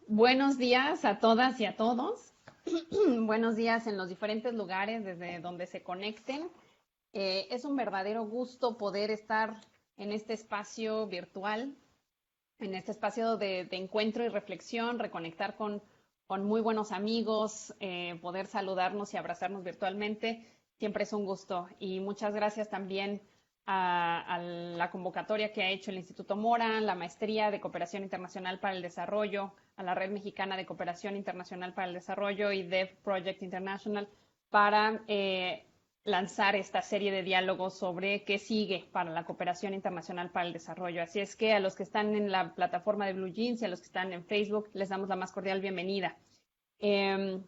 Buenos días a todas y a todos. Buenos días en los diferentes lugares desde donde se conecten. Es un verdadero gusto poder estar en este espacio virtual, en este espacio de encuentro y reflexión, reconectar con muy buenos amigos, poder saludarnos y abrazarnos virtualmente. Siempre es un gusto. Y muchas gracias también a la convocatoria que ha hecho el Instituto Mora, la Maestría de Cooperación Internacional para el Desarrollo, a la Red Mexicana de Cooperación Internacional para el Desarrollo y Dev Project International para lanzar esta serie de diálogos sobre qué sigue para la cooperación internacional para el desarrollo. Así es que a los que están en la plataforma de Blue Jeans y a los que están en Facebook les damos la más cordial bienvenida. El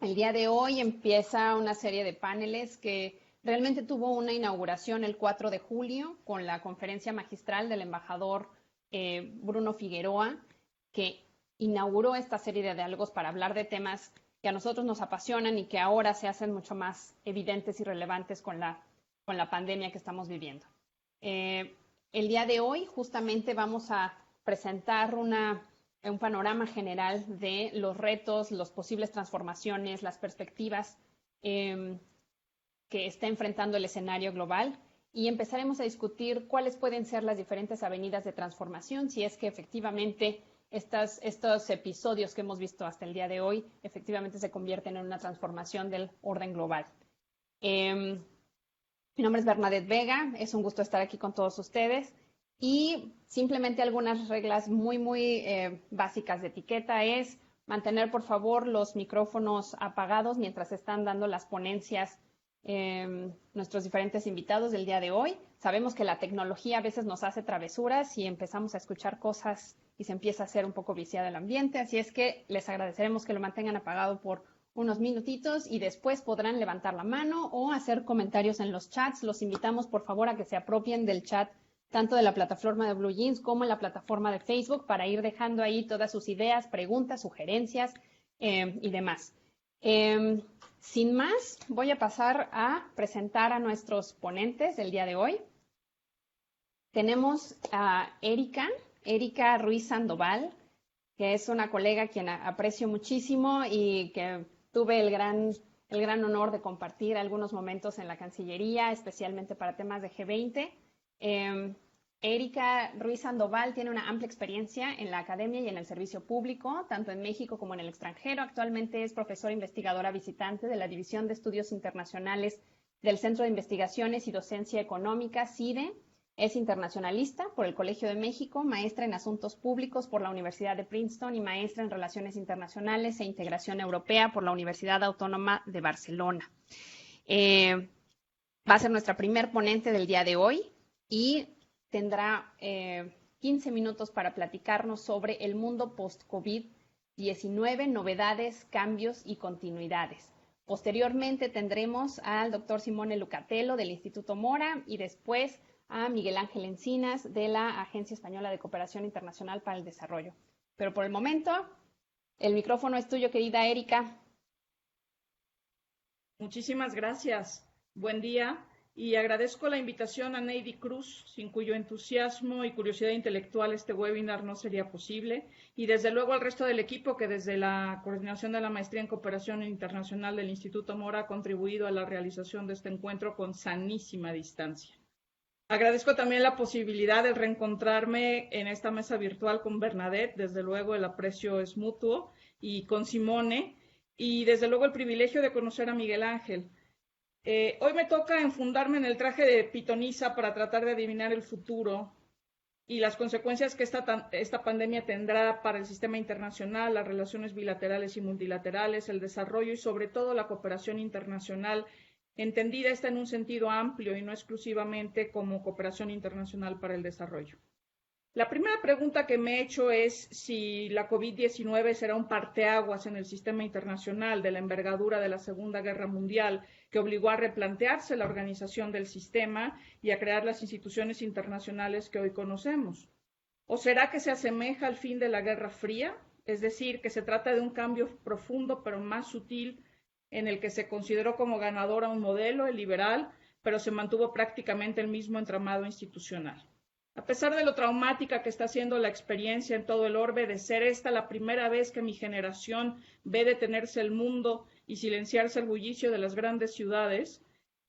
día de hoy empieza una serie de paneles que realmente tuvo una inauguración el 4 de julio con la conferencia magistral del embajador Bruno Figueroa, que inauguró esta serie de diálogos para hablar de temas que a nosotros nos apasionan y que ahora se hacen mucho más evidentes y relevantes con la pandemia que estamos viviendo. El día de hoy justamente vamos a presentar un panorama general de los retos, las posibles transformaciones, las perspectivas que está enfrentando el escenario global y empezaremos a discutir cuáles pueden ser las diferentes avenidas de transformación, si es que efectivamente estos episodios que hemos visto hasta el día de hoy efectivamente se convierten en una transformación del orden global. Mi nombre es Bernadette Vega, es un gusto estar aquí con todos ustedes y simplemente algunas reglas muy básicas de etiqueta es mantener por favor los micrófonos apagados mientras están dando las ponencias nuestros diferentes invitados del día de hoy. Sabemos que la tecnología a veces nos hace travesuras y empezamos a escuchar cosas y se empieza a hacer un poco viciado el ambiente, así es que les agradeceremos que lo mantengan apagado por unos minutitos y después podrán levantar la mano o hacer comentarios en los chats. Los invitamos por favor a que se apropien del chat tanto de la plataforma de Blue Jeans como en la plataforma de Facebook para ir dejando ahí todas sus ideas, preguntas, sugerencias y demás. Sin más, voy a pasar a presentar a nuestros ponentes del día de hoy. Tenemos a Erika Ruiz Sandoval, que es una colega a quien aprecio muchísimo y que tuve el gran honor de compartir algunos momentos en la Cancillería, especialmente para temas de G20. Erika Ruiz Sandoval tiene una amplia experiencia en la academia y en el servicio público, tanto en México como en el extranjero. Actualmente es profesora investigadora visitante de la División de Estudios Internacionales del Centro de Investigaciones y Docencia Económica, CIDE. Es internacionalista por el Colegio de México, maestra en Asuntos Públicos por la Universidad de Princeton y maestra en Relaciones Internacionales e Integración Europea por la Universidad Autónoma de Barcelona. Va a ser nuestra primer ponente del día de hoy y tendrá 15 minutos para platicarnos sobre el mundo post-COVID-19, novedades, cambios y continuidades. Posteriormente tendremos al doctor Simone Lucatello del Instituto Mora y después a Miguel Ángel Encinas de la Agencia Española de Cooperación Internacional para el Desarrollo. Pero por el momento, el micrófono es tuyo, querida Erika. Muchísimas gracias. Buen día y agradezco la invitación a Neidy Cruz, sin cuyo entusiasmo y curiosidad intelectual este webinar no sería posible, y desde luego al resto del equipo que desde la coordinación de la Maestría en Cooperación Internacional del Instituto Mora ha contribuido a la realización de este encuentro con sanísima distancia. Agradezco también la posibilidad de reencontrarme en esta mesa virtual con Bernadette, desde luego el aprecio es mutuo, y con Simone, y desde luego el privilegio de conocer a Miguel Ángel. Hoy me toca enfundarme en el traje de pitonisa para tratar de adivinar el futuro y las consecuencias que esta pandemia tendrá para el sistema internacional, las relaciones bilaterales y multilaterales, el desarrollo y sobre todo la cooperación internacional, entendida esta en un sentido amplio y no exclusivamente como cooperación internacional para el desarrollo. La primera pregunta que me he hecho es si la COVID-19 será un parteaguas en el sistema internacional de la envergadura de la Segunda Guerra Mundial que obligó a replantearse la organización del sistema y a crear las instituciones internacionales que hoy conocemos. ¿O será que se asemeja al fin de la Guerra Fría? Es decir, que se trata de un cambio profundo pero más sutil en el que se consideró como ganador a un modelo, el liberal, pero se mantuvo prácticamente el mismo entramado institucional. A pesar de lo traumática que está siendo la experiencia en todo el orbe, de ser esta la primera vez que mi generación ve detenerse el mundo y silenciarse el bullicio de las grandes ciudades,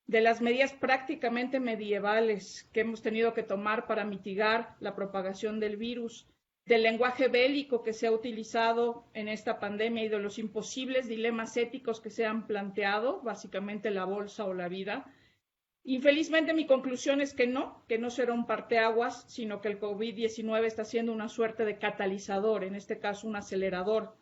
de las medidas prácticamente medievales que hemos tenido que tomar para mitigar la propagación del virus, del lenguaje bélico que se ha utilizado en esta pandemia y de los imposibles dilemas éticos que se han planteado, básicamente la bolsa o la vida. Infelizmente mi conclusión es que no será un parteaguas, sino que el COVID-19 está siendo una suerte de catalizador, en este caso un acelerador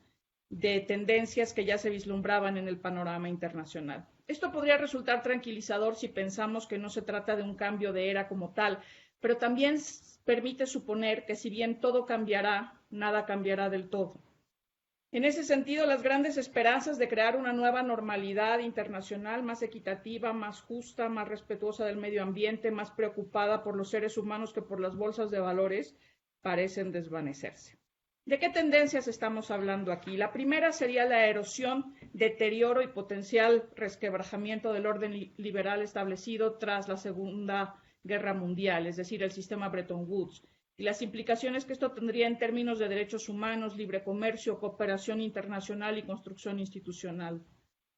de tendencias que ya se vislumbraban en el panorama internacional. Esto podría resultar tranquilizador si pensamos que no se trata de un cambio de era como tal, pero también permite suponer que si bien todo cambiará, nada cambiará del todo. En ese sentido, las grandes esperanzas de crear una nueva normalidad internacional más equitativa, más justa, más respetuosa del medio ambiente, más preocupada por los seres humanos que por las bolsas de valores, parecen desvanecerse. ¿De qué tendencias estamos hablando aquí? La primera sería la erosión, deterioro y potencial resquebrajamiento del orden liberal establecido tras la Segunda Guerra Mundial, es decir, el sistema Bretton Woods, y las implicaciones que esto tendría en términos de derechos humanos, libre comercio, cooperación internacional y construcción institucional.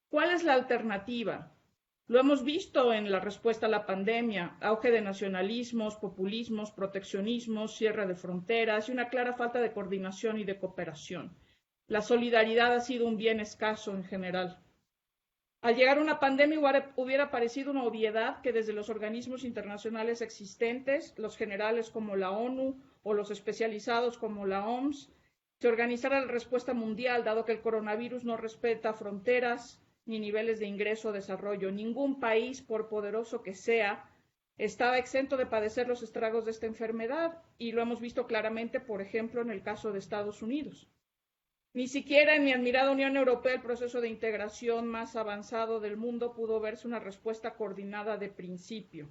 ¿Cuál es la alternativa? Lo hemos visto en la respuesta a la pandemia: auge de nacionalismos, populismos, proteccionismos, cierre de fronteras y una clara falta de coordinación y de cooperación. La solidaridad ha sido un bien escaso en general. Al llegar una pandemia hubiera parecido una obviedad que desde los organismos internacionales existentes, los generales como la ONU o los especializados como la OMS, se organizara la respuesta mundial, dado que el coronavirus no respeta fronteras ni niveles de ingreso o desarrollo. Ningún país, por poderoso que sea, estaba exento de padecer los estragos de esta enfermedad, y lo hemos visto claramente, por ejemplo, en el caso de Estados Unidos. Ni siquiera en mi admirada Unión Europea, el proceso de integración más avanzado del mundo, pudo verse una respuesta coordinada de principio.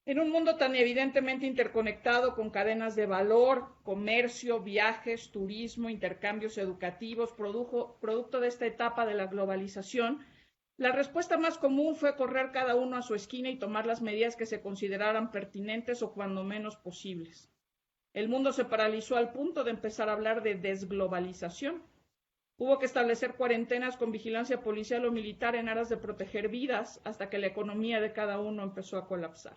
En un mundo tan evidentemente interconectado, con cadenas de valor, comercio, viajes, turismo, intercambios educativos, producto de esta etapa de la globalización, la respuesta más común fue correr cada uno a su esquina y tomar las medidas que se consideraran pertinentes o cuando menos posibles. El mundo se paralizó al punto de empezar a hablar de desglobalización. Hubo que establecer cuarentenas con vigilancia policial o militar en aras de proteger vidas, hasta que la economía de cada uno empezó a colapsar.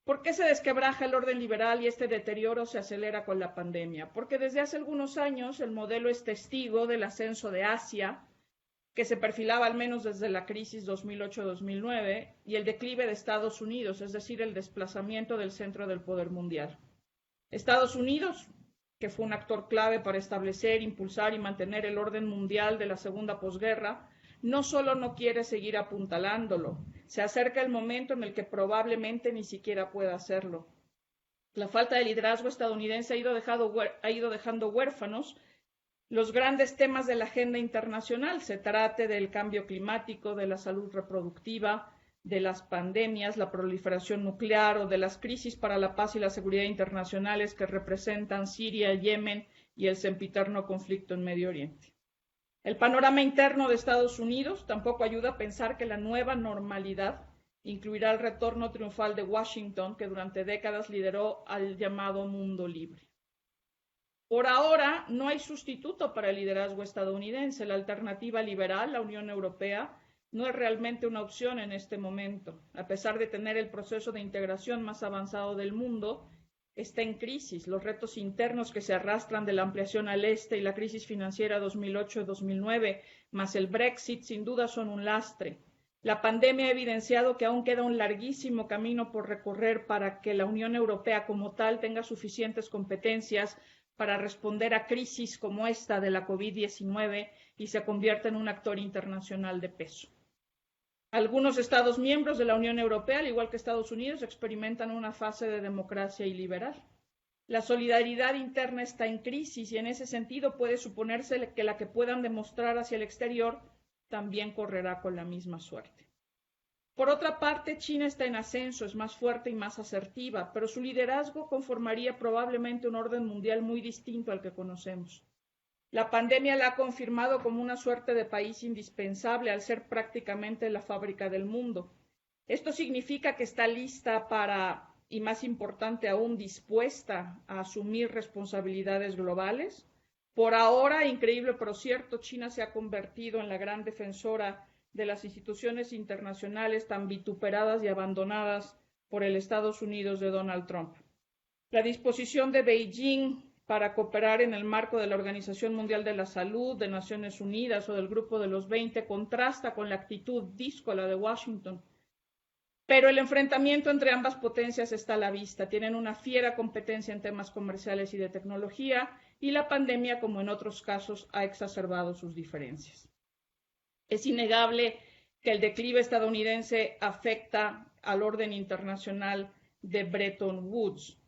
¿Por qué se desquebraja el orden liberal y este deterioro se acelera con la pandemia? Porque desde hace algunos años el modelo es testigo del ascenso de Asia, que se perfilaba al menos desde la crisis 2008-2009, y el declive de Estados Unidos, es decir, el desplazamiento del centro del poder mundial. Estados Unidos, que fue un actor clave para establecer, impulsar y mantener el orden mundial de la segunda posguerra, no solo no quiere seguir apuntalándolo, se acerca el momento en el que probablemente ni siquiera pueda hacerlo. La falta de liderazgo estadounidense ha ido dejando huérfanos los grandes temas de la agenda internacional, se trate del cambio climático, de la salud reproductiva, de las pandemias, la proliferación nuclear o de las crisis para la paz y la seguridad internacionales que representan Siria, Yemen y el sempiterno conflicto en Medio Oriente. El panorama interno de Estados Unidos tampoco ayuda a pensar que la nueva normalidad incluirá el retorno triunfal de Washington, que durante décadas lideró al llamado mundo libre. Por ahora no hay sustituto para el liderazgo estadounidense. La alternativa liberal, la Unión Europea, no es realmente una opción en este momento. A pesar de tener el proceso de integración más avanzado del mundo, está en crisis. Los retos internos que se arrastran de la ampliación al este y la crisis financiera 2008-2009, más el Brexit, sin duda son un lastre. La pandemia ha evidenciado que aún queda un larguísimo camino por recorrer para que la Unión Europea como tal tenga suficientes competencias para responder a crisis como esta de la COVID-19 y se convierta en un actor internacional de peso. Algunos Estados miembros de la Unión Europea, al igual que Estados Unidos, experimentan una fase de democracia iliberal. La solidaridad interna está en crisis y en ese sentido puede suponerse que la que puedan demostrar hacia el exterior también correrá con la misma suerte. Por otra parte, China está en ascenso, es más fuerte y más asertiva, pero su liderazgo conformaría probablemente un orden mundial muy distinto al que conocemos. La pandemia la ha confirmado como una suerte de país indispensable al ser prácticamente la fábrica del mundo. Esto significa que está lista para y, más importante aún, dispuesta a asumir responsabilidades globales. Por ahora, increíble pero cierto, China se ha convertido en la gran defensora de las instituciones internacionales tan vituperadas y abandonadas por el Estados Unidos de Donald Trump. La disposición de Beijing para cooperar en el marco de la Organización Mundial de la Salud, de Naciones Unidas o del Grupo de los 20 contrasta con la actitud díscola de Washington. Pero el enfrentamiento entre ambas potencias está a la vista. Tienen una fiera competencia en temas comerciales y de tecnología, y la pandemia, como en otros casos, ha exacerbado sus diferencias. Es innegable que el declive estadounidense afecta al orden internacional de Bretton Woods.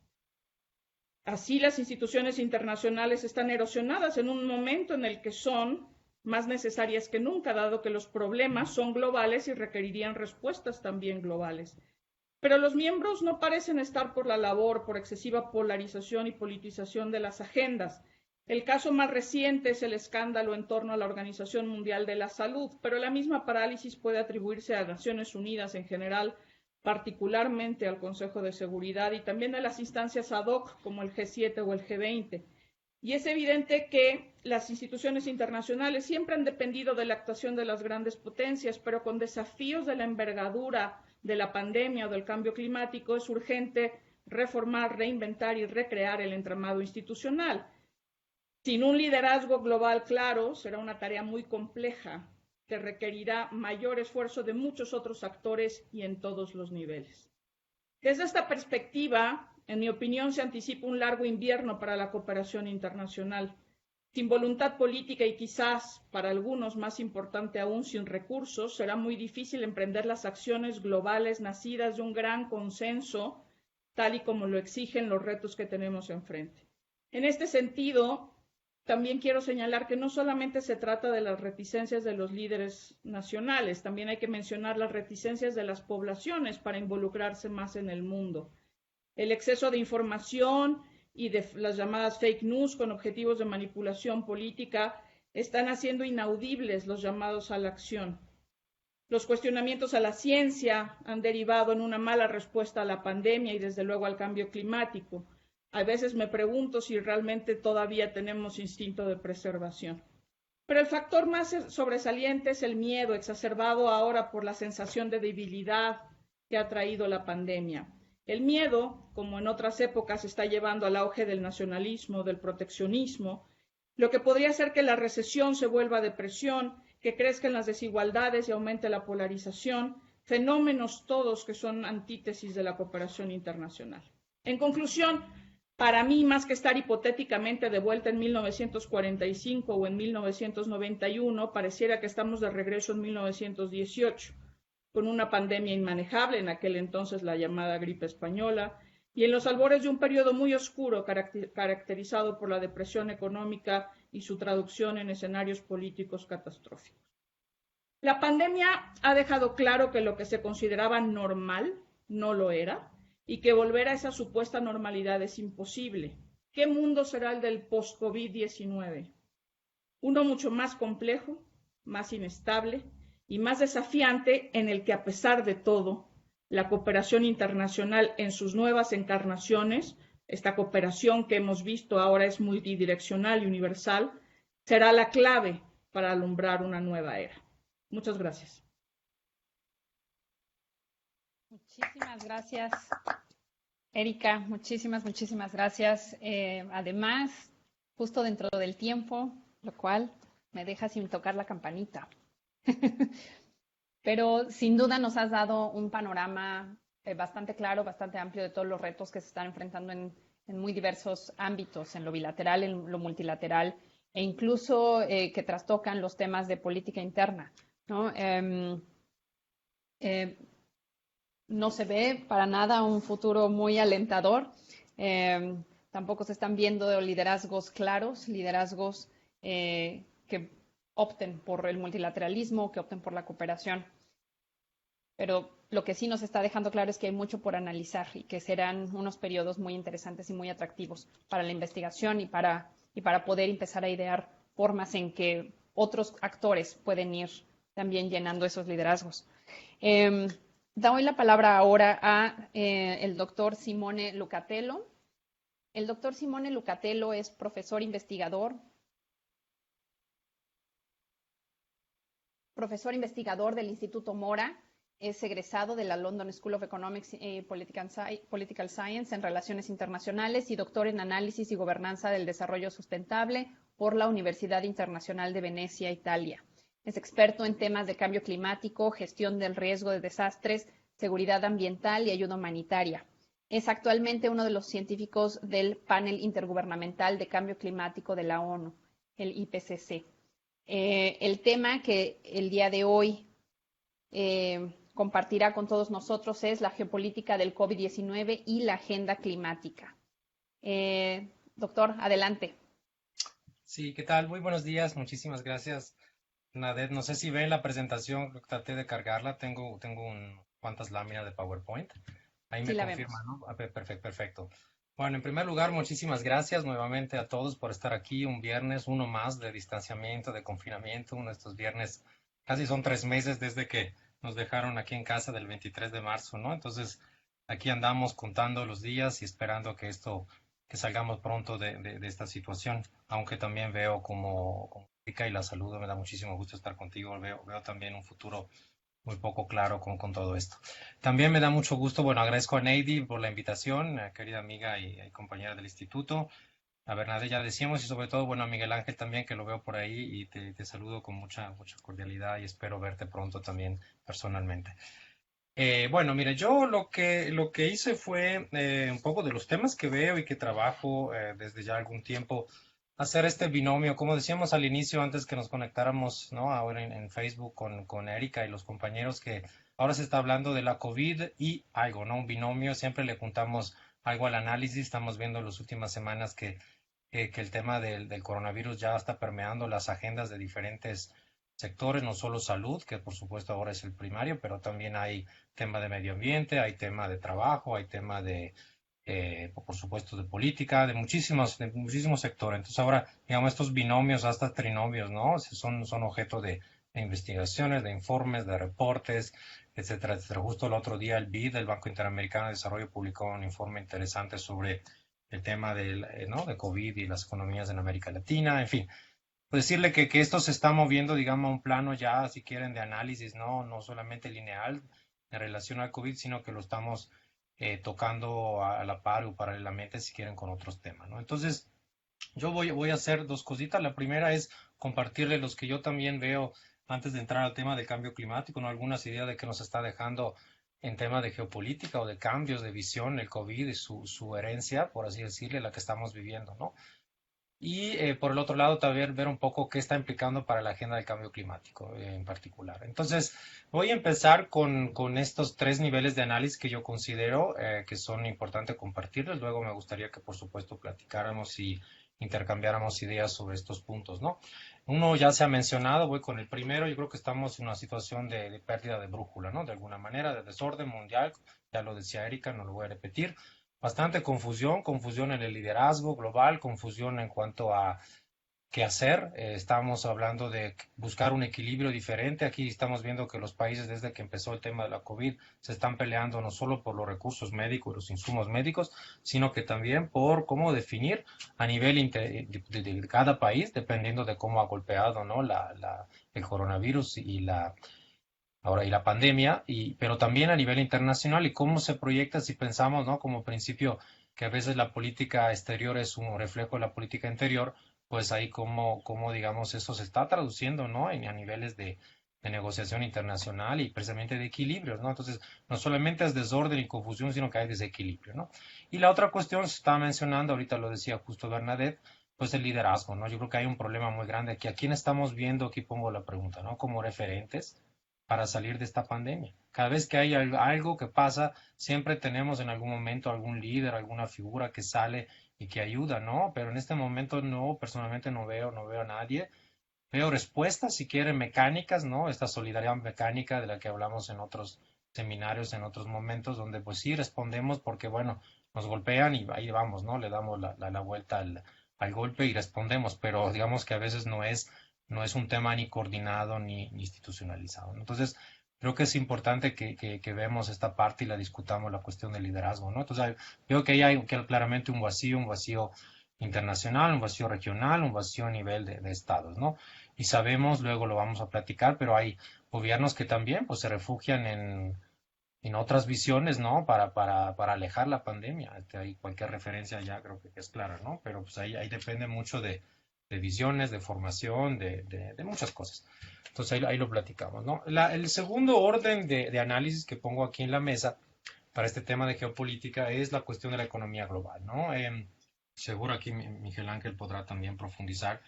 Así, las instituciones internacionales están erosionadas en un momento en el que son más necesarias que nunca, dado que los problemas son globales y requerirían respuestas también globales. Pero los miembros no parecen estar por la labor, por excesiva polarización y politización de las agendas. El caso más reciente es el escándalo en torno a la Organización Mundial de la Salud, pero la misma parálisis puede atribuirse a Naciones Unidas en general, particularmente al Consejo de Seguridad y también a las instancias ad hoc como el G7 o el G20. Y es evidente que las instituciones internacionales siempre han dependido de la actuación de las grandes potencias, pero con desafíos de la envergadura de la pandemia o del cambio climático es urgente reformar, reinventar y recrear el entramado institucional. Sin un liderazgo global claro, será una tarea muy compleja que requerirá mayor esfuerzo de muchos otros actores y en todos los niveles. Desde esta perspectiva, en mi opinión, se anticipa un largo invierno para la cooperación internacional. Sin voluntad política y quizás, para algunos más importante aún, sin recursos, será muy difícil emprender las acciones globales nacidas de un gran consenso, tal y como lo exigen los retos que tenemos enfrente. En este sentido, también quiero señalar que no solamente se trata de las reticencias de los líderes nacionales, también hay que mencionar las reticencias de las poblaciones para involucrarse más en el mundo. El exceso de información y de las llamadas fake news con objetivos de manipulación política están haciendo inaudibles los llamados a la acción. Los cuestionamientos a la ciencia han derivado en una mala respuesta a la pandemia y desde luego al cambio climático. A veces me pregunto si realmente todavía tenemos instinto de preservación. Pero el factor más sobresaliente es el miedo, exacerbado ahora por la sensación de debilidad que ha traído la pandemia. El miedo, como en otras épocas, está llevando al auge del nacionalismo, del proteccionismo, lo que podría hacer que la recesión se vuelva depresión, que crezcan las desigualdades y aumente la polarización, fenómenos todos que son antítesis de la cooperación internacional. En conclusión, para mí, más que estar hipotéticamente de vuelta en 1945 o en 1991, pareciera que estamos de regreso en 1918, con una pandemia inmanejable, en aquel entonces la llamada gripe española, y en los albores de un periodo muy oscuro caracterizado por la depresión económica y su traducción en escenarios políticos catastróficos. La pandemia ha dejado claro que lo que se consideraba normal no lo era, y que volver a esa supuesta normalidad es imposible. ¿Qué mundo será el del post-COVID-19? Uno mucho más complejo, más inestable y más desafiante, en el que, a pesar de todo, la cooperación internacional en sus nuevas encarnaciones, esta cooperación que hemos visto ahora es multidireccional y universal, será la clave para alumbrar una nueva era. Muchas gracias. Muchísimas gracias, Erika. Muchísimas gracias. Además, justo dentro del tiempo, lo cual me deja sin tocar la campanita. Pero sin duda nos has dado un panorama bastante claro, bastante amplio de todos los retos que se están enfrentando en muy diversos ámbitos, en lo bilateral, en lo multilateral, e incluso que trastocan los temas de política interna, ¿no? No se ve para nada un futuro muy alentador. Tampoco se están viendo liderazgos claros, liderazgos que opten por el multilateralismo, que opten por la cooperación. Pero lo que sí nos está dejando claro es que hay mucho por analizar y que serán unos periodos muy interesantes y muy atractivos para la investigación y para poder empezar a idear formas en que otros actores pueden ir también llenando esos liderazgos. Doy la palabra ahora a el doctor Simone Lucatello. El doctor Simone Lucatello es profesor investigador del Instituto Mora, es egresado de la London School of Economics y Political Science en Relaciones Internacionales y doctor en Análisis y Gobernanza del Desarrollo Sustentable por la Universidad Internacional de Venecia, Italia. Es experto en temas de cambio climático, gestión del riesgo de desastres, seguridad ambiental y ayuda humanitaria. Es actualmente uno de los científicos del Panel Intergubernamental de Cambio Climático de la ONU, el IPCC. El tema que el día de hoy compartirá con todos nosotros es la geopolítica del COVID-19 y la agenda climática. Doctor, adelante. Sí, ¿qué tal? Muy buenos días, muchísimas gracias, Nadet. No sé si ven la presentación, traté de cargarla, tengo cuantas láminas de PowerPoint. Ahí Sí, me la confirma, vemos. ¿no? Perfecto, perfecto. Bueno, en primer lugar, muchísimas gracias nuevamente a todos por estar aquí un viernes, uno más de distanciamiento, de confinamiento, uno de estos viernes, casi son 3 meses desde que nos dejaron aquí en casa del 23 de marzo, ¿no? Entonces, aquí andamos contando los días y esperando que salgamos pronto de esta situación, aunque también veo como y la saludo, me da muchísimo gusto estar contigo, veo también un futuro muy poco claro con todo esto. También me da mucho gusto, bueno, agradezco a Neidi por la invitación, querida amiga y compañera del instituto. A Bernadette ya decíamos y sobre todo, bueno, a Miguel Ángel también, que lo veo por ahí y te saludo con mucha cordialidad y espero verte pronto también personalmente. Bueno, mire, yo lo que hice fue un poco de los temas que veo y que trabajo desde ya algún tiempo, hacer este binomio, como decíamos al inicio, antes que nos conectáramos, ¿no? Ahora en Facebook con Erika y los compañeros, que ahora se está hablando de la COVID y algo, ¿no? Un binomio, siempre le juntamos algo al análisis, estamos viendo en las últimas semanas que el tema del coronavirus ya está permeando las agendas de diferentes sectores, no solo salud, que por supuesto ahora es el primario, pero también hay tema de medio ambiente, hay tema de trabajo, hay tema por supuesto, de política, de muchísimos sectores. Entonces ahora, digamos, estos binomios, hasta trinomios, ¿no? Son objeto de investigaciones, de informes, de reportes, etcétera, etcétera. Justo el otro día el BID, el Banco Interamericano de Desarrollo, publicó un informe interesante sobre el tema ¿no? de COVID y las economías en América Latina, en fin. Pues decirle que esto se está moviendo, digamos, a un plano ya, si quieren, de análisis, no solamente lineal en relación al COVID, sino que lo estamos tocando a la par o paralelamente, si quieren, con otros temas, ¿no? Entonces, yo voy a hacer dos cositas. La primera es compartirle los que yo también veo antes de entrar al tema del cambio climático, ¿no? Algunas ideas de que nos está dejando en tema de geopolítica o de cambios de visión, el COVID y su herencia, por así decirle, la que estamos viviendo, ¿no? Y por el otro lado, también ver un poco qué está implicando para la agenda del cambio climático en particular. Entonces, voy a empezar con estos tres niveles de análisis que yo considero que son importantes compartirles. Luego me gustaría que, por supuesto, platicáramos y intercambiáramos ideas sobre estos puntos, ¿no? Uno ya se ha mencionado, voy con el primero. Yo creo que estamos en una situación de pérdida de brújula, ¿no? De alguna manera, de desorden mundial. Ya lo decía Erika, no lo voy a repetir. Bastante confusión en el liderazgo global, confusión en cuanto a qué hacer. Estamos hablando de buscar un equilibrio diferente. Aquí estamos viendo que los países desde que empezó el tema de la COVID se están peleando no solo por los recursos médicos y los insumos médicos, sino que también por cómo definir a nivel de cada país, dependiendo de cómo ha golpeado, ¿no? el coronavirus y la pandemia, pero también a nivel internacional y cómo se proyecta si pensamos, ¿no? Como principio que a veces la política exterior es un reflejo de la política interior, pues ahí cómo digamos, eso se está traduciendo, ¿no? A niveles de negociación internacional y precisamente de equilibrios, ¿no? Entonces, no solamente es desorden y confusión, sino que hay desequilibrio, ¿no? Y la otra cuestión se estaba mencionando, ahorita lo decía justo Bernadette, pues el liderazgo, ¿no? Yo creo que hay un problema muy grande aquí. ¿A quién estamos viendo? Aquí pongo la pregunta, ¿no? Como referentes para salir de esta pandemia. Cada vez que hay algo que pasa, siempre tenemos en algún momento algún líder, alguna figura que sale y que ayuda, ¿no? Pero en este momento no, personalmente no veo a nadie. Veo respuestas, si quieren, mecánicas, ¿no? Esta solidaridad mecánica de la que hablamos en otros seminarios, en otros momentos, donde pues sí respondemos porque, bueno, nos golpean y ahí vamos, ¿no? Le damos la vuelta al golpe y respondemos, pero digamos que a veces no es un tema ni coordinado ni institucionalizado, ¿no? Entonces, creo que es importante que vemos esta parte y la discutamos, la cuestión del liderazgo, ¿no? Entonces, veo que ahí hay claramente un vacío internacional, un vacío regional, un vacío a nivel de estados, ¿no? Y sabemos, luego lo vamos a platicar, pero hay gobiernos que también pues, se refugian en otras visiones, ¿no? Para alejar la pandemia. Hay cualquier referencia ya creo que es clara, ¿no? Pero pues ahí depende mucho de visiones, de formación, de muchas cosas. Entonces ahí lo platicamos, ¿no? El segundo orden de análisis que pongo aquí en la mesa para este tema de geopolítica es la cuestión de la economía global, ¿no? Seguro aquí Miguel Ángel podrá también profundizar,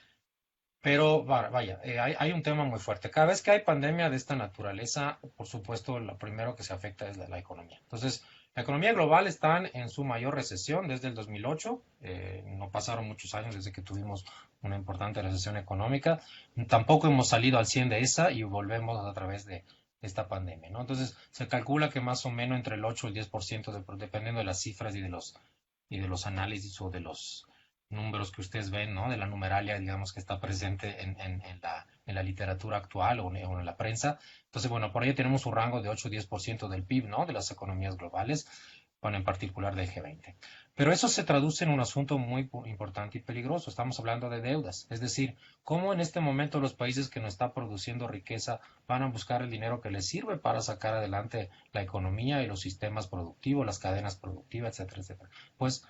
pero vaya, hay un tema muy fuerte. Cada vez que hay pandemia de esta naturaleza, por supuesto, lo primero que se afecta es la economía. Entonces, la economía global está en su mayor recesión desde el 2008. No pasaron muchos años desde que tuvimos una importante recesión económica. Tampoco hemos salido al 100 de esa y volvemos a través de esta pandemia, ¿no? Entonces, se calcula que más o menos entre el 8 y el 10%, dependiendo de las cifras y de los análisis o de los números que ustedes ven, ¿no? De la numeralia, digamos, que está presente en la literatura actual o en la prensa. Entonces, bueno, por ahí tenemos un rango de 8 o 10% del PIB, ¿no? De las economías globales, bueno, en particular del G20. Pero eso se traduce en un asunto muy importante y peligroso. Estamos hablando de deudas. Es decir, cómo en este momento los países que no están produciendo riqueza van a buscar el dinero que les sirve para sacar adelante la economía y los sistemas productivos, las cadenas productivas, etcétera, etcétera. Pues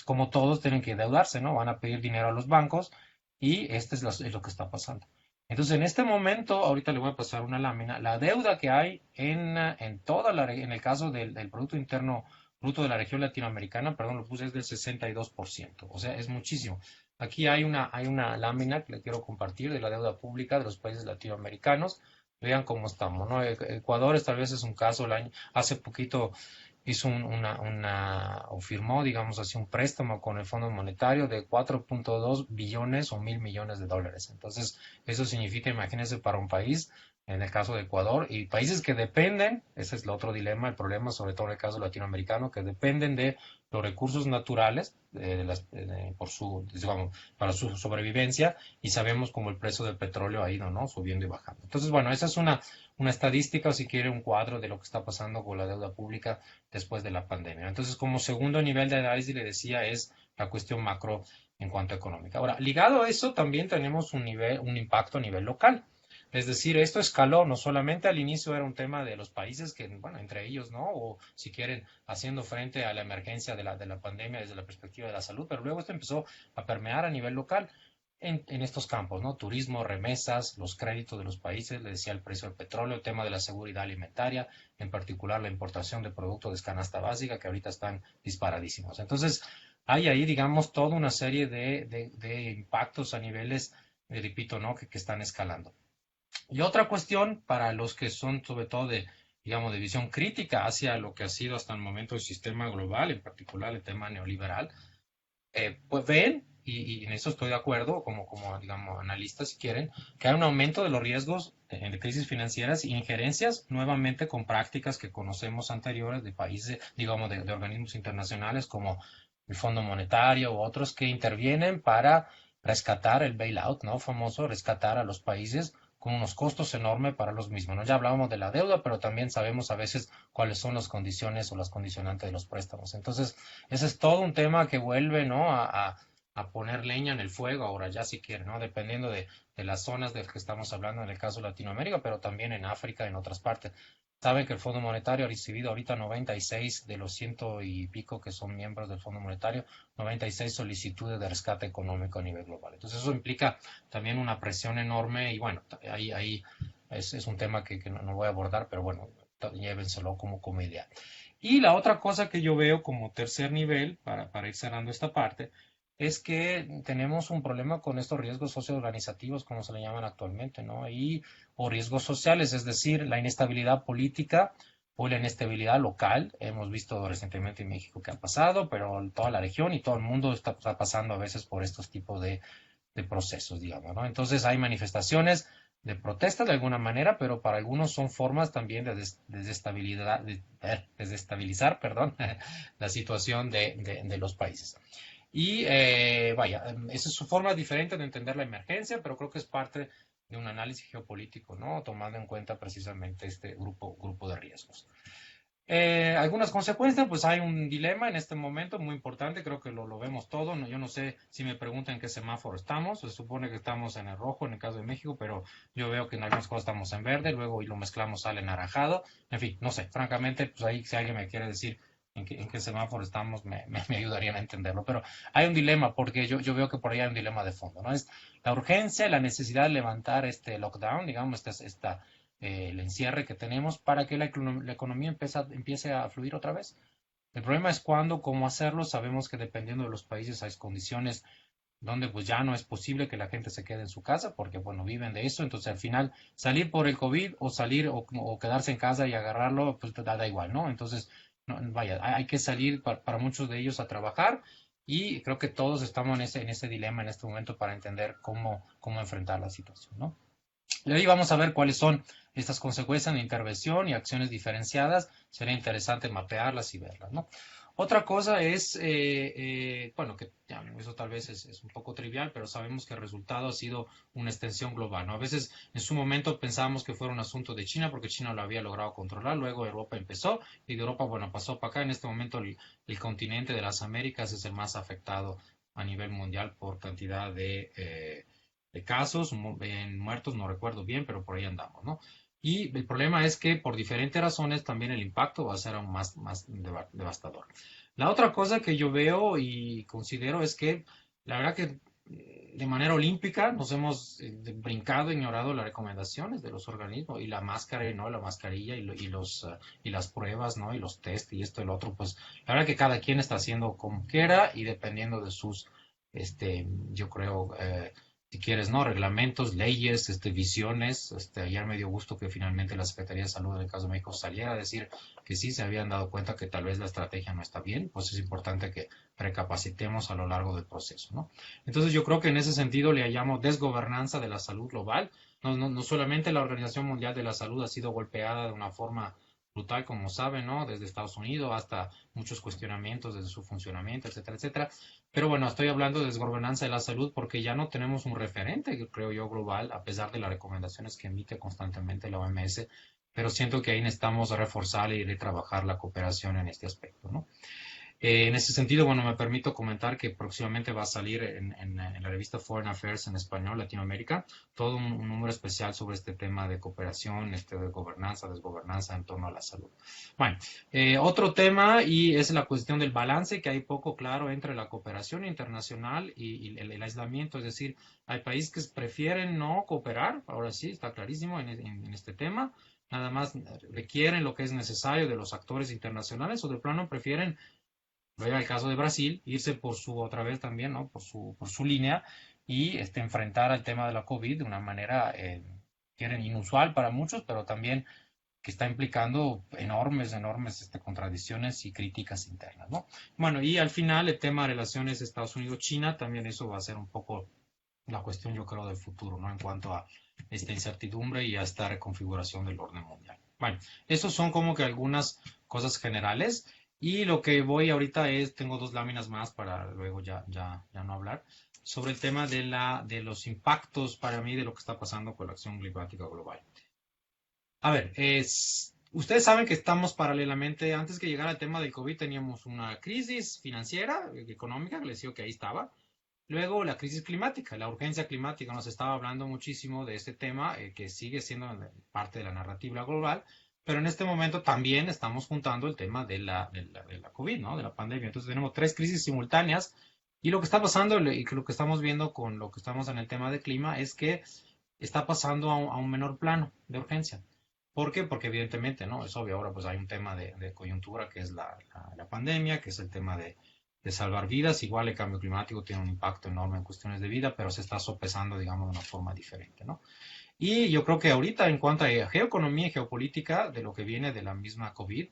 como todos tienen que endeudarse, ¿no? Van a pedir dinero a los bancos y este es lo que está pasando. Entonces, en este momento, ahorita le voy a pasar una lámina, la deuda que hay en el caso del Producto Interno Bruto de la región latinoamericana, perdón, lo puse, es del 62%, o sea, es muchísimo. Aquí hay una lámina que le quiero compartir de la deuda pública de los países latinoamericanos. Vean cómo estamos, ¿no? Ecuador tal vez es un caso, hace poquito hizo o firmó, digamos así, un préstamo con el Fondo Monetario de 4.2 billones o 1.000 millones de dólares. Entonces, eso significa, imagínense, para un país, en el caso de Ecuador, y países que dependen, ese es el otro dilema, el problema, sobre todo en el caso latinoamericano, que dependen de los recursos naturales digamos, para su sobrevivencia, y sabemos cómo el precio del petróleo ha ido, ¿no? Subiendo y bajando. Entonces, bueno, esa es una estadística, o si quiere, un cuadro de lo que está pasando con la deuda pública después de la pandemia. Entonces, como segundo nivel de análisis, le decía, es la cuestión macro en cuanto a económica. Ahora, ligado a eso, también tenemos un impacto a nivel local. Es decir, esto escaló, no solamente al inicio era un tema de los países que, bueno, entre ellos, ¿no? O si quieren, haciendo frente a la emergencia de la pandemia desde la perspectiva de la salud, pero luego esto empezó a permear a nivel local en estos campos, ¿no? Turismo, remesas, los créditos de los países, le decía el precio del petróleo, el tema de la seguridad alimentaria, en particular la importación de productos de canasta básica, que ahorita están disparadísimos. Entonces, hay ahí, digamos, toda una serie de impactos a niveles, repito, ¿no? Que están escalando. Y otra cuestión para los que son sobre todo digamos, de visión crítica hacia lo que ha sido hasta el momento el sistema global, en particular el tema neoliberal, pues ven, y en eso estoy de acuerdo, como digamos, analistas si quieren, que hay un aumento de los riesgos de crisis financieras y injerencias nuevamente con prácticas que conocemos anteriores de países, digamos, de organismos internacionales como el Fondo Monetario u otros que intervienen para rescatar el bailout, ¿no? Famoso, rescatar a los países con unos costos enormes para los mismos, ¿no? Ya hablábamos de la deuda, pero también sabemos a veces cuáles son las condiciones o las condicionantes de los préstamos. Entonces, ese es todo un tema que vuelve, ¿no? A poner leña en el fuego, ahora ya si quieren, ¿no? Dependiendo de las zonas de las que estamos hablando, en el caso de Latinoamérica, pero también en África y en otras partes. Saben que el Fondo Monetario ha recibido ahorita 96 de los ciento y pico que son miembros del Fondo Monetario, 96 solicitudes de rescate económico a nivel global. Entonces eso implica también una presión enorme y bueno, ahí es un tema que no voy a abordar, pero bueno, llévenselo como idea. Y la otra cosa que yo veo como tercer nivel, para ir cerrando esta parte, es que tenemos un problema con estos riesgos socioorganizativos, como se le llaman actualmente, ¿no? O riesgos sociales, es decir, la inestabilidad política o la inestabilidad local. Hemos visto recientemente en México que ha pasado, pero en toda la región y todo el mundo está pasando a veces por estos tipos de procesos, digamos, ¿no? Entonces hay manifestaciones de protesta de alguna manera, pero para algunos son formas también de desestabilizar, perdón, la situación de los países. Y vaya, esa es su forma diferente de entender la emergencia, pero creo que es parte de un análisis geopolítico, ¿no? Tomando en cuenta precisamente este grupo de riesgos. Algunas consecuencias, pues hay un dilema en este momento muy importante, creo que lo vemos todo, ¿no? Yo no sé si me preguntan en qué semáforo estamos, se supone que estamos en el rojo en el caso de México, pero yo veo que en algunas cosas estamos en verde, luego y lo mezclamos sale naranjado, en fin, no sé, francamente, pues ahí si alguien me quiere decir en qué semáforo estamos, me ayudarían a entenderlo, pero hay un dilema, porque yo veo que por ahí hay un dilema de fondo, ¿no? Es la urgencia, la necesidad de levantar este lockdown, digamos, el encierre que tenemos para que la economía empiece a fluir otra vez. El problema es cuándo, cómo hacerlo. Sabemos que dependiendo de los países hay condiciones donde pues ya no es posible que la gente se quede en su casa porque, bueno, viven de eso. Entonces, al final, salir por el COVID o salir o quedarse en casa y agarrarlo, pues da igual, ¿no? Entonces, no, vaya, hay que salir para muchos de ellos a trabajar y creo que todos estamos en ese dilema en este momento para entender cómo enfrentar la situación, ¿no? Y ahí vamos a ver cuáles son estas consecuencias de intervención y acciones diferenciadas. Sería interesante mapearlas y verlas, ¿no? Otra cosa es, bueno, que ya, eso tal vez es un poco trivial, pero sabemos que el resultado ha sido una extensión global, ¿no? A veces en su momento pensábamos que fuera un asunto de China porque China lo había logrado controlar, luego Europa empezó y de Europa, bueno, pasó para acá. En este momento el continente de las Américas es el más afectado a nivel mundial por cantidad de casos, en muertos no recuerdo bien, pero por ahí andamos, ¿no? Y el problema es que por diferentes razones también el impacto va a ser aún más devastador. La otra cosa que yo veo y considero es que la verdad que de manera olímpica nos hemos brincado, ignorado las recomendaciones de los organismos y la máscara, ¿no? La mascarilla y las pruebas, ¿no? Y los test y esto y lo otro, pues la verdad que cada quien está haciendo como quiera y dependiendo de sus, yo creo, si quieres, ¿no? Reglamentos, leyes, visiones. Ayer me dio gusto que finalmente la Secretaría de Salud del caso de México saliera a decir que sí se habían dado cuenta que tal vez la estrategia no está bien, pues es importante que recapacitemos a lo largo del proceso, ¿no? Entonces yo creo que en ese sentido le llamo desgobernanza de la salud global. No solamente la Organización Mundial de la Salud ha sido golpeada de una forma brutal, como saben, ¿no? Desde Estados Unidos hasta muchos cuestionamientos desde su funcionamiento, etcétera, etcétera. Pero bueno, estoy hablando de desgobernanza de la salud porque ya no tenemos un referente, creo yo, global, a pesar de las recomendaciones que emite constantemente la OMS, pero siento que ahí necesitamos reforzar y retrabajar la cooperación en este aspecto, ¿no? En ese sentido, bueno, me permito comentar que próximamente va a salir en la revista Foreign Affairs en español, Latinoamérica, todo un número especial sobre este tema de cooperación, de gobernanza, desgobernanza en torno a la salud. Bueno, otro tema y es la cuestión del balance, que hay poco claro entre la cooperación internacional y el aislamiento, es decir, hay países que prefieren no cooperar, ahora sí, está clarísimo en este tema, nada más requieren lo que es necesario de los actores internacionales o de plano prefieren luego el caso de Brasil, irse por otra vez también, ¿no? Por su línea y enfrentar al tema de la COVID de una manera, quieren inusual para muchos, pero también que está implicando enormes contradicciones y críticas internas, ¿no? Bueno, y al final el tema de relaciones Estados Unidos-China, también eso va a ser un poco la cuestión, yo creo, del futuro, ¿no? En cuanto a esta incertidumbre y a esta reconfiguración del orden mundial. Bueno, esos son como que algunas cosas generales. Y lo que voy ahorita tengo 2 láminas más para luego ya no hablar, sobre el tema de los impactos para mí de lo que está pasando con la acción climática global. A ver, ustedes saben que estamos paralelamente, antes que llegara el tema del COVID, teníamos una crisis financiera, económica, que les digo que ahí estaba. Luego la crisis climática, la urgencia climática, nos estaba hablando muchísimo de este tema, que sigue siendo parte de la narrativa global. Pero en este momento también estamos juntando el tema de la COVID, ¿no? De la pandemia. Entonces tenemos 3 crisis simultáneas y lo que está pasando y lo que estamos viendo con lo que estamos en el tema de clima es que está pasando a un menor plano de urgencia. ¿Por qué? Porque evidentemente, ¿no? Es obvio, ahora pues hay un tema de coyuntura que es la pandemia, que es el tema de salvar vidas. Igual el cambio climático tiene un impacto enorme en cuestiones de vida, pero se está sopesando, digamos, de una forma diferente, ¿no? Y yo creo que ahorita en cuanto a geoeconomía y geopolítica de lo que viene de la misma COVID,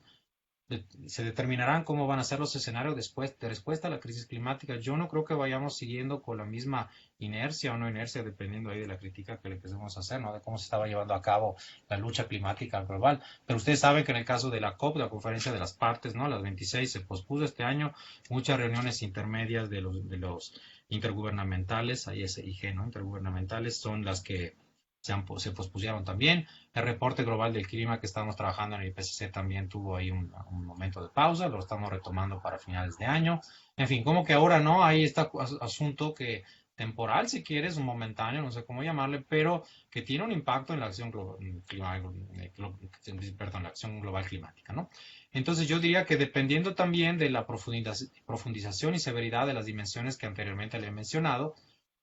se determinarán cómo van a ser los escenarios de respuesta a la crisis climática. Yo no creo que vayamos siguiendo con la misma inercia o no inercia, dependiendo ahí de la crítica que le empecemos a hacer, ¿no? De cómo se estaba llevando a cabo la lucha climática global. Pero ustedes saben que en el caso de la COP, la conferencia de las partes, ¿no? Las 26 se pospuso este año, muchas reuniones intermedias de los intergubernamentales, ahí SIG, ¿no? Intergubernamentales son las que se pospusieron también. El reporte global del clima que estamos trabajando en el IPCC también tuvo ahí un momento de pausa, lo estamos retomando para finales de año. En fin, como que ahora no hay este asunto que temporal, si quieres, un momentáneo, no sé cómo llamarle, pero que tiene un impacto en la acción perdón, la acción global climática, ¿no? Entonces yo diría que dependiendo también de la profundización y severidad de las dimensiones que anteriormente le he mencionado,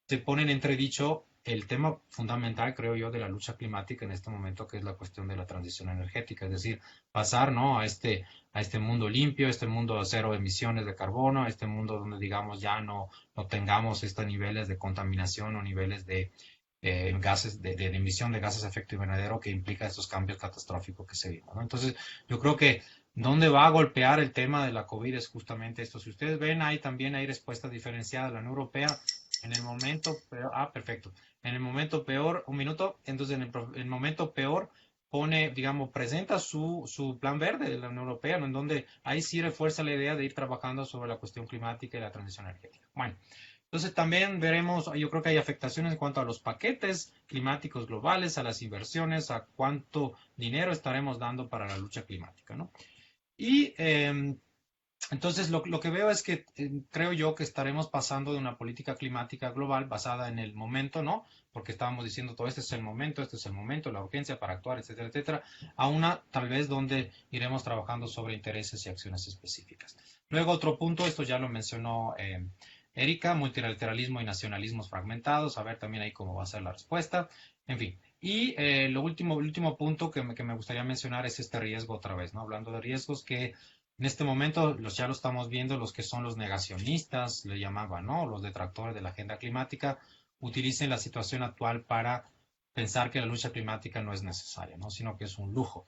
se pone en entredicho el tema fundamental, creo yo, de la lucha climática en este momento, que es la cuestión de la transición energética, es decir, pasar, ¿no?, a este mundo limpio, este mundo de cero emisiones de carbono, a este mundo donde, digamos, ya no tengamos estos niveles de contaminación o niveles de gases, de emisión de gases de efecto invernadero que implica estos cambios catastróficos que se viven, ¿no? Entonces, yo creo que donde va a golpear el tema de la COVID es justamente esto. Si ustedes ven, también hay respuestas diferenciadas. La Unión Europea en el momento peor, perfecto. En el momento peor, un minuto, entonces en el momento peor pone, digamos, presenta su plan verde de la Unión Europea, ¿no?, en donde ahí sí refuerza la idea de ir trabajando sobre la cuestión climática y la transición energética. Bueno, entonces también veremos, yo creo que hay afectaciones en cuanto a los paquetes climáticos globales, a las inversiones, a cuánto dinero estaremos dando para la lucha climática, ¿no? Y entonces, lo que veo es que creo yo que estaremos pasando de una política climática global basada en el momento, ¿no? Porque estábamos diciendo todo este es el momento, la urgencia para actuar, etcétera, etcétera, a una tal vez donde iremos trabajando sobre intereses y acciones específicas. Luego, otro punto, esto ya lo mencionó Erika, multilateralismo y nacionalismos fragmentados, a ver también ahí cómo va a ser la respuesta, en fin. Y el último punto que me gustaría mencionar es este riesgo otra vez, ¿no? Hablando de riesgos que en este momento ya lo estamos viendo, los que son los negacionistas, le llamaban, ¿no?, los detractores de la agenda climática, utilicen la situación actual para pensar que la lucha climática no es necesaria, ¿no?, sino que es un lujo.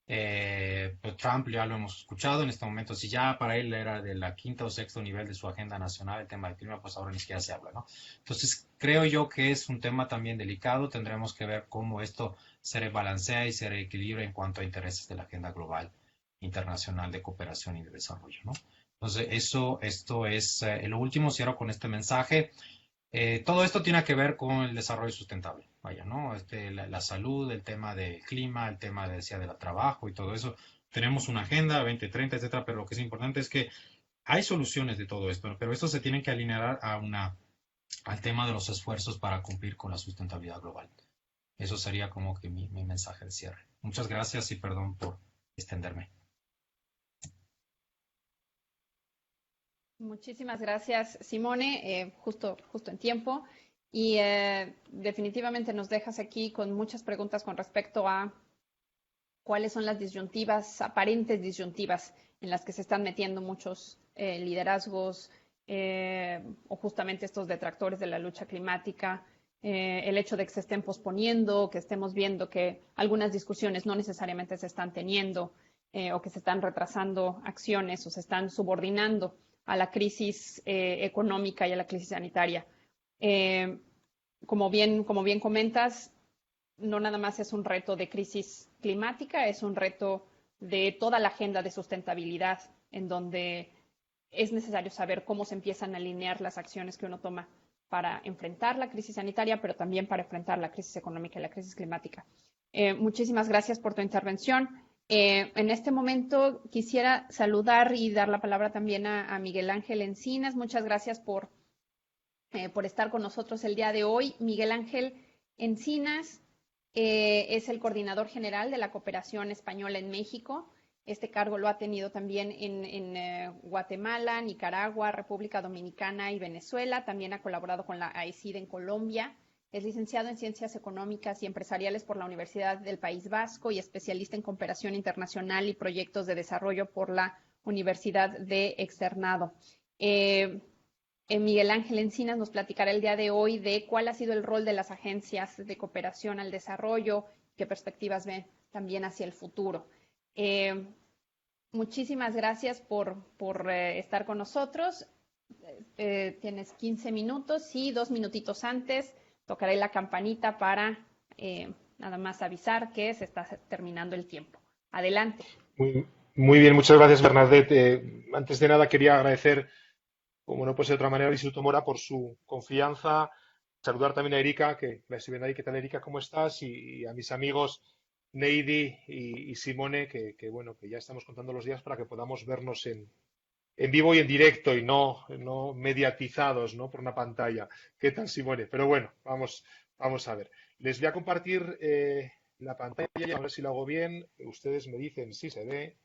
Pero Trump ya lo hemos escuchado en este momento, si ya para él era de la quinta o sexto nivel de su agenda nacional el tema del clima, pues ahora ni siquiera se habla, ¿no? Entonces creo yo que es un tema también delicado, tendremos que ver cómo esto se rebalancea y se reequilibra en cuanto a intereses de la agenda global internacional de cooperación y de desarrollo, ¿no? Entonces esto es lo último, cierro con este mensaje. Todo esto tiene que ver con el desarrollo sustentable, vaya, ¿no? La salud, el tema del clima, el tema, decía, del trabajo y todo eso. Tenemos una agenda 2030, etcétera, pero lo que es importante es que hay soluciones de todo esto, ¿no? Pero esto se tiene que alinear al tema de los esfuerzos para cumplir con la sustentabilidad global. Eso sería como que mi mensaje de cierre. Muchas gracias y perdón por extenderme. Muchísimas gracias, Simone, justo en tiempo. Y definitivamente nos dejas aquí con muchas preguntas con respecto a cuáles son las disyuntivas, aparentes disyuntivas, en las que se están metiendo muchos liderazgos o justamente estos detractores de la lucha climática. El hecho de que se estén posponiendo, que estemos viendo que algunas discusiones no necesariamente se están teniendo o que se están retrasando acciones o se están subordinando a la crisis económica y a la crisis sanitaria. Como bien comentas, no nada más es un reto de crisis climática, es un reto de toda la agenda de sustentabilidad, en donde es necesario saber cómo se empiezan a alinear las acciones que uno toma para enfrentar la crisis sanitaria, pero también para enfrentar la crisis económica y la crisis climática. Muchísimas gracias por tu intervención. En este momento quisiera saludar y dar la palabra también a Miguel Ángel Encinas. Muchas gracias por estar con nosotros el día de hoy. Miguel Ángel Encinas es el coordinador general de la cooperación española en México. Este cargo lo ha tenido también en Guatemala, Nicaragua, República Dominicana y Venezuela. También ha colaborado con la AICID en Colombia. Es licenciado en Ciencias Económicas y Empresariales por la Universidad del País Vasco y especialista en Cooperación Internacional y Proyectos de Desarrollo por la Universidad de Externado. Miguel Ángel Encinas nos platicará el día de hoy de cuál ha sido el rol de las agencias de cooperación al desarrollo, qué perspectivas ven también hacia el futuro. Muchísimas gracias por estar con nosotros. Tienes 15 minutos y 2 minutitos antes tocaré la campanita para nada más avisar que se está terminando el tiempo. Adelante. Muy bien, muchas gracias, Bernadette. Antes de nada quería agradecer, como no puede ser de otra manera, al Instituto Mora por su confianza saludar también a Erika, que la estoy viendo ahí. ¿Qué tal, Erika? ¿Cómo estás? Y a mis amigos Neidi y Simone, bueno, que ya estamos contando los días para que podamos vernos en vivo y en directo y no mediatizados, ¿no? Por una pantalla. ¿Qué tal, Simone? Pero bueno, vamos a ver. Les voy a compartir la pantalla, a ver si lo hago bien. Ustedes me dicen si se ve.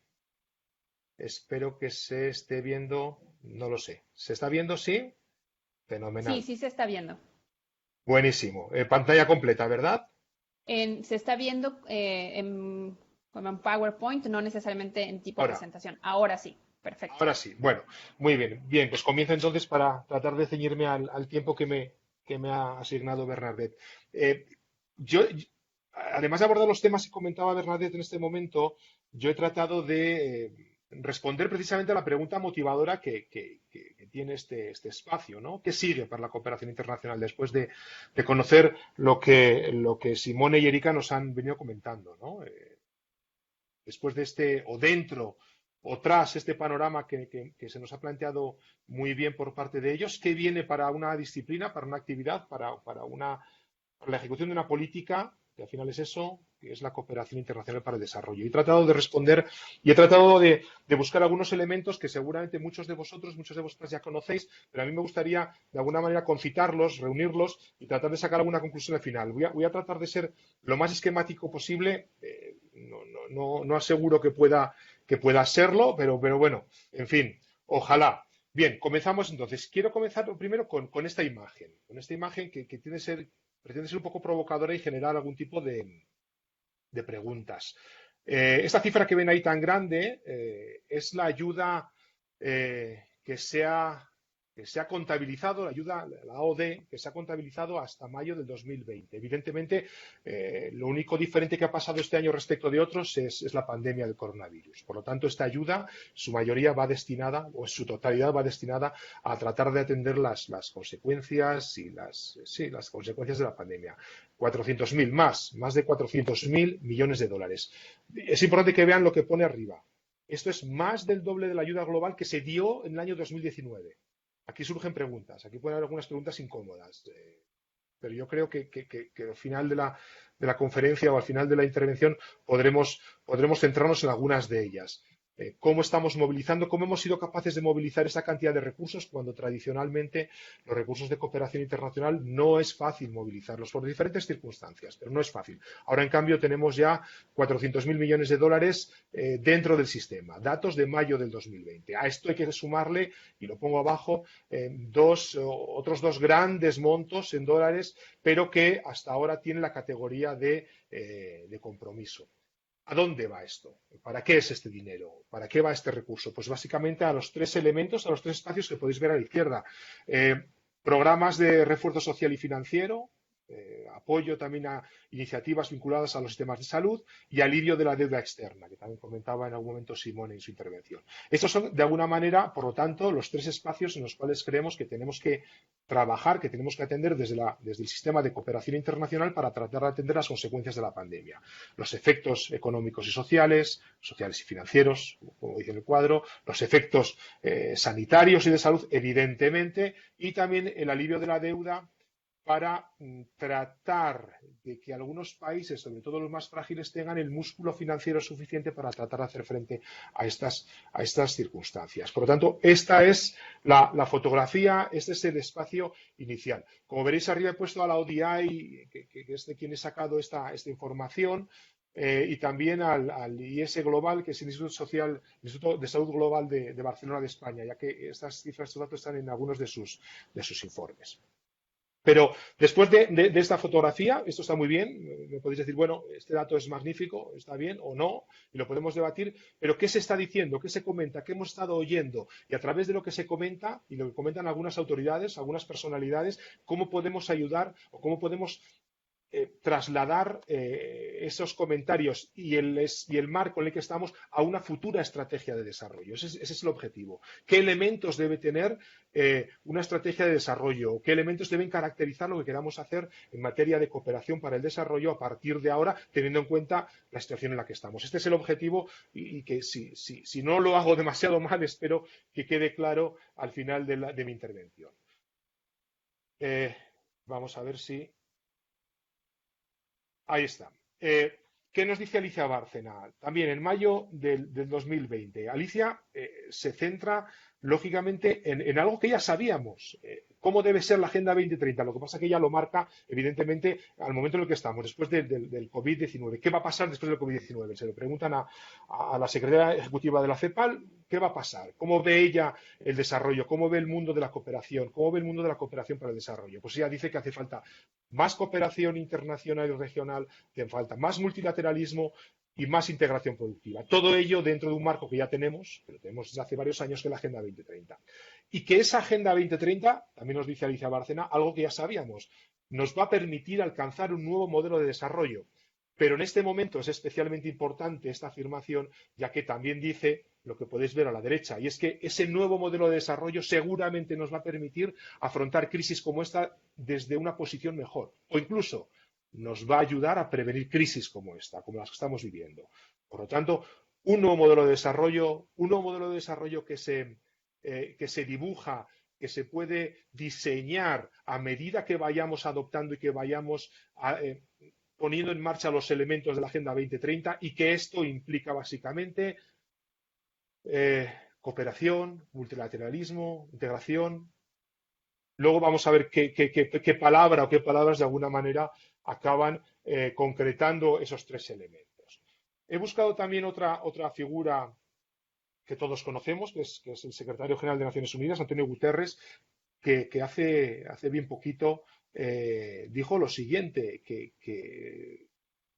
Espero que se esté viendo. No lo sé. ¿Se está viendo? Sí. Sí, Fenomenal. sí se está viendo. Buenísimo. Pantalla completa, ¿verdad? Se está viendo como en PowerPoint, no necesariamente en tipo Ahora, presentación. Ahora sí, perfecto. ahora sí. Bueno, muy bien. Bien, pues comienzo entonces para tratar de ceñirme al tiempo que me ha asignado Bernadette. Eh, yo, además de abordar los temas que comentaba Bernadette en este momento, yo he tratado de responder precisamente a la pregunta motivadora que tiene este espacio, ¿no? ¿Qué sigue para la cooperación internacional después de conocer lo que Simone y Erika nos han venido comentando, ¿no? Después de o dentro o tras este panorama que se nos ha planteado muy bien por parte de ellos, ¿qué viene para una disciplina, para una actividad, para la ejecución de una política, que al final es eso, que es la cooperación internacional para el desarrollo? Y he tratado de responder y he tratado de buscar algunos elementos que seguramente muchos de vosotros, muchos de vosotras ya conocéis, pero a mí me gustaría de alguna manera concitarlos, reunirlos y tratar de sacar alguna conclusión al final. Voy a tratar de ser lo más esquemático posible. No aseguro que pueda serlo, pero bueno, en fin, ojalá. Bien, comenzamos entonces. Quiero comenzar primero con esta imagen que pretende ser un poco provocadora y generar algún tipo de preguntas. Esta cifra que ven ahí tan grande es la ayuda que se ha contabilizado, la ayuda, la OD, que se ha contabilizado hasta mayo del 2020. Evidentemente, lo único diferente que ha pasado este año respecto de otros es la pandemia del coronavirus. Por lo tanto, esta ayuda, su mayoría va destinada, o en su totalidad va destinada a tratar de atender las consecuencias y las consecuencias de la pandemia. 400.000 más de 400.000 millones de dólares. Es importante que vean lo que pone arriba. Esto es más del doble de la ayuda global que se dio en el año 2019. Aquí surgen preguntas, aquí pueden haber algunas preguntas incómodas, pero yo creo que al final de la conferencia o al final de la intervención podremos centrarnos en algunas de ellas. ¿Cómo estamos movilizando? ¿Cómo hemos sido capaces de movilizar esa cantidad de recursos cuando tradicionalmente los recursos de cooperación internacional no es fácil movilizarlos por diferentes circunstancias, pero no es fácil? Ahora, en cambio, tenemos ya 400.000 millones de dólares dentro del sistema, datos de mayo del 2020. A esto hay que sumarle, y lo pongo abajo, otros dos grandes montos en dólares, pero que hasta ahora tienen la categoría de compromiso. ¿A dónde va esto? ¿Para qué es este dinero? ¿Para qué va este recurso? Pues básicamente a los tres elementos, a los tres espacios que podéis ver a la izquierda. Programas de refuerzo social y financiero, apoyo también a iniciativas vinculadas a los sistemas de salud y alivio de la deuda externa, que también comentaba en algún momento Simone en su intervención. Estos son, de alguna manera, por lo tanto, los tres espacios en los cuales creemos que tenemos que trabajar, que tenemos que atender desde el sistema de cooperación internacional para tratar de atender las consecuencias de la pandemia. Los efectos económicos y sociales y financieros, como dice en el cuadro, los efectos sanitarios y de salud, evidentemente, y también el alivio de la deuda para tratar de que algunos países, sobre todo los más frágiles, tengan el músculo financiero suficiente para tratar de hacer frente a estas circunstancias. Por lo tanto, esta es la fotografía, este es el espacio inicial. Como veréis, arriba he puesto a la ODI, que es de quien he sacado esta información, y también al IS Global, que es el Instituto de Salud Global de Barcelona, de España, ya que estas cifras, estos datos están en algunos de sus informes. Pero después de esta fotografía, esto está muy bien, me podéis decir, bueno, este dato es magnífico, está bien o no, y lo podemos debatir, pero ¿qué se está diciendo? ¿Qué se comenta? ¿Qué hemos estado oyendo? Y a través de lo que se comenta, y lo que comentan algunas autoridades, algunas personalidades, ¿cómo podemos ayudar o cómo podemos trasladar esos comentarios y el marco en el que estamos a una futura estrategia de desarrollo? Ese es el objetivo. ¿Qué elementos debe tener una estrategia de desarrollo? ¿Qué elementos deben caracterizar lo que queramos hacer en materia de cooperación para el desarrollo a partir de ahora, teniendo en cuenta la situación en la que estamos? Este es el objetivo y que si no lo hago demasiado mal, espero que quede claro al final de mi intervención. Vamos a ver si... Ahí está. ¿Qué nos dice Alicia Bárcena? También en mayo del 2020. Alicia se centra, lógicamente, en algo que ya sabíamos. Cómo debe ser la Agenda 2030. Lo que pasa es que ella lo marca, evidentemente, al momento en el que estamos, después del COVID-19. ¿Qué va a pasar después del COVID-19? Se lo preguntan a la secretaria ejecutiva de la CEPAL, ¿qué va a pasar? ¿Cómo ve ella el desarrollo? ¿Cómo ve el mundo de la cooperación? ¿Cómo ve el mundo de la cooperación para el desarrollo? Pues ella dice que hace falta más cooperación internacional y regional, hace falta más multilateralismo y más integración productiva. Todo ello dentro de un marco que ya tenemos, que lo tenemos desde hace varios años, que es la Agenda 2030. Y que esa Agenda 2030, también nos dice Alicia Bárcena, algo que ya sabíamos, nos va a permitir alcanzar un nuevo modelo de desarrollo. Pero en este momento es especialmente importante esta afirmación, ya que también dice lo que podéis ver a la derecha, y es que ese nuevo modelo de desarrollo seguramente nos va a permitir afrontar crisis como esta desde una posición mejor, o incluso nos va a ayudar a prevenir crisis como esta, como las que estamos viviendo. Por lo tanto, un nuevo modelo de desarrollo que se dibuja, que se puede diseñar a medida que vayamos adoptando y que vayamos poniendo en marcha los elementos de la Agenda 2030, y que esto implica básicamente cooperación, multilateralismo, integración. Luego vamos a ver qué palabra o qué palabras de alguna manera acaban concretando esos tres elementos. He buscado también otra figura que todos conocemos, que es el secretario general de Naciones Unidas, Antonio Guterres, que hace bien poquito dijo lo siguiente, que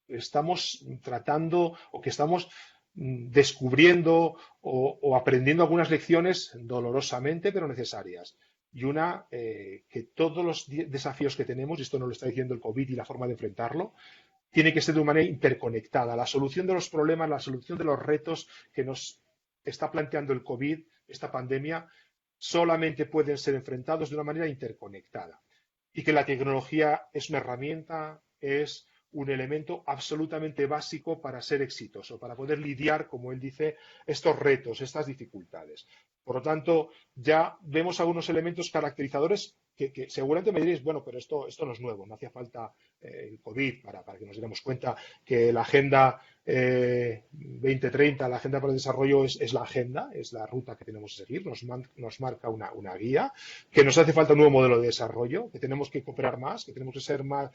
estamos tratando o que estamos descubriendo o aprendiendo algunas lecciones dolorosamente pero necesarias. Y una, que todos los desafíos que tenemos, y esto nos lo está diciendo el COVID y la forma de enfrentarlo, tiene que ser de una manera interconectada. La solución de los problemas, la solución de los retos que nos está planteando el COVID, esta pandemia, solamente pueden ser enfrentados de una manera interconectada. Y que la tecnología es una herramienta, es un elemento absolutamente básico para ser exitoso, para poder lidiar, como él dice, estos retos, estas dificultades. Por lo tanto, ya vemos algunos elementos caracterizadores que seguramente me diréis, bueno, pero esto no es nuevo, no hacía falta el COVID para que nos diéramos cuenta que la Agenda 2030, la Agenda para el Desarrollo es la agenda, es la ruta que tenemos que seguir, nos marca una guía, que nos hace falta un nuevo modelo de desarrollo, que tenemos que cooperar más, que tenemos que ser más,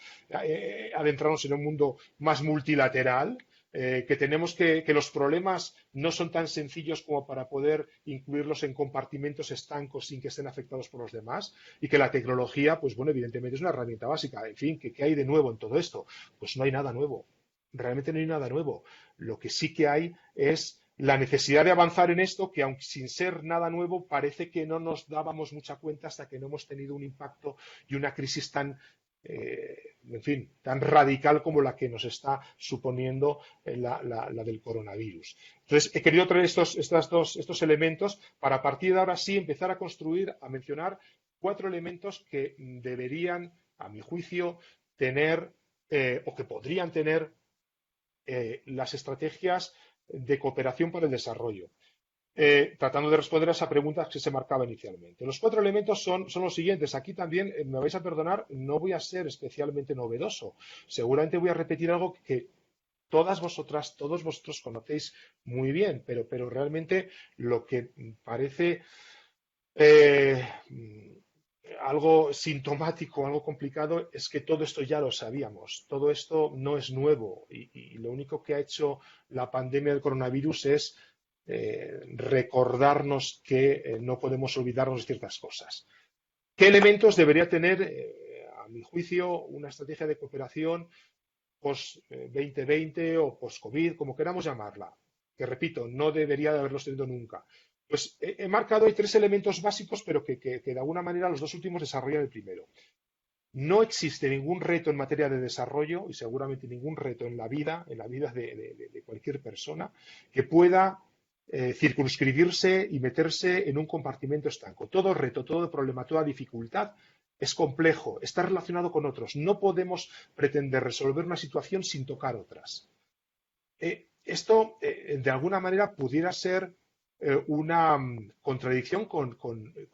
adentrarnos en un mundo más multilateral, que tenemos que los problemas no son tan sencillos como para poder incluirlos en compartimentos estancos sin que estén afectados por los demás, y que la tecnología, pues bueno, evidentemente es una herramienta básica. En fin, ¿qué hay de nuevo en todo esto? Pues no hay nada nuevo. Realmente no hay nada nuevo. Lo que sí que hay es la necesidad de avanzar en esto, que aunque sin ser nada nuevo, parece que no nos dábamos mucha cuenta hasta que no hemos tenido un impacto y una crisis tan en fin, tan radical como la que nos está suponiendo la del coronavirus. Entonces, he querido traer estos elementos para a partir de ahora sí empezar a construir, a mencionar 4 elementos que deberían, a mi juicio, tener o que podrían tener las estrategias de cooperación para el desarrollo. Tratando de responder a esa pregunta que se marcaba inicialmente. Los 4 elementos son los siguientes. Aquí también, me vais a perdonar, no voy a ser especialmente novedoso. Seguramente voy a repetir algo que todas vosotras, todos vosotros conocéis muy bien, pero realmente lo que parece algo sintomático, algo complicado, es que todo esto ya lo sabíamos. Todo esto no es nuevo y lo único que ha hecho la pandemia del coronavirus es recordarnos que no podemos olvidarnos de ciertas cosas. ¿Qué elementos debería tener, a mi juicio, una estrategia de cooperación post-2020 o post-COVID, como queramos llamarla? Que, repito, no debería de haberlos tenido nunca. Pues he marcado ahí 3 elementos básicos, pero que de alguna manera los 2 últimos desarrollan el primero. No existe ningún reto en materia de desarrollo, y seguramente ningún reto en la vida de cualquier persona, que pueda circunscribirse y meterse en un compartimento estanco. Todo reto, todo problema, toda dificultad es complejo, está relacionado con otros. No podemos pretender resolver una situación sin tocar otras. Esto, de alguna manera, pudiera ser una contradicción con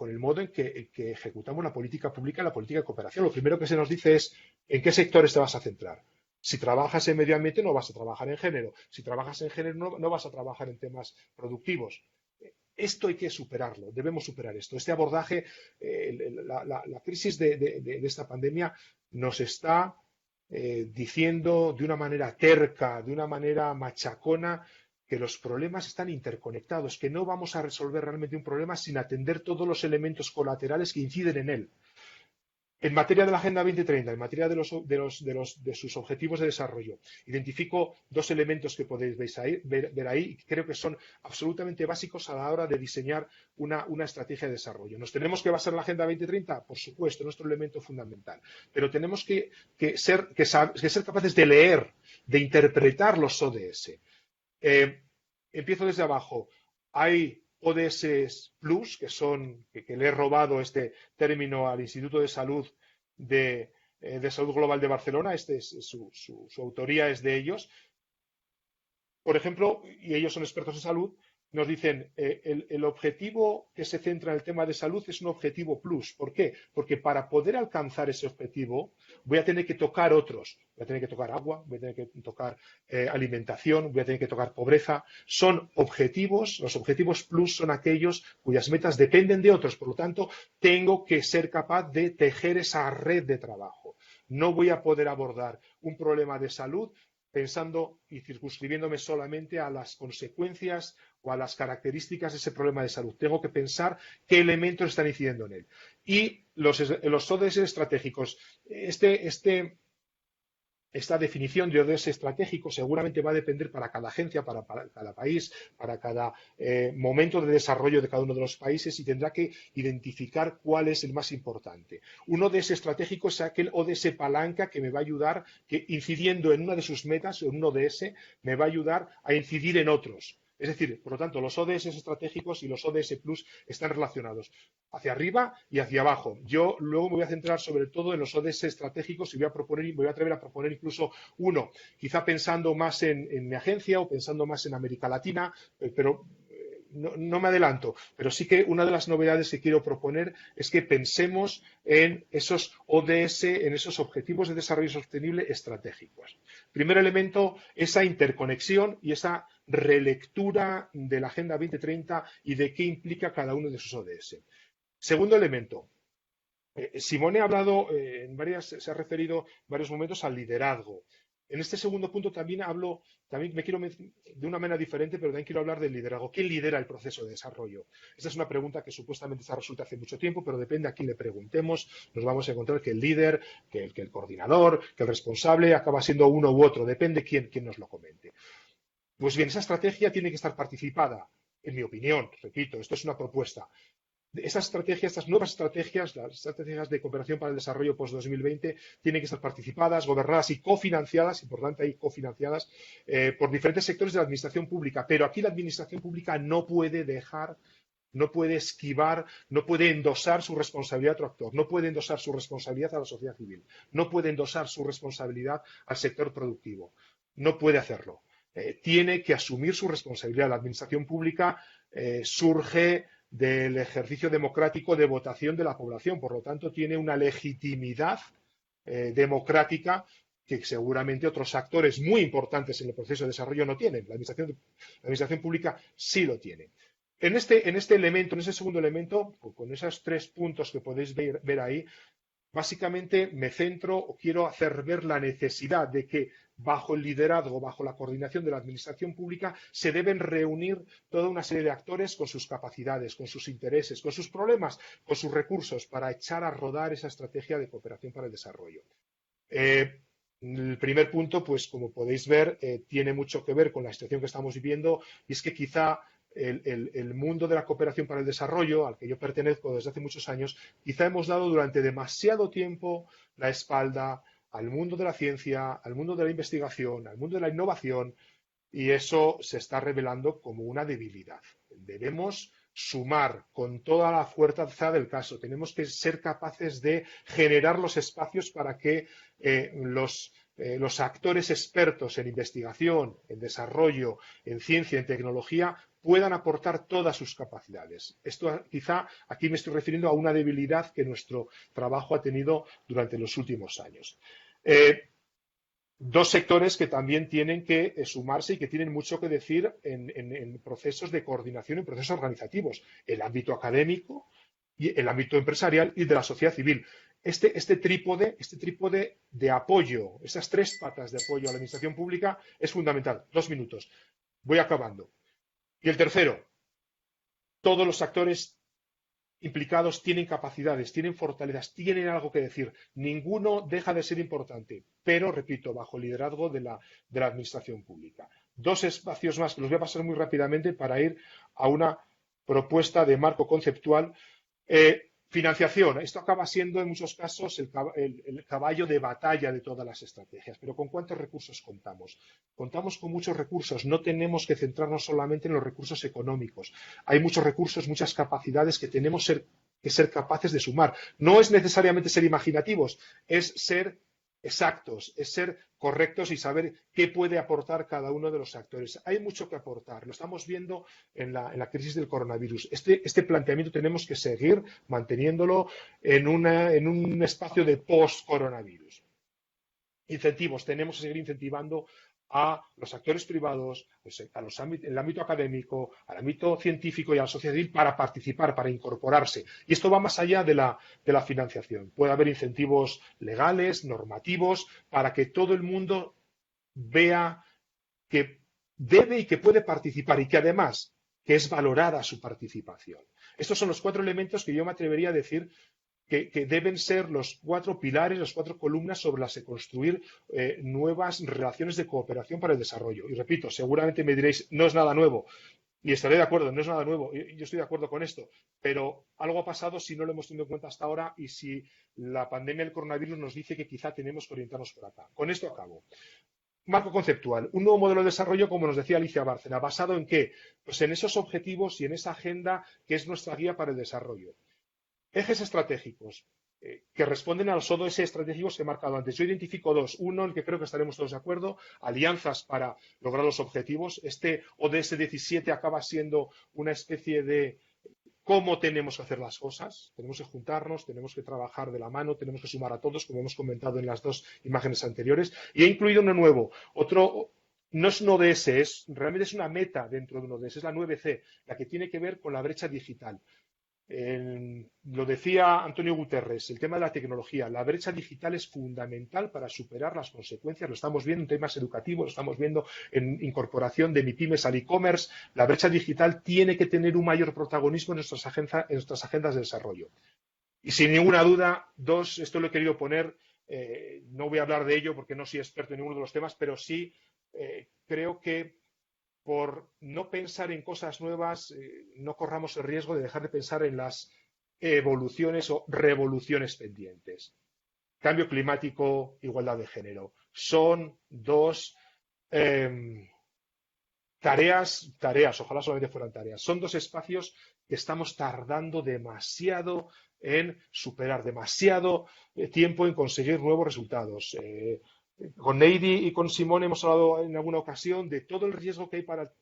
el modo en que ejecutamos la política pública y la política de cooperación. Lo primero que se nos dice es en qué sectores te vas a centrar. Si trabajas en medio ambiente no vas a trabajar en género. Si trabajas en género no vas a trabajar en temas productivos. Esto hay que superarlo, debemos superar esto. Este abordaje, la crisis de esta pandemia nos está diciendo de una manera terca, de una manera machacona, que los problemas están interconectados, que no vamos a resolver realmente un problema sin atender todos los elementos colaterales que inciden en él. En materia de la Agenda 2030, en materia de sus objetivos de desarrollo, identifico dos elementos que podéis ver ahí y que creo que son absolutamente básicos a la hora de diseñar una estrategia de desarrollo. ¿Nos tenemos que basar en la Agenda 2030? Por supuesto, nuestro elemento fundamental. Pero tenemos que ser capaces de leer, de interpretar los ODS. Empiezo desde abajo. Hay ODS Plus, que le he robado este término al Instituto de Salud de Salud Global de Barcelona, su autoría es de ellos. Por ejemplo, y ellos son expertos en salud, nos dicen el objetivo que se centra en el tema de salud es un objetivo plus. ¿Por qué? Porque para poder alcanzar ese objetivo voy a tener que tocar otros. Voy a tener que tocar agua, voy a tener que tocar alimentación, voy a tener que tocar pobreza. Son objetivos, los objetivos plus son aquellos cuyas metas dependen de otros. Por lo tanto, tengo que ser capaz de tejer esa red de trabajo. No voy a poder abordar un problema de salud pensando y circunscribiéndome solamente a las consecuencias o a las características de ese problema de salud. Tengo que pensar qué elementos están incidiendo en él. Y los ODS estratégicos. Esta definición de ODS estratégico seguramente va a depender para cada agencia, para cada país, para cada momento de desarrollo de cada uno de los países y tendrá que identificar cuál es el más importante. Un ODS estratégico es aquel ODS palanca que me va a ayudar, que incidiendo en una de sus metas, en un ODS, me va a ayudar a incidir en otros. Es decir, por lo tanto, los ODS estratégicos y los ODS Plus están relacionados hacia arriba y hacia abajo. Yo luego me voy a centrar sobre todo en los ODS estratégicos y me voy a atrever a proponer incluso uno, quizá pensando más en mi agencia o pensando más en América Latina, pero no me adelanto, pero sí que una de las novedades que quiero proponer es que pensemos en esos ODS, en esos objetivos de desarrollo sostenible estratégicos. Primer elemento, esa interconexión y esa relectura de la Agenda 2030 y de qué implica cada uno de sus ODS. Segundo elemento, Simone ha hablado se ha referido en varios momentos al liderazgo. En este segundo punto también me quiero de una manera diferente, pero también quiero hablar del liderazgo. ¿Quién lidera el proceso de desarrollo? Esta es una pregunta que supuestamente está resuelta hace mucho tiempo, pero depende a quién le preguntemos. Nos vamos a encontrar que el líder, que el coordinador, que el responsable acaba siendo uno u otro. Depende quién nos lo comente. Pues bien, esa estrategia tiene que estar participada, en mi opinión, repito, esto es una propuesta. Estas nuevas estrategias, las estrategias de cooperación para el desarrollo post-2020, tienen que estar participadas, gobernadas y cofinanciadas, importante ahí, cofinanciadas, por diferentes sectores de la administración pública. Pero aquí la administración pública no puede esquivar, no puede endosar su responsabilidad a otro actor, no puede endosar su responsabilidad a la sociedad civil, no puede endosar su responsabilidad al sector productivo. No puede hacerlo. Tiene que asumir su responsabilidad. La administración pública surge del ejercicio democrático de votación de la población. Por lo tanto, tiene una legitimidad democrática que seguramente otros actores muy importantes en el proceso de desarrollo no tienen. La administración pública sí lo tiene. En este elemento, en ese segundo elemento, con esos 3 puntos que podéis ver ahí, básicamente me centro o quiero hacer ver la necesidad de que bajo el liderazgo, bajo la coordinación de la administración pública, se deben reunir toda una serie de actores con sus capacidades, con sus intereses, con sus problemas, con sus recursos, para echar a rodar esa estrategia de cooperación para el desarrollo. El primer punto, pues como podéis ver, tiene mucho que ver con la situación que estamos viviendo y es que quizá el mundo de la cooperación para el desarrollo, al que yo pertenezco desde hace muchos años, quizá hemos dado durante demasiado tiempo la espalda al mundo de la ciencia, al mundo de la investigación, al mundo de la innovación, y eso se está revelando como una debilidad. Debemos sumar con toda la fuerza del caso. Tenemos que ser capaces de generar los espacios para que los los actores expertos en investigación, en desarrollo, en ciencia, en tecnología, puedan aportar todas sus capacidades. Esto quizá aquí me estoy refiriendo a una debilidad que nuestro trabajo ha tenido durante los últimos años. Dos sectores que también tienen que sumarse y que tienen mucho que decir en procesos de coordinación, en procesos organizativos, el ámbito académico y el ámbito empresarial y de la sociedad civil. Este trípode de apoyo, esas tres patas de apoyo a la administración pública es fundamental. 2 minutos. Voy acabando. Y el tercero, todos los actores implicados tienen capacidades, tienen fortalezas, tienen algo que decir. Ninguno deja de ser importante, pero, repito, bajo el liderazgo de la administración pública. 2 espacios más que los voy a pasar muy rápidamente para ir a una propuesta de marco conceptual. Financiación. Esto acaba siendo en muchos casos el caballo de batalla de todas las estrategias. Pero ¿con cuántos recursos contamos? Contamos con muchos recursos. No tenemos que centrarnos solamente en los recursos económicos. Hay muchos recursos, muchas capacidades que tenemos que ser capaces de sumar. No es necesariamente ser imaginativos, es ser exactos, es ser correctos y saber qué puede aportar cada uno de los actores. Hay mucho que aportar, lo estamos viendo en la crisis del coronavirus. Este planteamiento tenemos que seguir manteniéndolo en un espacio de post-coronavirus. Incentivos, tenemos que seguir incentivando a los actores privados, el ámbito académico, al ámbito científico y a la sociedad civil para participar, para incorporarse. Y esto va más allá de la financiación. Puede haber incentivos legales, normativos, para que todo el mundo vea que debe y que puede participar y que además que es valorada su participación. Estos son los 4 elementos que yo me atrevería a decir que deben ser los 4 pilares, las 4 columnas sobre las que construir nuevas relaciones de cooperación para el desarrollo. Y repito, seguramente me diréis, no es nada nuevo. Y estaré de acuerdo, no es nada nuevo. Yo estoy de acuerdo con esto. Pero algo ha pasado si no lo hemos tenido en cuenta hasta ahora y si la pandemia del coronavirus nos dice que quizá tenemos que orientarnos por acá. Con esto acabo. Marco conceptual, un nuevo modelo de desarrollo, como nos decía Alicia Bárcena, ¿basado en qué? Pues en esos objetivos y en esa agenda que es nuestra guía para el desarrollo. Ejes estratégicos que responden a los ODS estratégicos que he marcado antes. Yo identifico 2. Uno, en el que creo que estaremos todos de acuerdo, alianzas para lograr los objetivos. Este ODS 17 acaba siendo una especie de cómo tenemos que hacer las cosas. Tenemos que juntarnos, tenemos que trabajar de la mano, tenemos que sumar a todos, como hemos comentado en las 2 imágenes anteriores. Y he incluido uno nuevo, otro. No es un ODS, realmente es una meta dentro de un ODS, es la 9C, la que tiene que ver con la brecha digital. Lo decía Antonio Guterres, el tema de la tecnología. La brecha digital es fundamental para superar las consecuencias. Lo estamos viendo en temas educativos, lo estamos viendo en incorporación de MIPYMES al e-commerce. La brecha digital tiene que tener un mayor protagonismo en nuestras agendas de desarrollo. Y sin ninguna duda, 2, esto lo he querido poner, no voy a hablar de ello porque no soy experto en ninguno de los temas, pero sí creo que por no pensar en cosas nuevas, no corramos el riesgo de dejar de pensar en las evoluciones o revoluciones pendientes. Cambio climático, igualdad de género. Son 2 tareas, ojalá solamente fueran tareas. Son 2 espacios que estamos tardando demasiado en superar, demasiado tiempo en conseguir nuevos resultados. Con Neidi y con Simón hemos hablado en alguna ocasión de todo el riesgo que hay para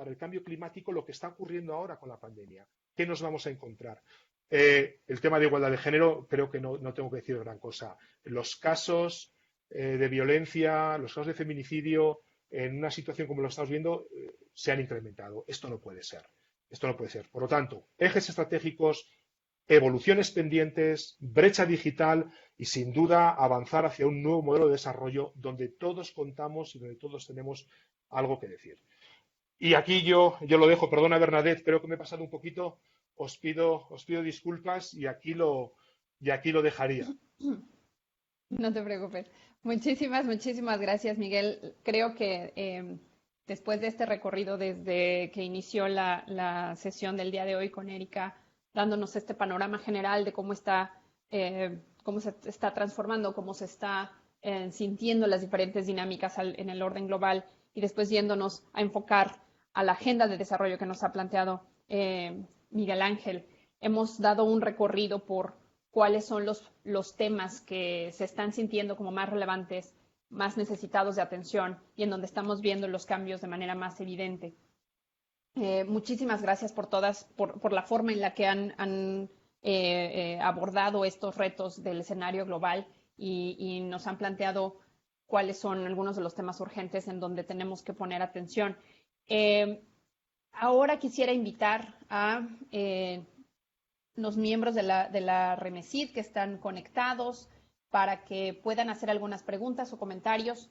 el cambio climático, lo que está ocurriendo ahora con la pandemia. ¿Qué nos vamos a encontrar? El tema de igualdad de género, creo que no tengo que decir gran cosa. Los casos de violencia, los casos de feminicidio, en una situación como lo estamos viendo, se han incrementado. Esto no puede ser. Esto no puede ser. Por lo tanto, ejes estratégicos, evoluciones pendientes, brecha digital y, sin duda, avanzar hacia un nuevo modelo de desarrollo donde todos contamos y donde todos tenemos algo que decir. Y aquí yo lo dejo. Perdona, Bernadette, creo que me he pasado un poquito. Os pido disculpas y aquí lo dejaría. No te preocupes. Muchísimas gracias, Miguel. Creo que después de este recorrido desde que inició la sesión del día de hoy con Erika, dándonos este panorama general de cómo se está transformando, cómo se está sintiendo las diferentes dinámicas en el orden global y después yéndonos a enfocar a la agenda de desarrollo que nos ha planteado Miguel Ángel. Hemos dado un recorrido por cuáles son los temas que se están sintiendo como más relevantes más necesitados de atención y en donde estamos viendo los cambios de manera más evidente. Muchísimas gracias por la forma en la que han abordado estos retos del escenario global y nos han planteado cuáles son algunos de los temas urgentes en donde tenemos que poner atención. Ahora quisiera invitar a los miembros de la REMESID que están conectados para que puedan hacer algunas preguntas o comentarios.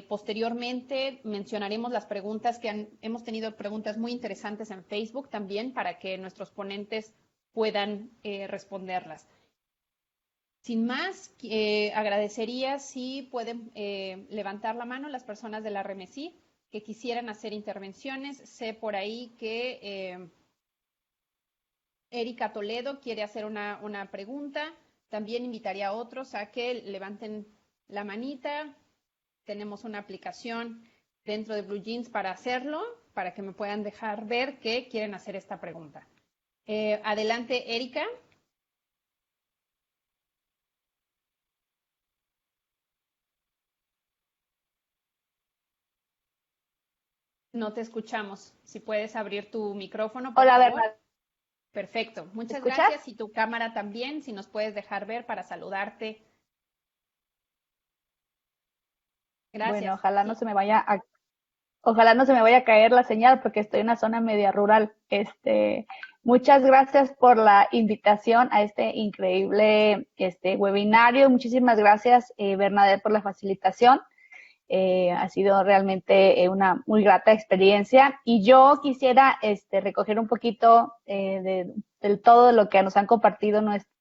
Posteriormente mencionaremos las preguntas hemos tenido preguntas muy interesantes en Facebook también para que nuestros ponentes puedan responderlas. Sin más, agradecería si pueden levantar la mano las personas de la REMESID que quisieran hacer intervenciones. Sé por ahí que Erika Toledo quiere hacer una pregunta. También invitaría a otros a que levanten la manita. Tenemos una aplicación dentro de BlueJeans para hacerlo, para que me puedan dejar ver que quieren hacer esta pregunta. Adelante, Erika. No te escuchamos. Si puedes abrir tu micrófono, por Hola, favor. Bernardo. Perfecto. Muchas ¿Escuchas? gracias. Y tu cámara también, si nos puedes dejar ver para saludarte. Gracias. Bueno, ojalá no se me vaya a caer la señal porque estoy en una zona media rural. Muchas gracias por la invitación a este increíble webinario. Muchísimas gracias, Bernadette, por la facilitación. Ha sido realmente una muy grata experiencia. Y yo quisiera recoger un poquito del todo de lo que nos han compartido nuestros.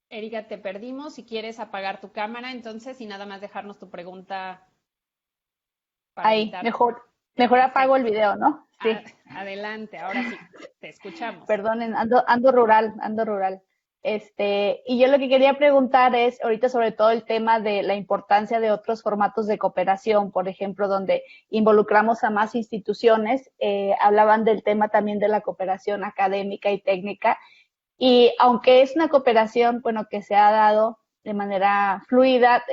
Erika, te perdimos. Si quieres apagar tu cámara, entonces, y nada más dejarnos tu pregunta. Ahí, mejor apago el video, ¿no? Sí. Adelante, ahora sí, te escuchamos. Perdonen, ando rural. Y yo lo que quería preguntar es, ahorita sobre todo el tema de la importancia de otros formatos de cooperación, por ejemplo, donde involucramos a más instituciones, hablaban del tema también de la cooperación académica y técnica, y aunque es una cooperación, bueno, que se ha dado de manera fluida,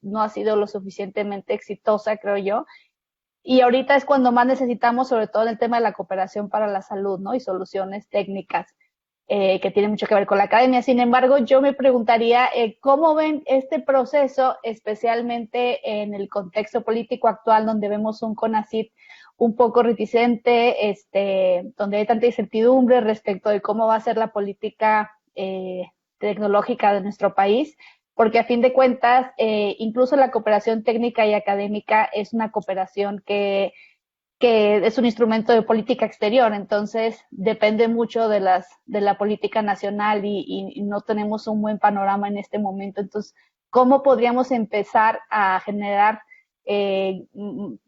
no ha sido lo suficientemente exitosa, creo yo. Y ahorita es cuando más necesitamos, sobre todo en el tema de la cooperación para la salud, ¿no? Y soluciones técnicas que tienen mucho que ver con la academia. Sin embargo, yo me preguntaría, ¿cómo ven este proceso, especialmente en el contexto político actual, donde vemos un CONACYT un poco reticente, donde hay tanta incertidumbre respecto de cómo va a ser la política tecnológica de nuestro país? Porque a fin de cuentas, incluso la cooperación técnica y académica es una cooperación que es un instrumento de política exterior, entonces depende mucho de la política nacional y no tenemos un buen panorama en este momento. Entonces, ¿cómo podríamos empezar a generar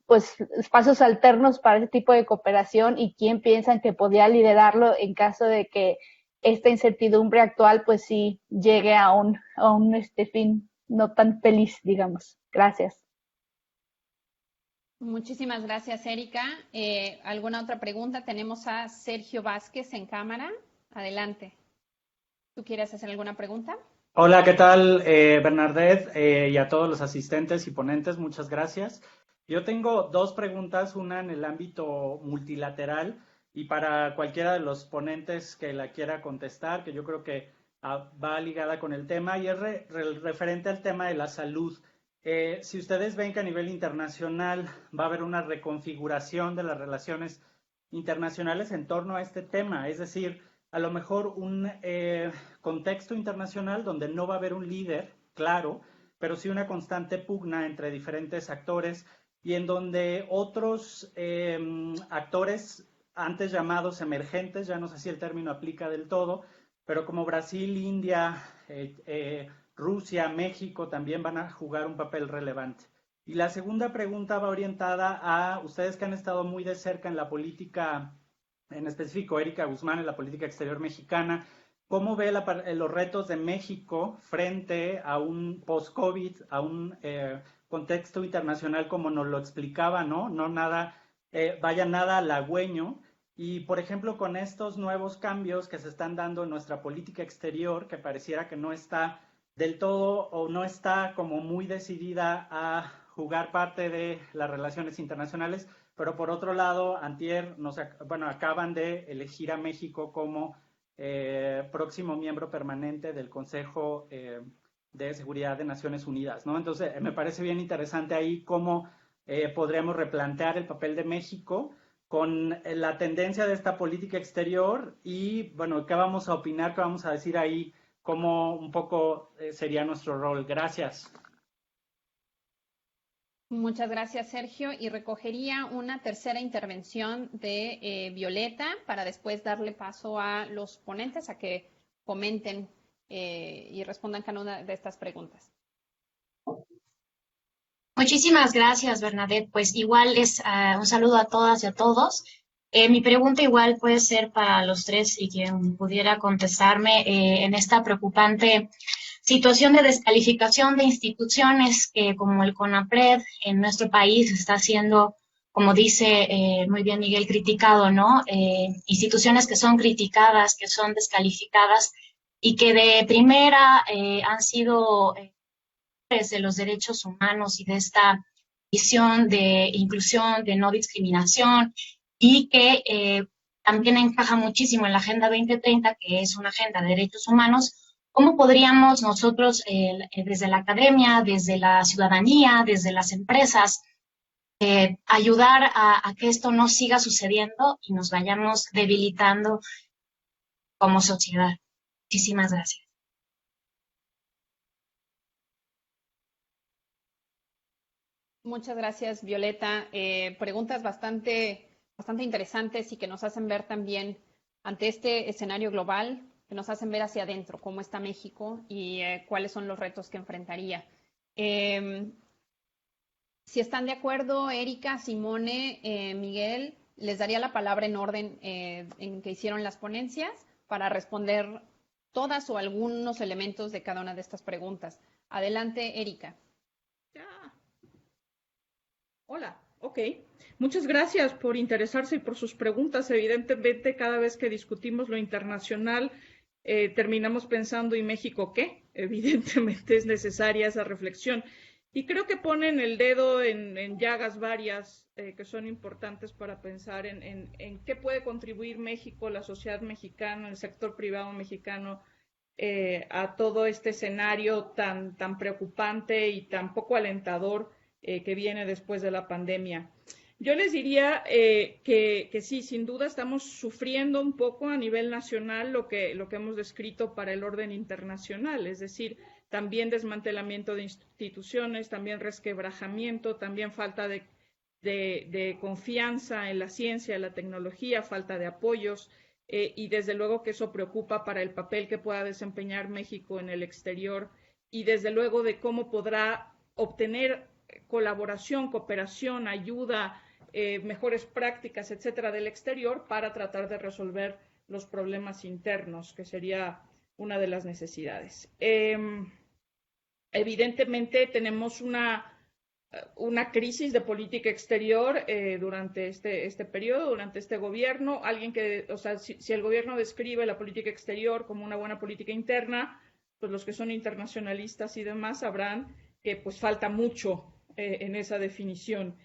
pues espacios alternos para ese tipo de cooperación y quién piensan que podría liderarlo en caso de que esta incertidumbre actual pues sí llegue a un fin no tan feliz, digamos? Gracias. Muchísimas gracias, Erika. ¿Alguna otra pregunta? Tenemos a Sergio Vázquez en cámara. Adelante. ¿Tú quieres hacer alguna pregunta? Hola, ¿qué tal, Bernadette? Y a todos los asistentes y ponentes, muchas gracias. Yo tengo dos preguntas, una en el ámbito multilateral y para cualquiera de los ponentes que la quiera contestar, que yo creo que va ligada con el tema, y es referente al tema de la salud. Si ustedes ven que a nivel internacional va a haber una reconfiguración de las relaciones internacionales en torno a este tema, es decir, a lo mejor un contexto internacional donde no va a haber un líder, claro, pero sí una constante pugna entre diferentes actores y en donde otros actores antes llamados emergentes, ya no sé si el término aplica del todo, pero como Brasil, India, Rusia, México también van a jugar un papel relevante. Y la segunda pregunta va orientada a ustedes que han estado muy de cerca en la política, en específico Erika Guzmán en la política exterior mexicana. ¿Cómo ve los retos de México frente a un post-COVID, a un contexto internacional como nos lo explicaba, ¿no? No nada, nada halagüeño. Y, por ejemplo, con estos nuevos cambios que se están dando en nuestra política exterior, que pareciera que no está del todo o no está como muy decidida a jugar parte de las relaciones internacionales, pero por otro lado, antier acaban de elegir a México como próximo miembro permanente del Consejo de Seguridad de Naciones Unidas, ¿no? Entonces, me parece bien interesante ahí cómo podríamos replantear el papel de México con la tendencia de esta política exterior y, bueno, qué vamos a opinar, qué vamos a decir ahí, cómo un poco sería nuestro rol. Gracias. Muchas gracias, Sergio. Y recogería una tercera intervención de Violeta para después darle paso a los ponentes a que comenten y respondan cada una de estas preguntas. Muchísimas gracias, Bernadette. Pues igual es un saludo a todas y a todos. Mi pregunta igual puede ser para los tres y quien pudiera contestarme en esta preocupante situación de descalificación de instituciones que como el CONAPRED en nuestro país está siendo, como dice muy bien Miguel, criticado, ¿no? Instituciones que son criticadas, que son descalificadas y que de primera han sido de los derechos humanos y de esta visión de inclusión, de no discriminación y que también encaja muchísimo en la Agenda 2030, que es una agenda de derechos humanos. ¿Cómo podríamos nosotros, desde la academia, desde la ciudadanía, desde las empresas, ayudar a que esto no siga sucediendo y nos vayamos debilitando como sociedad? Muchísimas gracias. Muchas gracias, Violeta. Preguntas bastante interesantes y que nos hacen ver también ante este escenario global, que nos hacen ver hacia adentro cómo está México y cuáles son los retos que enfrentaría. Si están de acuerdo, Erika, Simone, Miguel, les daría la palabra en orden en que hicieron las ponencias para responder todas o algunos elementos de cada una de estas preguntas. Adelante, Erika. Hola, ok. Muchas gracias por interesarse y por sus preguntas. Evidentemente, cada vez que discutimos lo internacional, terminamos pensando, ¿y México qué? Evidentemente es necesaria esa reflexión. Y creo que ponen el dedo en llagas varias que son importantes para pensar en qué puede contribuir México, la sociedad mexicana, el sector privado mexicano, a todo este escenario tan preocupante y tan poco alentador que viene después de la pandemia. Yo les diría que sí, sin duda estamos sufriendo un poco a nivel nacional lo que hemos descrito para el orden internacional, es decir, también desmantelamiento de instituciones, también resquebrajamiento, también falta de confianza en la ciencia, en la tecnología, falta de apoyos, y desde luego que eso preocupa para el papel que pueda desempeñar México en el exterior y desde luego de cómo podrá obtener colaboración, cooperación, ayuda, mejores prácticas, etcétera, del exterior para tratar de resolver los problemas internos, que sería una de las necesidades. Evidentemente tenemos una crisis de política exterior durante este periodo, durante este gobierno. Si el gobierno describe la política exterior como una buena política interna, pues los que son internacionalistas y demás sabrán que pues falta mucho en esa definición.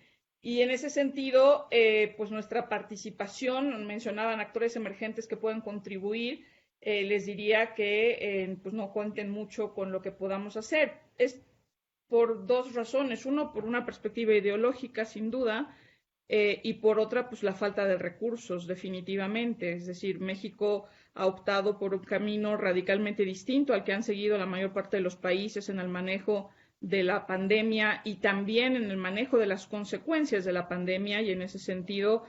Y en ese sentido, pues nuestra participación, mencionaban actores emergentes que pueden contribuir, les diría que pues no cuenten mucho con lo que podamos hacer. Es por dos razones. Uno, por una perspectiva ideológica, sin duda, y por otra, pues la falta de recursos, definitivamente. Es decir, México ha optado por un camino radicalmente distinto al que han seguido la mayor parte de los países en el manejo de la pandemia y también en el manejo de las consecuencias de la pandemia, y en ese sentido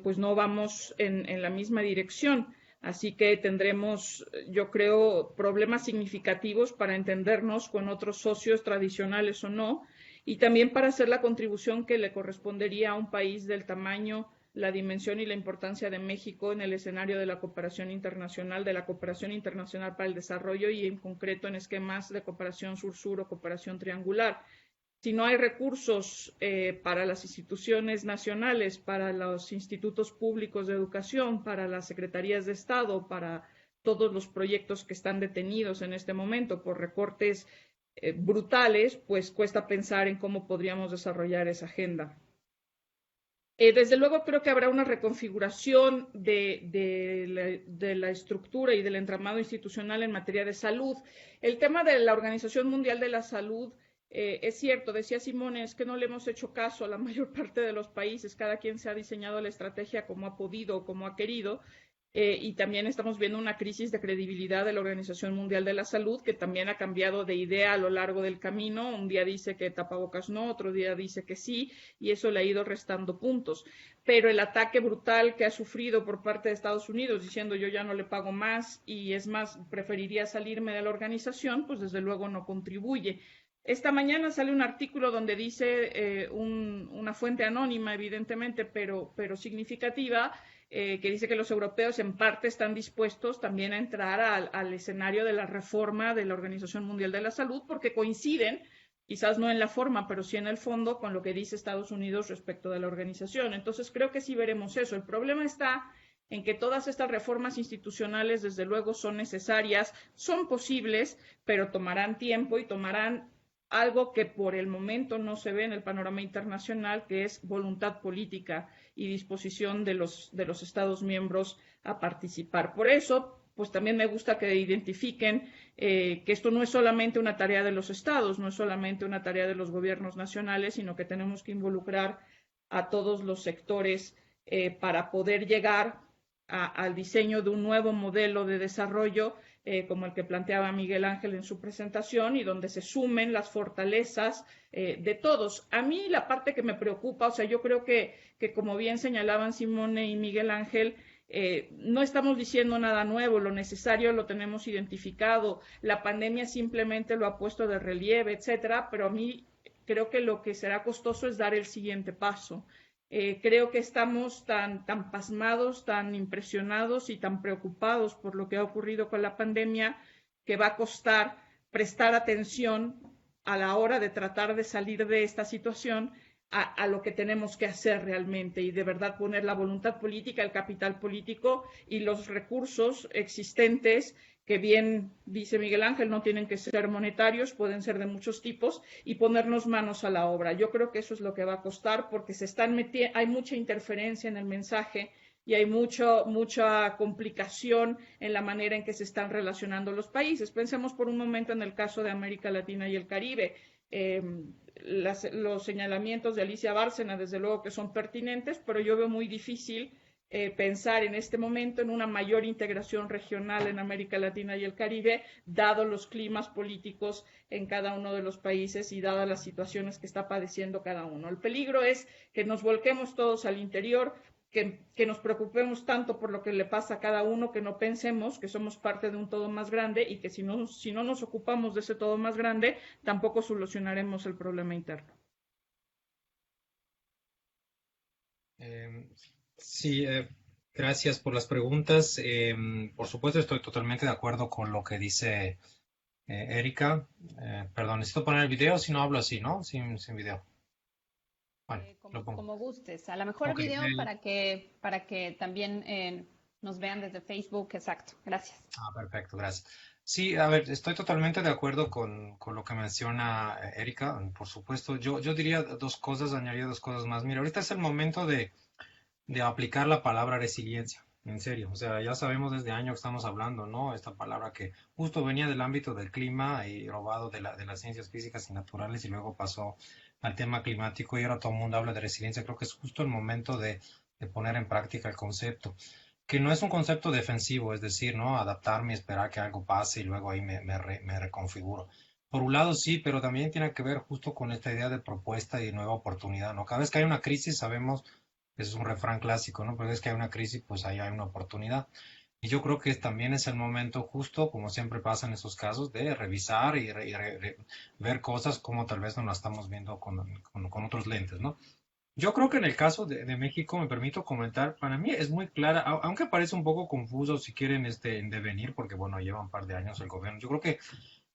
pues no vamos en la misma dirección. Así que tendremos, yo creo, problemas significativos para entendernos con otros socios tradicionales o no, y también para hacer la contribución que le correspondería a un país del tamaño, la dimensión y la importancia de México en el escenario de la cooperación internacional, para el desarrollo y en concreto en esquemas de cooperación sur-sur o cooperación triangular. Si no hay recursos para las instituciones nacionales, para los institutos públicos de educación, para las secretarías de Estado, para todos los proyectos que están detenidos en este momento por recortes brutales, pues cuesta pensar en cómo podríamos desarrollar esa agenda. Desde luego creo que habrá una reconfiguración de la estructura y del entramado institucional en materia de salud. El tema de la Organización Mundial de la Salud, es cierto, decía Simone, es que no le hemos hecho caso a la mayor parte de los países, cada quien se ha diseñado la estrategia como ha podido o como ha querido, y también estamos viendo una crisis de credibilidad de la Organización Mundial de la Salud, que también ha cambiado de idea a lo largo del camino. Un día dice que tapabocas no, otro día dice que sí, y eso le ha ido restando puntos. Pero el ataque brutal que ha sufrido por parte de Estados Unidos, diciendo yo ya no le pago más y es más, preferiría salirme de la organización, pues desde luego no contribuye. Esta mañana sale un artículo donde dice una fuente anónima, evidentemente, pero significativa, que dice que los europeos en parte están dispuestos también a entrar al escenario de la reforma de la Organización Mundial de la Salud, porque coinciden, quizás no en la forma, pero sí en el fondo, con lo que dice Estados Unidos respecto de la organización. Entonces creo que sí veremos eso. El problema está en que todas estas reformas institucionales, desde luego, son necesarias, son posibles, pero tomarán tiempo y tomarán algo que por el momento no se ve en el panorama internacional, que es voluntad política y disposición de los Estados miembros a participar. Por eso, pues también me gusta que identifiquen que esto no es solamente una tarea de los Estados, no es solamente una tarea de los gobiernos nacionales, sino que tenemos que involucrar a todos los sectores para poder llegar al diseño de un nuevo modelo de desarrollo como el que planteaba Miguel Ángel en su presentación, y donde se sumen las fortalezas de todos. A mí la parte que me preocupa, o sea, yo creo que como bien señalaban Simone y Miguel Ángel, no estamos diciendo nada nuevo, lo necesario lo tenemos identificado, la pandemia simplemente lo ha puesto de relieve, etcétera, pero a mí creo que lo que será costoso es dar el siguiente paso. Creo que estamos tan pasmados, tan impresionados y tan preocupados por lo que ha ocurrido con la pandemia, que va a costar prestar atención a la hora de tratar de salir de esta situación a lo que tenemos que hacer realmente, y de verdad poner la voluntad política, el capital político y los recursos existentes, que bien dice Miguel Ángel, no tienen que ser monetarios, pueden ser de muchos tipos, y ponernos manos a la obra. Yo creo que eso es lo que va a costar, porque hay mucha interferencia en el mensaje y hay mucha complicación en la manera en que se están relacionando los países. Pensemos por un momento en el caso de América Latina y el Caribe. Los señalamientos de Alicia Bárcena, desde luego que son pertinentes, pero yo veo muy difícil pensar en este momento en una mayor integración regional en América Latina y el Caribe, dado los climas políticos en cada uno de los países y dadas las situaciones que está padeciendo cada uno. El peligro es que nos volquemos todos al interior, que nos preocupemos tanto por lo que le pasa a cada uno, que no pensemos que somos parte de un todo más grande, y que si no nos ocupamos de ese todo más grande, tampoco solucionaremos el problema interno. Sí, gracias por las preguntas. Por supuesto, estoy totalmente de acuerdo con lo que dice Erika. Perdón, necesito poner el video, si no hablo así, ¿no? Sin video. Bueno, lo pongo. Como gustes. A lo mejor Okay, video para que también nos vean desde Facebook. Exacto. Gracias. Perfecto, gracias. Sí, a ver, estoy totalmente de acuerdo con lo que menciona Erika. Por supuesto, yo diría dos cosas, añadiría dos cosas más. Mira, ahorita es el momento de aplicar la palabra resiliencia, en serio. O sea, ya sabemos desde años que estamos hablando, ¿no? Esta palabra que justo venía del ámbito del clima y robado de las ciencias físicas y naturales, y luego pasó al tema climático, y ahora todo el mundo habla de resiliencia. Creo que es justo el momento de poner en práctica el concepto, que no es un concepto defensivo, es decir, ¿no? Adaptarme y esperar que algo pase y luego ahí me reconfiguro. Por un lado sí, pero también tiene que ver justo con esta idea de propuesta y nueva oportunidad, ¿no? Cada vez que hay una crisis, sabemos, es un refrán clásico, ¿no? Pero es que hay una crisis, pues ahí hay una oportunidad. Y yo creo que también es el momento justo, como siempre pasa en esos casos, de revisar y ver cosas como tal vez no las estamos viendo con otros lentes, ¿no? Yo creo que en el caso de México, me permito comentar, para mí es muy clara, aunque parece un poco confuso si quieren en devenir, porque bueno, lleva un par de años el gobierno. Yo creo que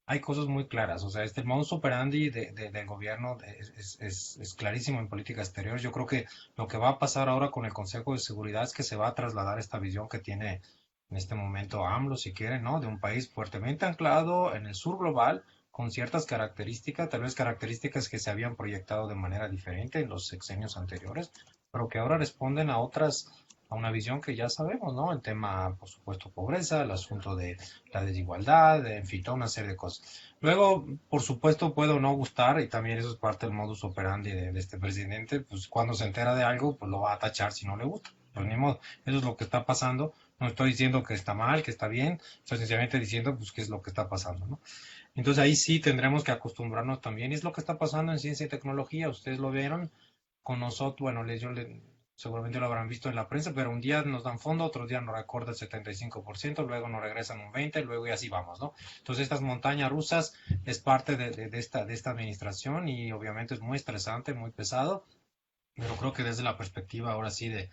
hay cosas muy claras. O sea, este modus operandi del gobierno es clarísimo en política exterior. Yo creo que lo que va a pasar ahora con el Consejo de Seguridad es que se va a trasladar esta visión que tiene en este momento AMLO, si quieren, ¿no? De un país fuertemente anclado en el sur global, con ciertas características, tal vez características que se habían proyectado de manera diferente en los sexenios anteriores, pero que ahora responden a otras, a una visión que ya sabemos, ¿no? El tema, por supuesto, pobreza, el asunto de la desigualdad, en fin, toda una serie de cosas. Luego, por supuesto, puedo no gustar, y también eso es parte del modus operandi de este presidente, pues cuando se entera de algo, pues lo va a tachar si no le gusta. Pues ni modo, eso es lo que está pasando. No estoy diciendo que está mal, que está bien, estoy sencillamente diciendo pues qué es lo que está pasando, ¿no? Entonces ahí sí tendremos que acostumbrarnos también. Y es lo que está pasando en ciencia y tecnología. Ustedes lo vieron con nosotros, bueno, seguramente lo habrán visto en la prensa, pero un día nos dan fondo, otro día nos recorta el 75%, luego nos regresan un 20%, luego y así vamos, ¿no? Entonces estas montañas rusas es parte de esta administración y obviamente es muy estresante, muy pesado, pero creo que desde la perspectiva ahora sí de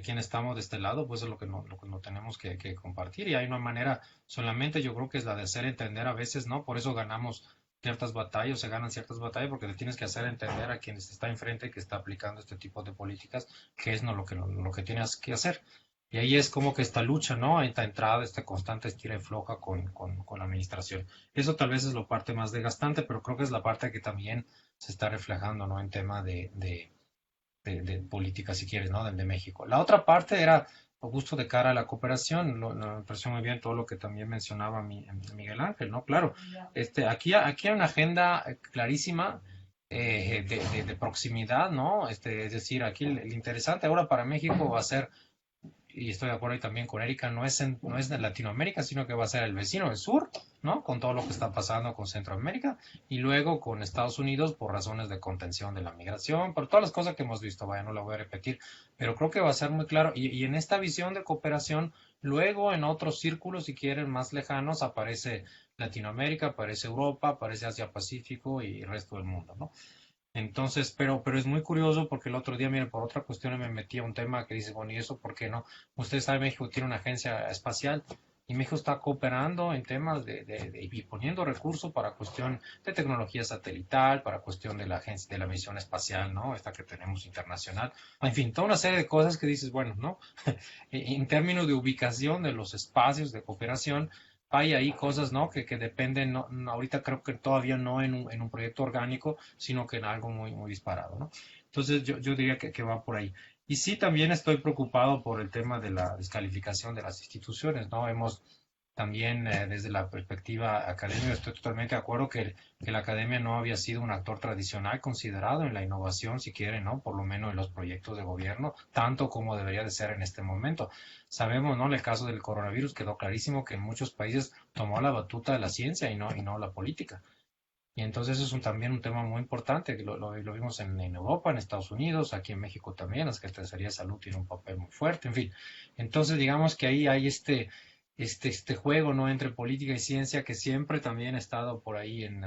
quién estamos de este lado, pues es lo que no tenemos que compartir. Y hay una manera, solamente yo creo que es la de hacer entender a veces, ¿no? Por eso ganamos ciertas batallas, se ganan ciertas batallas, porque le tienes que hacer entender a quien está enfrente que está aplicando este tipo de políticas, que es no lo que tienes que hacer. Y ahí es como que esta lucha, ¿no? Esta entrada, esta constante estira y floja con la administración. Eso tal vez es la parte más desgastante, pero creo que es la parte que también se está reflejando, ¿no? En tema de política, si quieres, ¿no? De México. La otra parte era justo de cara a la cooperación, me pareció muy bien todo lo que también mencionaba Miguel Ángel, ¿no? Claro, aquí hay una agenda clarísima de proximidad, ¿no? Es decir, aquí el interesante ahora para México va a ser, y estoy de acuerdo ahí también con Erika, no es de Latinoamérica, sino que va a ser el vecino del sur, ¿no? Con todo lo que está pasando con Centroamérica y luego con Estados Unidos por razones de contención de la migración, por todas las cosas que hemos visto, vaya, no la voy a repetir, pero creo que va a ser muy claro. Y en esta visión de cooperación, luego en otros círculos, si quieren, más lejanos, aparece Latinoamérica, aparece Europa, aparece Asia Pacífico y el resto del mundo, ¿no? Entonces, pero es muy curioso porque el otro día, miren, por otra cuestión me metí a un tema que dice, bueno, ¿y eso por qué no? Ustedes saben, México tiene una agencia espacial y México está cooperando en temas y poniendo recursos para cuestión de tecnología satelital, para cuestión de la agencia, de la misión espacial, ¿no? Esta que tenemos internacional. En fin, toda una serie de cosas que dices, bueno, ¿no? En términos de ubicación de los espacios de cooperación, hay ahí cosas, ¿no? Que dependen, ahorita creo que todavía no en un proyecto orgánico, sino que en algo muy, muy disparado, ¿no? Entonces yo diría que va por ahí. Y sí, también estoy preocupado por el tema de la descalificación de las instituciones, ¿no? Hemos también, desde la perspectiva académica, estoy totalmente de acuerdo que la academia no había sido un actor tradicional considerado en la innovación, si quieren, ¿no? Por lo menos en los proyectos de gobierno, tanto como debería de ser en este momento. Sabemos, ¿no? En el caso del coronavirus quedó clarísimo que en muchos países tomó la batuta de la ciencia y no la política. Y entonces eso es también un tema muy importante, que lo vimos en Europa, en Estados Unidos, aquí en México también, la Secretaría de Salud tiene un papel muy fuerte, en fin. Entonces digamos que ahí hay este juego, ¿no? Entre política y ciencia que siempre también ha estado por ahí en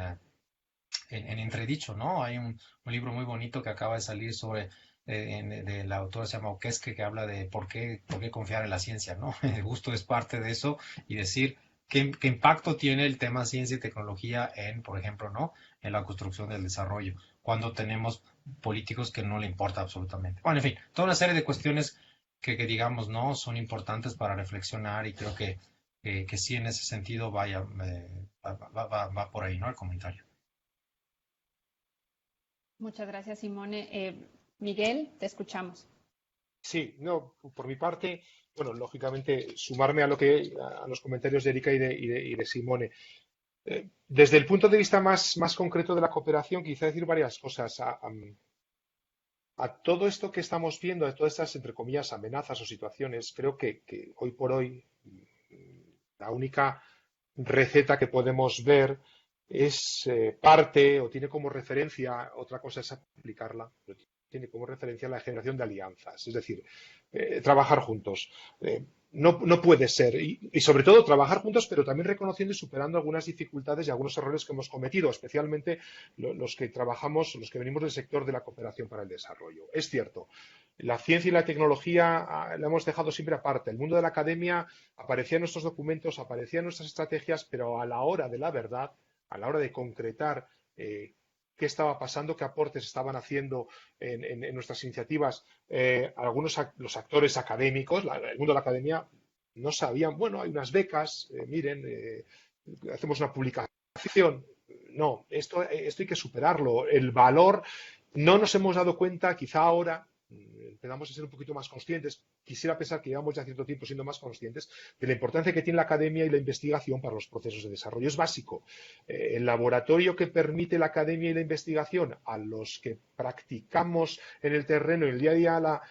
entredicho, ¿no? Hay un libro muy bonito que acaba de salir sobre, de la autora se llama Oquesque, que habla de por qué confiar en la ciencia, ¿no? Justo es parte de eso y decir qué impacto tiene el tema ciencia y tecnología en, por ejemplo, ¿no? En la construcción del desarrollo, cuando tenemos políticos que no le importa absolutamente. Bueno, en fin, toda una serie de cuestiones que digamos, ¿no? Son importantes para reflexionar y creo que sí en ese sentido vaya, va por ahí, ¿no? El comentario. Muchas gracias, Simone. Miguel, te escuchamos. Sí, no, por mi parte, bueno, lógicamente sumarme a los comentarios de Erika y de Simone. Desde el punto de vista más concreto de la cooperación, quizá decir varias cosas. A todo esto que estamos viendo, a todas estas, entre comillas, amenazas o situaciones, creo que hoy por hoy la única receta que podemos ver es parte o tiene como referencia, otra cosa es aplicarla, pero tiene como referencia la generación de alianzas, es decir, trabajar juntos. No puede ser, y sobre todo trabajar juntos, pero también reconociendo y superando algunas dificultades y algunos errores que hemos cometido, especialmente los que trabajamos, los que venimos del sector de la cooperación para el desarrollo. Es cierto, la ciencia y la tecnología la hemos dejado siempre aparte. El mundo de la academia aparecía en nuestros documentos, aparecía en nuestras estrategias, pero a la hora de la verdad a la hora de concretar qué estaba pasando, qué aportes estaban haciendo en nuestras iniciativas los actores académicos, el mundo de la academia, no sabían, bueno, hay unas becas, miren, hacemos una publicación. No, esto hay que superarlo. El valor, no nos hemos dado cuenta, quizá ahora empezamos a ser un poquito más conscientes. Quisiera pensar que llevamos ya cierto tiempo siendo más conscientes de la importancia que tiene la academia y la investigación para los procesos de desarrollo. Es básico. El laboratorio que permite la academia y la investigación a los que practicamos en el terreno, en el día a día,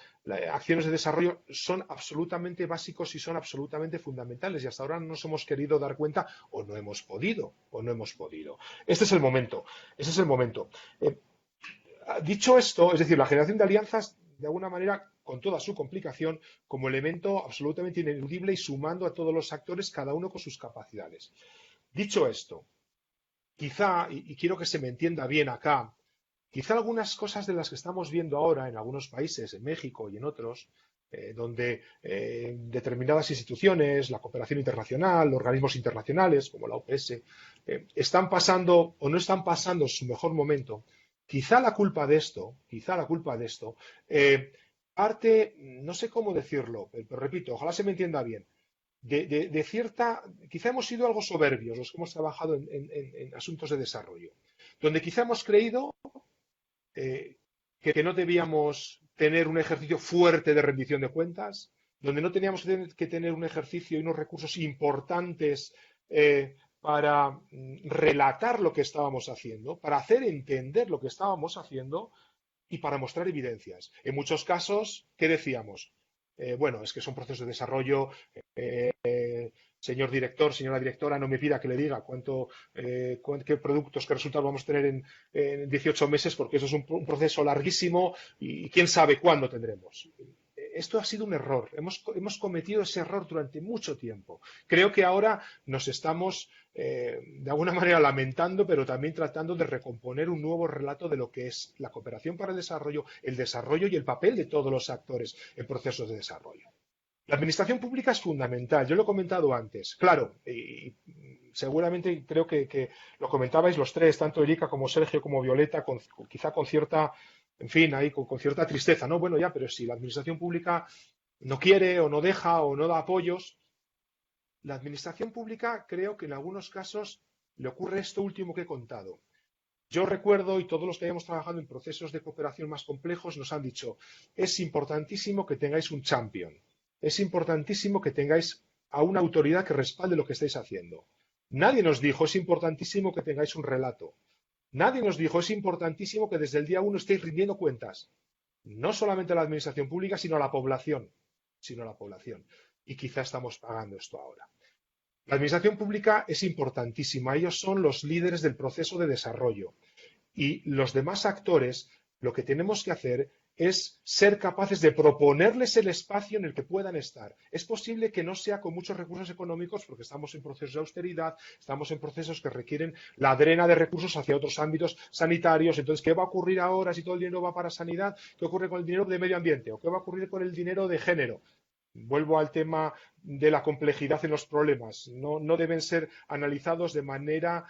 acciones de desarrollo son absolutamente básicos y son absolutamente fundamentales, y hasta ahora no nos hemos querido dar cuenta o no hemos podido. Este es el momento. Dicho esto, es decir, la generación de alianzas, de alguna manera, con toda su complicación, como elemento absolutamente ineludible y sumando a todos los actores, cada uno con sus capacidades. Dicho esto, quizá, y quiero que se me entienda bien acá, quizá algunas cosas de las que estamos viendo ahora en algunos países, en México y en otros, donde determinadas instituciones, la cooperación internacional, organismos internacionales como la OPS, están pasando o no están pasando su mejor momento, quizá la culpa de esto, parte, no sé cómo decirlo, pero repito, ojalá se me entienda bien, de cierta, quizá hemos sido algo soberbios los que hemos trabajado en asuntos de desarrollo, donde quizá hemos creído que no debíamos tener un ejercicio fuerte de rendición de cuentas, donde no teníamos que tener un ejercicio y unos recursos importantes para relatar lo que estábamos haciendo, para hacer entender lo que estábamos haciendo y para mostrar evidencias. En muchos casos, ¿qué decíamos? Bueno, es que son procesos de desarrollo. Señor director, señora directora, no me pida que le diga qué productos, qué resultados vamos a tener en 18 meses, porque eso es un proceso larguísimo y quién sabe cuándo tendremos. Esto ha sido un error. Hemos cometido ese error durante mucho tiempo. Creo que ahora nos estamos, de alguna manera, lamentando, pero también tratando de recomponer un nuevo relato de lo que es la cooperación para el desarrollo y el papel de todos los actores en procesos de desarrollo. La administración pública es fundamental, yo lo he comentado antes, claro, y seguramente creo que lo comentabais los tres, tanto Erika como Sergio como Violeta, quizá con cierta, en fin, ahí con cierta tristeza, ¿no? Bueno, ya, pero si la administración pública no quiere o no deja o no da apoyos, la administración pública creo que en algunos casos le ocurre esto último que he contado. Yo recuerdo, y todos los que hayamos trabajado en procesos de cooperación más complejos nos han dicho, es importantísimo que tengáis un champion. Es importantísimo que tengáis a una autoridad que respalde lo que estáis haciendo. Nadie nos dijo, es importantísimo que tengáis un relato. Nadie nos dijo, es importantísimo que desde el día 1 estéis rindiendo cuentas. No solamente a la administración pública, sino a la población. Y quizá estamos pagando esto ahora. La administración pública es importantísima. Ellos son los líderes del proceso de desarrollo. Y los demás actores, lo que tenemos que hacer es ser capaces de proponerles el espacio en el que puedan estar. Es posible que no sea con muchos recursos económicos porque estamos en procesos de austeridad, estamos en procesos que requieren la drena de recursos hacia otros ámbitos sanitarios. Entonces, ¿qué va a ocurrir ahora si todo el dinero va para sanidad? ¿Qué ocurre con el dinero de medio ambiente? ¿O qué va a ocurrir con el dinero de género? Vuelvo al tema de la complejidad en los problemas. No deben ser analizados de manera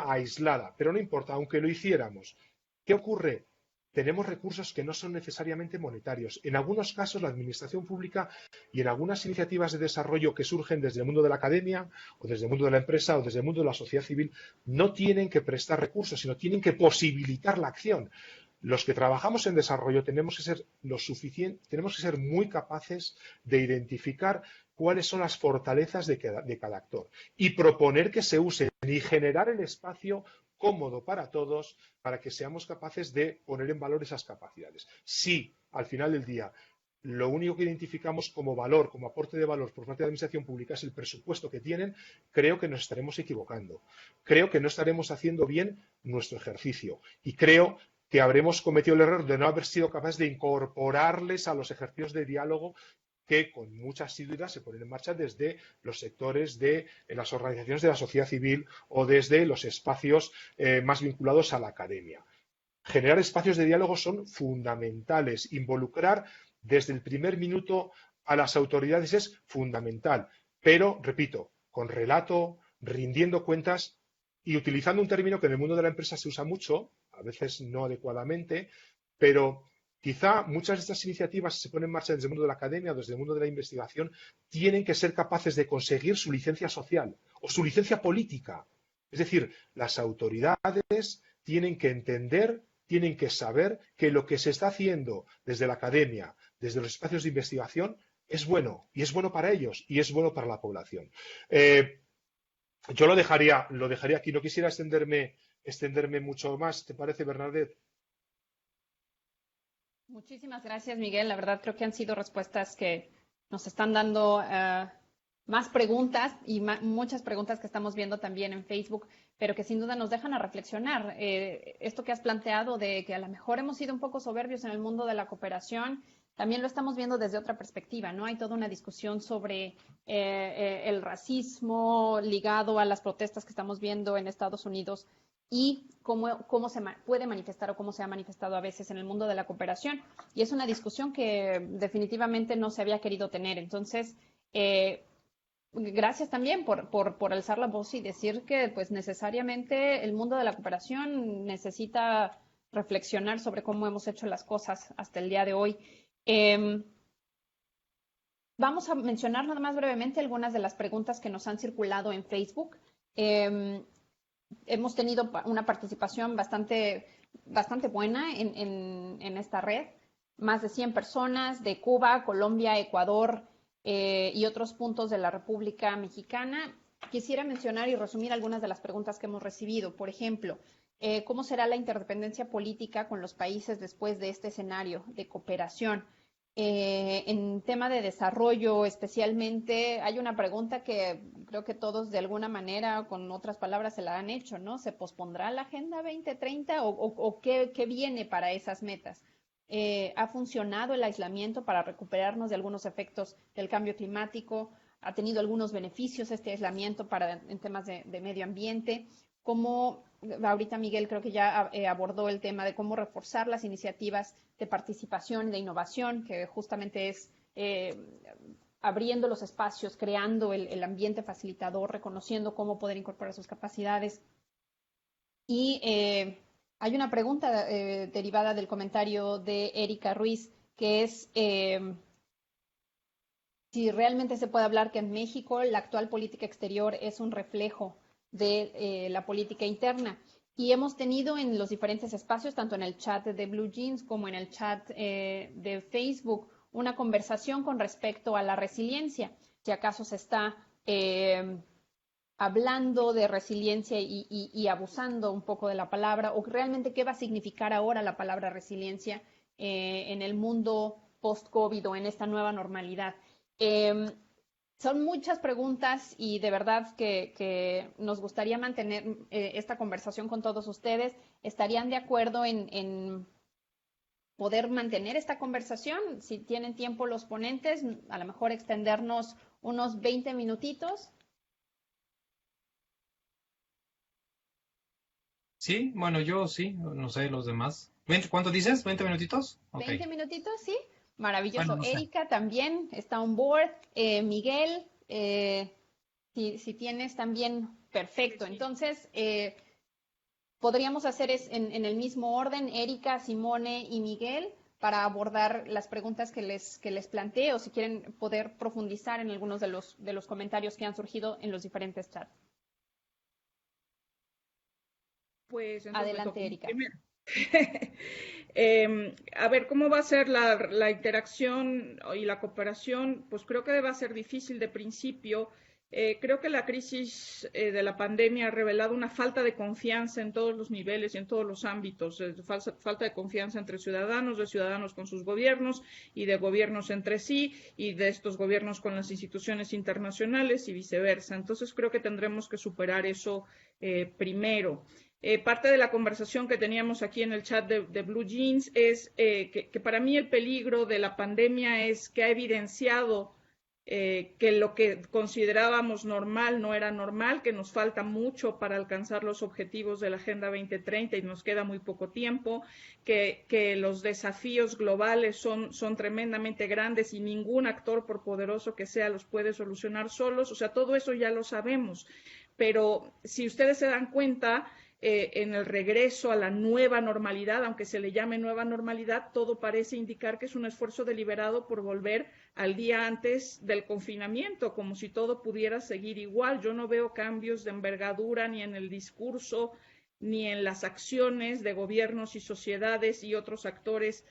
aislada. Pero no importa, aunque lo hiciéramos. ¿Qué ocurre? Tenemos recursos que no son necesariamente monetarios. En algunos casos, la administración pública y en algunas iniciativas de desarrollo que surgen desde el mundo de la academia o desde el mundo de la empresa o desde el mundo de la sociedad civil no tienen que prestar recursos, sino tienen que posibilitar la acción. Los que trabajamos en desarrollo tenemos que ser muy capaces de identificar cuáles son las fortalezas de cada actor y proponer que se usen y generar el espacio cómodo para todos, para que seamos capaces de poner en valor esas capacidades. Si, al final del día, lo único que identificamos como valor, como aporte de valor por parte de la administración pública es el presupuesto que tienen, creo que nos estaremos equivocando. Creo que no estaremos haciendo bien nuestro ejercicio. Y creo que habremos cometido el error de no haber sido capaces de incorporarles a los ejercicios de diálogo que con mucha asiduidad se ponen en marcha desde los sectores de las organizaciones de la sociedad civil o desde los espacios más vinculados a la academia. Generar espacios de diálogo son fundamentales. Involucrar desde el primer minuto a las autoridades es fundamental. Pero, repito, con relato, rindiendo cuentas y utilizando un término que en el mundo de la empresa se usa mucho, a veces no adecuadamente, pero quizá muchas de estas iniciativas que se ponen en marcha desde el mundo de la academia o desde el mundo de la investigación tienen que ser capaces de conseguir su licencia social o su licencia política. Es decir, las autoridades tienen que entender, tienen que saber que lo que se está haciendo desde la academia, desde los espacios de investigación, es bueno, y es bueno para ellos, y es bueno para la población. Yo lo dejaría aquí, no quisiera extenderme mucho más, ¿te parece, Bernadette? Muchísimas gracias, Miguel. La verdad creo que han sido respuestas que nos están dando más preguntas y muchas preguntas que estamos viendo también en Facebook, pero que sin duda nos dejan a reflexionar. Esto que has planteado de que a lo mejor hemos sido un poco soberbios en el mundo de la cooperación, también lo estamos viendo desde otra perspectiva, ¿no? Hay toda una discusión sobre el racismo ligado a las protestas que estamos viendo en Estados Unidos y cómo se puede manifestar o cómo se ha manifestado a veces en el mundo de la cooperación. Y es una discusión que definitivamente no se había querido tener. Entonces, gracias también por alzar la voz y decir que pues necesariamente el mundo de la cooperación necesita reflexionar sobre cómo hemos hecho las cosas hasta el día de hoy. Vamos a mencionar nada más brevemente algunas de las preguntas que nos han circulado en Facebook. Hemos tenido una participación bastante buena en esta red. Más de 100 personas de Cuba, Colombia, Ecuador y otros puntos de la República Mexicana. Quisiera mencionar y resumir algunas de las preguntas que hemos recibido. Por ejemplo, ¿cómo será la interdependencia política con los países después de este escenario de cooperación? En tema de desarrollo, especialmente, hay una pregunta que creo que todos de alguna manera, con otras palabras, se la han hecho, ¿no? ¿Se pospondrá la Agenda 2030 o qué viene para esas metas? ¿Ha funcionado el aislamiento para recuperarnos de algunos efectos del cambio climático? ¿Ha tenido algunos beneficios este aislamiento en temas de medio ambiente? ¿Cómo, ahorita Miguel creo que ya abordó el tema de cómo reforzar las iniciativas de participación y de innovación, que justamente es abriendo los espacios, creando el ambiente facilitador, reconociendo cómo poder incorporar sus capacidades? Y hay una pregunta derivada del comentario de Erika Ruiz, que es si realmente se puede hablar que en México la actual política exterior es un reflejo de la política interna. Y hemos tenido en los diferentes espacios, tanto en el chat de Blue Jeans como en el chat de Facebook, una conversación con respecto a la resiliencia. Si acaso se está hablando de resiliencia y abusando un poco de la palabra, o realmente qué va a significar ahora la palabra resiliencia en el mundo post-COVID o en esta nueva normalidad. Son muchas preguntas y de verdad que nos gustaría mantener esta conversación con todos ustedes. ¿Estarían de acuerdo en poder mantener esta conversación? Si tienen tiempo los ponentes, a lo mejor extendernos unos 20 minutitos. Sí, bueno, yo sí, no sé, los demás. ¿Cuánto dices? ¿20 minutitos? Okay. 20 minutitos, sí. Maravilloso. Bueno, no sé. Erika también está on board. Miguel, si tienes también, perfecto. Entonces, podríamos hacer en el mismo orden, Erika, Simone y Miguel, para abordar las preguntas que les planteo, si quieren poder profundizar en algunos de los comentarios que han surgido en los diferentes chats. Pues adelante, Erika. A ver, ¿cómo va a ser la interacción y la cooperación? Pues creo que va a ser difícil de principio. Creo que la crisis de la pandemia ha revelado una falta de confianza en todos los niveles y en todos los ámbitos. Falta de confianza entre ciudadanos, de ciudadanos con sus gobiernos y de gobiernos entre sí y de estos gobiernos con las instituciones internacionales y viceversa. Entonces creo que tendremos que superar eso primero. Parte de la conversación que teníamos aquí en el chat de Blue Jeans es que para mí el peligro de la pandemia es que ha evidenciado que lo que considerábamos normal no era normal, que nos falta mucho para alcanzar los objetivos de la Agenda 2030 y nos queda muy poco tiempo, que los desafíos globales son tremendamente grandes y ningún actor, por poderoso que sea, los puede solucionar solos. O sea, todo eso ya lo sabemos. pero si ustedes se dan cuenta, en el regreso a la nueva normalidad, aunque se le llame nueva normalidad, todo parece indicar que es un esfuerzo deliberado por volver al día antes del confinamiento, como si todo pudiera seguir igual. Yo no veo cambios de envergadura ni en el discurso, ni en las acciones de gobiernos y sociedades y otros actores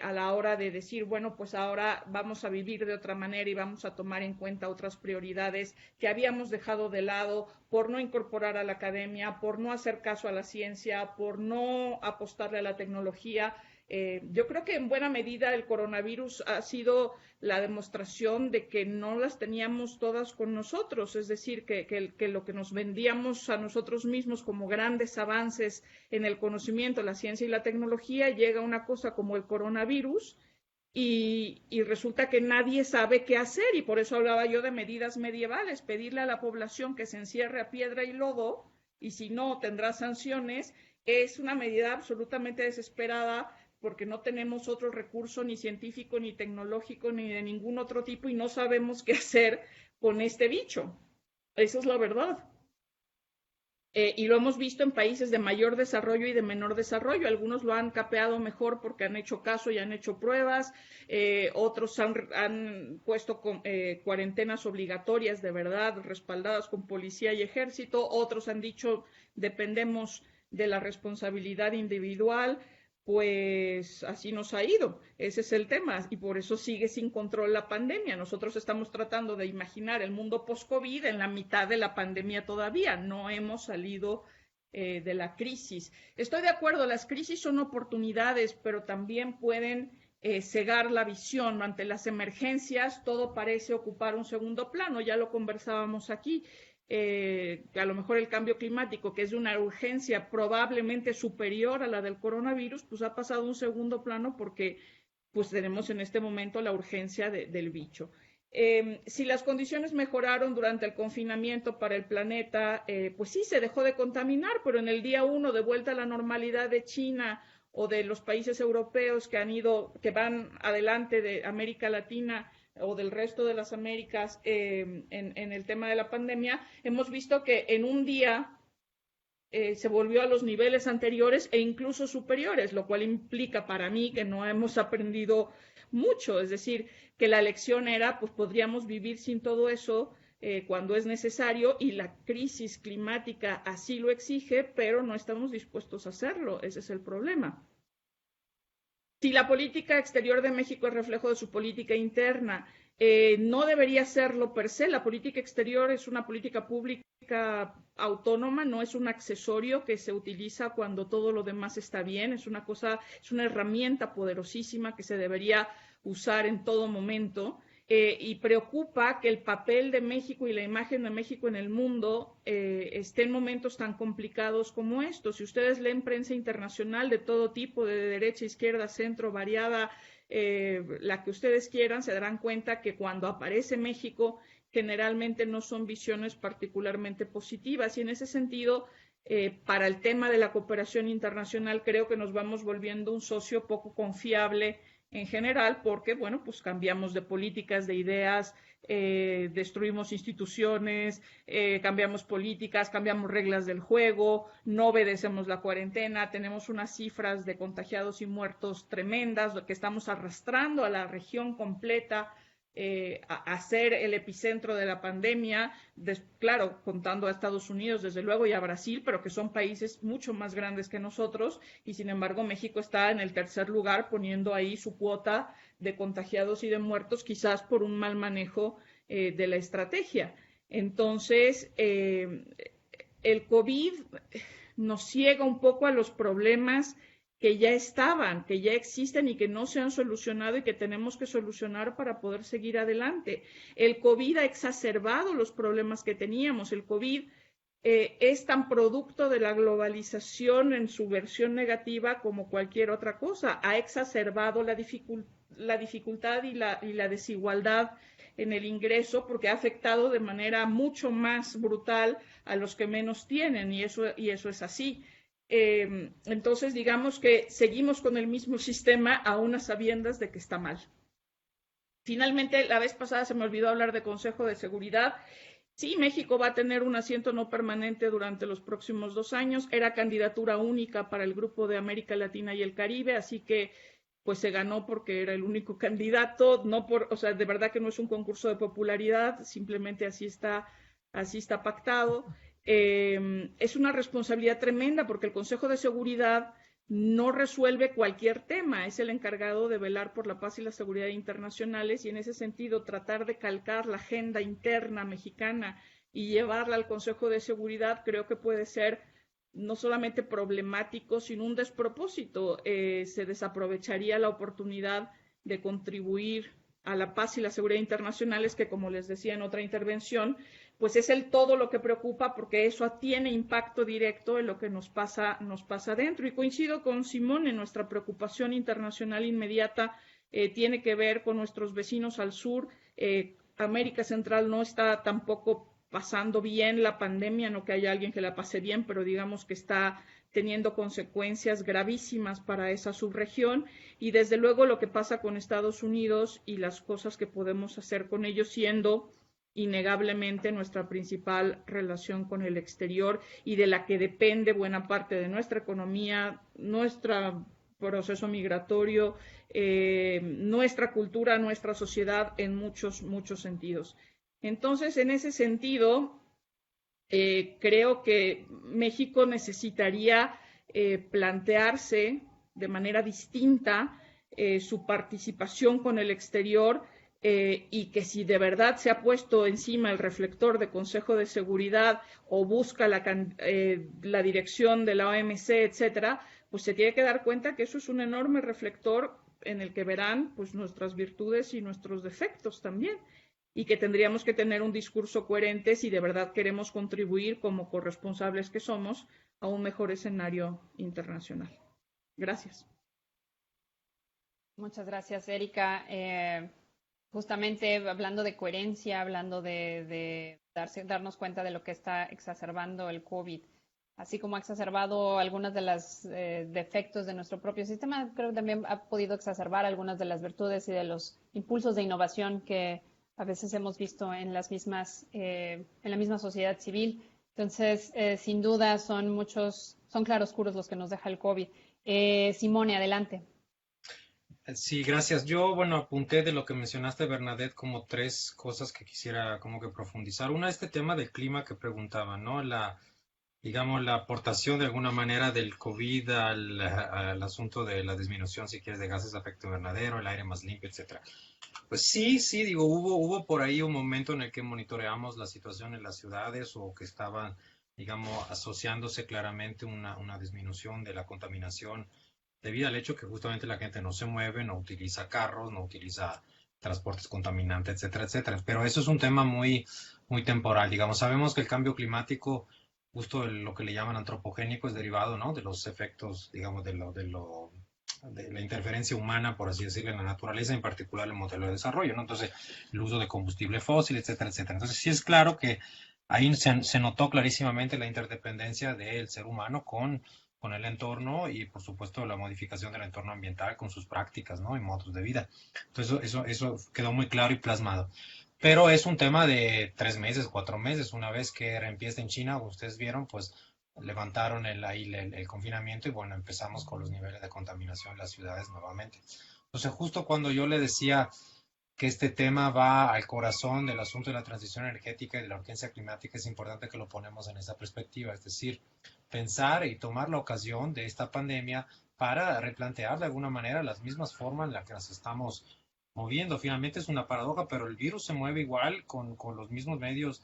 a la hora de decir, bueno, pues ahora vamos a vivir de otra manera y vamos a tomar en cuenta otras prioridades que habíamos dejado de lado por no incorporar a la academia, por no hacer caso a la ciencia, por no apostarle a la tecnología. Yo creo que en buena medida el coronavirus ha sido la demostración de que no las teníamos todas con nosotros, es decir, que lo que nos vendíamos a nosotros mismos como grandes avances en el conocimiento, la ciencia y la tecnología, llega una cosa como el coronavirus y resulta que nadie sabe qué hacer, y por eso hablaba yo de medidas medievales, pedirle a la población que se encierre a piedra y lodo, y si no tendrá sanciones, es una medida absolutamente desesperada, porque no tenemos otro recurso ni científico, ni tecnológico, ni de ningún otro tipo, y no sabemos qué hacer con este bicho. Esa es la verdad. Y lo hemos visto en países de mayor desarrollo y de menor desarrollo. Algunos lo han capeado mejor porque han hecho caso y han hecho pruebas. Otros han puesto cuarentenas obligatorias de verdad, respaldadas con policía y ejército. Otros han dicho, dependemos de la responsabilidad individual. Pues así nos ha ido, ese es el tema, y por eso sigue sin control la pandemia. Nosotros estamos tratando de imaginar el mundo post-COVID en la mitad de la pandemia todavía, no hemos salido de la crisis. Estoy de acuerdo, las crisis son oportunidades, pero también pueden cegar la visión. Ante las emergencias todo parece ocupar un segundo plano, ya lo conversábamos aquí. A lo mejor el cambio climático, que es de una urgencia probablemente superior a la del coronavirus, pues ha pasado a un segundo plano porque pues tenemos en este momento la urgencia del bicho. Si las condiciones mejoraron durante el confinamiento para el planeta, pues sí, se dejó de contaminar, pero en el día 1 de vuelta a la normalidad de China o de los países europeos que van adelante de América Latina o del resto de las Américas en el tema de la pandemia, hemos visto que en un día se volvió a los niveles anteriores e incluso superiores, lo cual implica para mí que no hemos aprendido mucho, es decir, que la lección era, pues podríamos vivir sin todo eso cuando es necesario, y la crisis climática así lo exige, pero no estamos dispuestos a hacerlo, ese es el problema. Si la política exterior de México es reflejo de su política interna, no debería serlo per se. La política exterior es una política pública autónoma, no es un accesorio que se utiliza cuando todo lo demás está bien. Es una herramienta poderosísima que se debería usar en todo momento. Y preocupa que el papel de México y la imagen de México en el mundo esté en momentos tan complicados como estos. Si ustedes leen prensa internacional de todo tipo, de derecha, izquierda, centro, variada, la que ustedes quieran, se darán cuenta que cuando aparece México generalmente no son visiones particularmente positivas, y en ese sentido, para el tema de la cooperación internacional, creo que nos vamos volviendo un socio poco confiable en general, porque, bueno, pues cambiamos de políticas, de ideas, destruimos instituciones, cambiamos políticas, cambiamos reglas del juego, no obedecemos la cuarentena, tenemos unas cifras de contagiados y muertos tremendas, que estamos arrastrando a la región completa a ser el epicentro de la pandemia, claro, contando a Estados Unidos, desde luego, y a Brasil, pero que son países mucho más grandes que nosotros, y sin embargo México está en el tercer lugar, poniendo ahí su cuota de contagiados y de muertos, quizás por un mal manejo de la estrategia. Entonces, el COVID nos ciega un poco a los problemas que ya estaban, que ya existen y que no se han solucionado y que tenemos que solucionar para poder seguir adelante. El COVID ha exacerbado los problemas que teníamos. El COVID es tan producto de la globalización en su versión negativa como cualquier otra cosa. Ha exacerbado la dificultad y la desigualdad en el ingreso, porque ha afectado de manera mucho más brutal a los que menos tienen, y eso es así. Entonces, digamos que seguimos con el mismo sistema aún a sabiendas de que está mal. Finalmente, la vez pasada se me olvidó hablar de Consejo de Seguridad. Sí, México va a tener un asiento no permanente durante los próximos 2 años. Era candidatura única para el grupo de América Latina y el Caribe, así que pues se ganó porque era el único candidato, no por, o sea, de verdad que no es un concurso de popularidad, simplemente así está pactado. Es una responsabilidad tremenda porque el Consejo de Seguridad no resuelve cualquier tema, es el encargado de velar por la paz y la seguridad internacionales, y en ese sentido tratar de calcar la agenda interna mexicana y llevarla al Consejo de Seguridad creo que puede ser no solamente problemático, sino un despropósito. Se desaprovecharía la oportunidad de contribuir a la paz y la seguridad internacionales, que como les decía en otra intervención, pues es el todo lo que preocupa, porque eso tiene impacto directo en lo que nos pasa dentro. Y coincido con Simón en nuestra preocupación internacional inmediata tiene que ver con nuestros vecinos al sur. América Central no está tampoco pasando bien la pandemia, no que haya alguien que la pase bien, pero digamos que está teniendo consecuencias gravísimas para esa subregión, y desde luego lo que pasa con Estados Unidos y las cosas que podemos hacer con ellos, siendo innegablemente nuestra principal relación con el exterior y de la que depende buena parte de nuestra economía, nuestro proceso migratorio, nuestra cultura, nuestra sociedad en muchos sentidos. Entonces, en ese sentido, creo que México necesitaría plantearse de manera distinta su participación con el exterior, y que si de verdad se ha puesto encima el reflector de Consejo de Seguridad o busca la dirección de la OMC, etcétera, pues se tiene que dar cuenta que eso es un enorme reflector en el que verán pues nuestras virtudes y nuestros defectos también, y que tendríamos que tener un discurso coherente si de verdad queremos contribuir como corresponsables que somos a un mejor escenario internacional. Gracias. Muchas gracias, Erika. Justamente hablando de coherencia, hablando de darnos cuenta de lo que está exacerbando el COVID, así como ha exacerbado algunos de los defectos de nuestro propio sistema, creo que también ha podido exacerbar algunas de las virtudes y de los impulsos de innovación que a veces hemos visto en la misma sociedad civil. Entonces, sin duda, son claroscuros los que nos deja el COVID. Simone, adelante. Sí, gracias. Yo, bueno, apunté de lo que mencionaste, Bernadette, como 3 cosas que quisiera como que profundizar. Una, este tema del clima que preguntaba, ¿no? Digamos, la aportación de alguna manera del COVID al asunto de la disminución, si quieres, de gases de efecto invernadero, el aire más limpio, etcétera. Pues sí, digo, hubo por ahí un momento en el que monitoreamos la situación en las ciudades, o que estaban, digamos, asociándose claramente una disminución de la contaminación debido al hecho que justamente la gente no se mueve, no utiliza carros, no utiliza transportes contaminantes, etcétera, etcétera. Pero eso es un tema muy temporal. Digamos, sabemos que el cambio climático, justo lo que le llaman antropogénico, es derivado, ¿no?, de los efectos, digamos, de la interferencia humana, por así decirlo, en la naturaleza, en particular el modelo de desarrollo, ¿no? Entonces, el uso de combustible fósil, etcétera, etcétera. Entonces, sí es claro que ahí se notó clarísimamente la interdependencia del ser humano con el entorno, y por supuesto la modificación del entorno ambiental con sus prácticas, ¿no?, y modos de vida. Entonces eso quedó muy claro y plasmado. Pero es un tema de 3 meses, 4 meses. Una vez que reempieza en China, ustedes vieron, pues levantaron el confinamiento, y bueno, empezamos con los niveles de contaminación en las ciudades nuevamente. Entonces, justo cuando yo le decía que este tema va al corazón del asunto de la transición energética y de la urgencia climática, es importante que lo ponemos en esa perspectiva, es decir, pensar y tomar la ocasión de esta pandemia para replantear de alguna manera las mismas formas en las que nos estamos moviendo. Finalmente es una paradoja, pero el virus se mueve igual con los mismos medios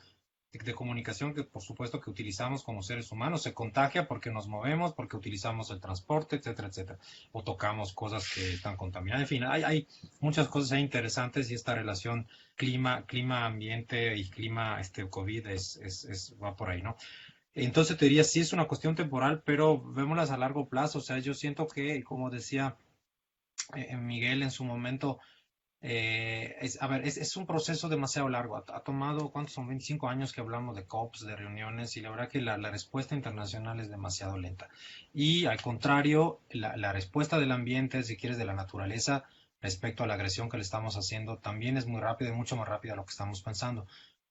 de comunicación que por supuesto que utilizamos como seres humanos. Se contagia porque nos movemos, porque utilizamos el transporte, etcétera, etcétera, o tocamos cosas que están contaminadas. En fin, hay muchas cosas ahí interesantes, y esta relación clima, ambiente y clima, COVID va por ahí, ¿no? Entonces te diría, sí es una cuestión temporal, pero vémoslas a largo plazo. O sea, yo siento que, como decía Miguel en su momento, es un proceso demasiado largo. Ha tomado, ¿cuántos son? 25 años que hablamos de COPs, de reuniones, y la verdad que la respuesta internacional es demasiado lenta. Y al contrario, la respuesta del ambiente, si quieres, de la naturaleza, respecto a la agresión que le estamos haciendo, también es muy rápida, y mucho más rápida de lo que estamos pensando.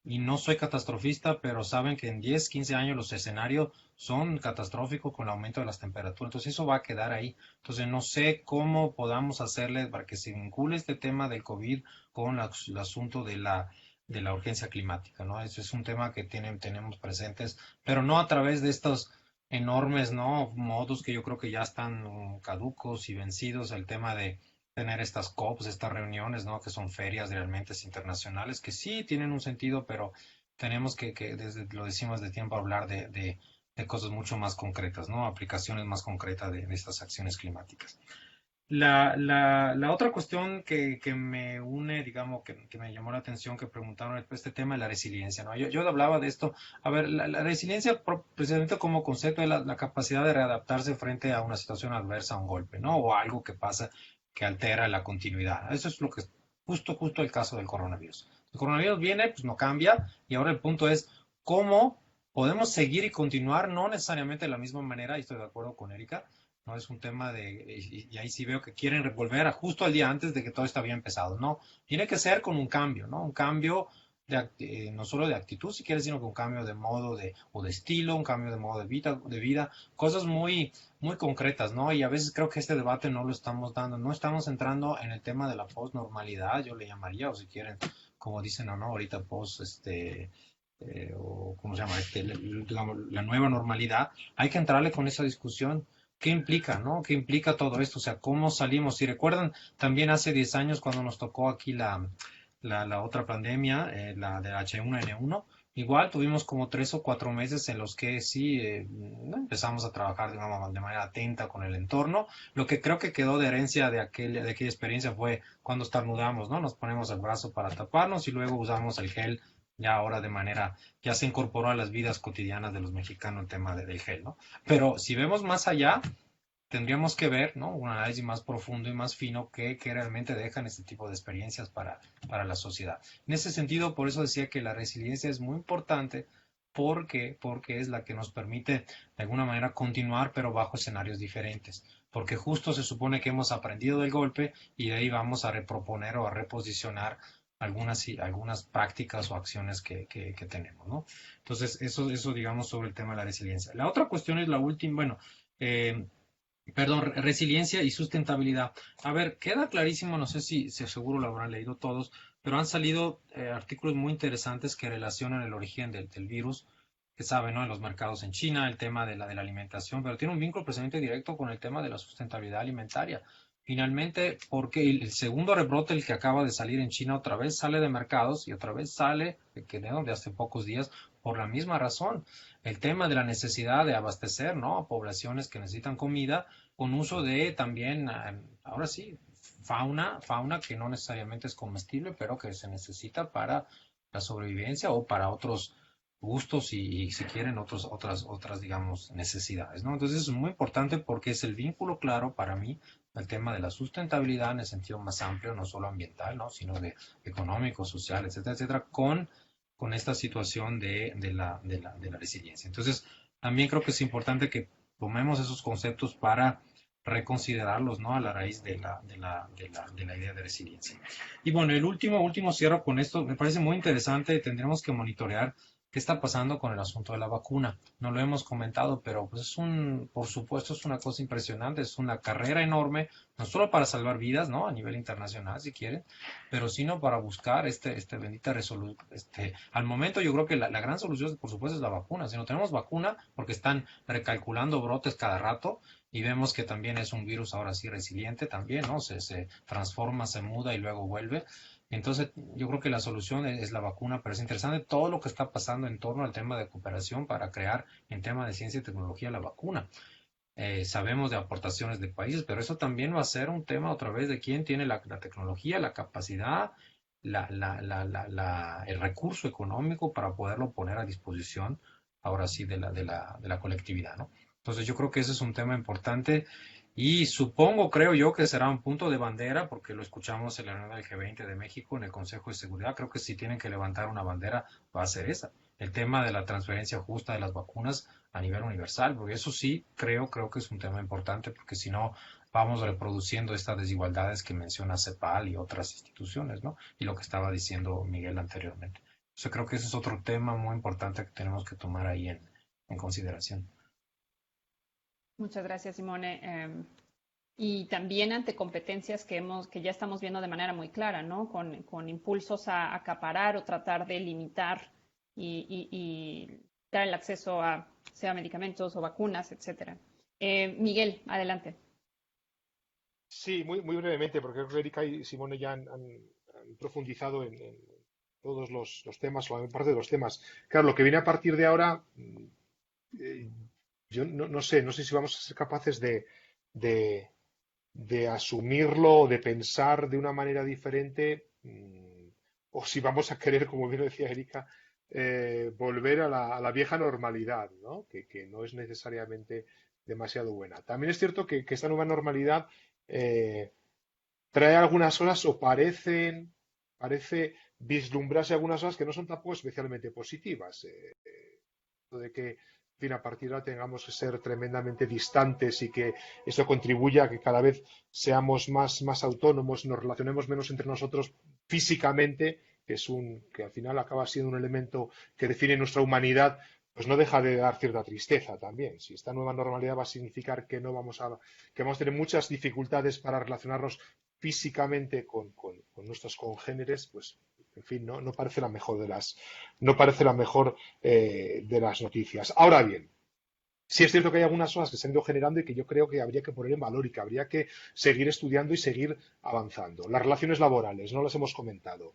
y no soy catastrofista, pero saben que en 10, 15 años los escenarios son catastróficos con el aumento de las temperaturas. Entonces eso va a quedar ahí. Entonces no sé cómo podamos hacerle para que se vincule este tema del COVID con el asunto de la urgencia climática, ¿no? Ese es un tema que tenemos presentes, pero no a través de estos enormes, ¿no? Modos que yo creo que ya están caducos y vencidos, el tema de tener estas COPs, estas reuniones, ¿no? Que son ferias realmente internacionales, que sí tienen un sentido, pero tenemos que desde, lo decimos de tiempo, hablar de cosas mucho más concretas, ¿no? Aplicaciones más concretas de estas acciones climáticas. La otra cuestión que me une, digamos, que me llamó la atención, que preguntaron este tema de la resiliencia, ¿no? Yo hablaba de esto. A ver, la resiliencia, precisamente como concepto, es la capacidad de readaptarse frente a una situación adversa, a un golpe, ¿no? O algo que pasa que altera la continuidad. Eso es lo que es justo el caso del coronavirus. El coronavirus viene, pues no cambia, y ahora el punto es cómo podemos seguir y continuar, no necesariamente de la misma manera, y estoy de acuerdo con Erika, no es un tema y ahí sí veo que quieren volver a justo al día antes de que todo esto había empezado. No, tiene que ser con un cambio, ¿no? Un cambio no solo de actitud, si quieres, sino con un cambio de modo o de estilo, un cambio de modo de vida, cosas muy concretas, ¿no? Y a veces creo que este debate no lo estamos dando, no estamos entrando en el tema de la post-normalidad, yo le llamaría, o si quieren, como dicen, o no, ahorita o cómo se llama, digamos, la nueva normalidad, hay que entrarle con esa discusión. ¿Qué implica, no? ¿Qué implica todo esto? O sea, ¿cómo salimos? Si recuerdan, también hace 10 años cuando nos tocó aquí la otra pandemia, la de H1N1, igual tuvimos como 3 o 4 meses en los que sí empezamos a trabajar de manera atenta con el entorno. Lo que creo que quedó de herencia de aquella experiencia fue cuando estornudamos, ¿no? Nos ponemos el brazo para taparnos y luego usamos el gel ya ahora ya se incorporó a las vidas cotidianas de los mexicanos el tema del gel, ¿no? Pero si vemos más allá, tendríamos que ver, ¿no? Un análisis más profundo y más fino que realmente dejan este tipo de experiencias para la sociedad. En ese sentido, por eso decía que la resiliencia es muy importante porque es la que nos permite de alguna manera continuar, pero bajo escenarios diferentes. Porque justo se supone que hemos aprendido del golpe y de ahí vamos a reproponer o a reposicionar algunas prácticas o acciones que tenemos, ¿no? Entonces, eso digamos sobre el tema de la resiliencia. La otra cuestión es la última, bueno, resiliencia y sustentabilidad. A ver, queda clarísimo, no sé si seguro lo habrán leído todos, pero han salido artículos muy interesantes que relacionan el origen del virus, que saben, ¿no? En los mercados en China, el tema de la alimentación, pero tiene un vínculo precisamente directo con el tema de la sustentabilidad alimentaria. Finalmente, porque el segundo rebrote, el que acaba de salir en China, otra vez sale de mercados y otra vez sale de hace pocos días por la misma razón. El tema de la necesidad de abastecer, ¿no? A poblaciones que necesitan comida con uso de también, ahora sí, fauna que no necesariamente es comestible, pero que se necesita para la sobrevivencia o para otros gustos y si quieren otras digamos necesidades, ¿no? Entonces es muy importante porque es el vínculo claro para mí el tema de la sustentabilidad en el sentido más amplio, no solo ambiental, ¿no? Sino de económico, social, etcétera, con esta situación de la resiliencia. Entonces también creo que es importante que tomemos esos conceptos para reconsiderarlos, ¿no? A la raíz de la idea de resiliencia. Y bueno, el último cierro con esto, me parece muy interesante, tendremos que monitorear qué está pasando con el asunto de la vacuna. No lo hemos comentado, pero pues por supuesto es una cosa impresionante, es una carrera enorme, no solo para salvar vidas, ¿no? A nivel internacional, si quieren, pero sino para buscar bendita resolución. Al momento yo creo que la gran solución, por supuesto, es la vacuna. Si no tenemos vacuna, porque están recalculando brotes cada rato, y vemos que también es un virus ahora sí resiliente también, ¿no? Se transforma, se muda y luego vuelve. Entonces, yo creo que la solución es la vacuna, pero es interesante todo lo que está pasando en torno al tema de cooperación para crear en tema de ciencia y tecnología la vacuna. Sabemos de aportaciones de países, pero eso también va a ser un tema otra vez de quién tiene la tecnología, la capacidad, el recurso económico para poderlo poner a disposición, ahora sí, de la colectividad, ¿no? Entonces, yo creo que ese es un tema importante. Y creo yo que será un punto de bandera, porque lo escuchamos en la reunión del G20 de México, en el Consejo de Seguridad. Creo que si tienen que levantar una bandera, va a ser esa. El tema de la transferencia justa de las vacunas a nivel universal, porque eso sí, creo que es un tema importante, porque si no, vamos reproduciendo estas desigualdades que menciona CEPAL y otras instituciones, ¿no? Y lo que estaba diciendo Miguel anteriormente. Yo creo que ese es otro tema muy importante que tenemos que tomar ahí en consideración. Muchas gracias, Simone. Y también ante competencias que ya estamos viendo de manera muy clara, ¿no? Con impulsos a acaparar o tratar de limitar y dar el acceso a sea medicamentos o vacunas, etcétera. Miguel, adelante. Sí, muy brevemente, porque creo que Erika y Simone ya han profundizado en todos los temas, o en parte de los temas. Claro, lo que viene a partir de ahora, eh, yo no sé si vamos a ser capaces de, de asumirlo o de pensar de una manera diferente, o si vamos a querer, como bien decía Erika, volver a la vieja normalidad, ¿no? Que no es necesariamente demasiado buena. También es cierto que esta nueva normalidad eh, trae algunas cosas o parece vislumbrarse algunas cosas que no son tampoco especialmente positivas. De que, en fin, a partir de ahora tengamos que ser tremendamente distantes y que eso contribuya a que cada vez seamos más autónomos, nos relacionemos menos entre nosotros físicamente, que al final acaba siendo un elemento que define nuestra humanidad, pues no deja de dar cierta tristeza también. Si esta nueva normalidad va a significar que vamos a tener muchas dificultades para relacionarnos físicamente con nuestros congéneres, pues en fin, no parece la mejor no parece la mejor de las noticias. Ahora bien, sí es cierto que hay algunas cosas que se han ido generando y que yo creo que habría que poner en valor y que habría que seguir estudiando y seguir avanzando. Las relaciones laborales, no las hemos comentado.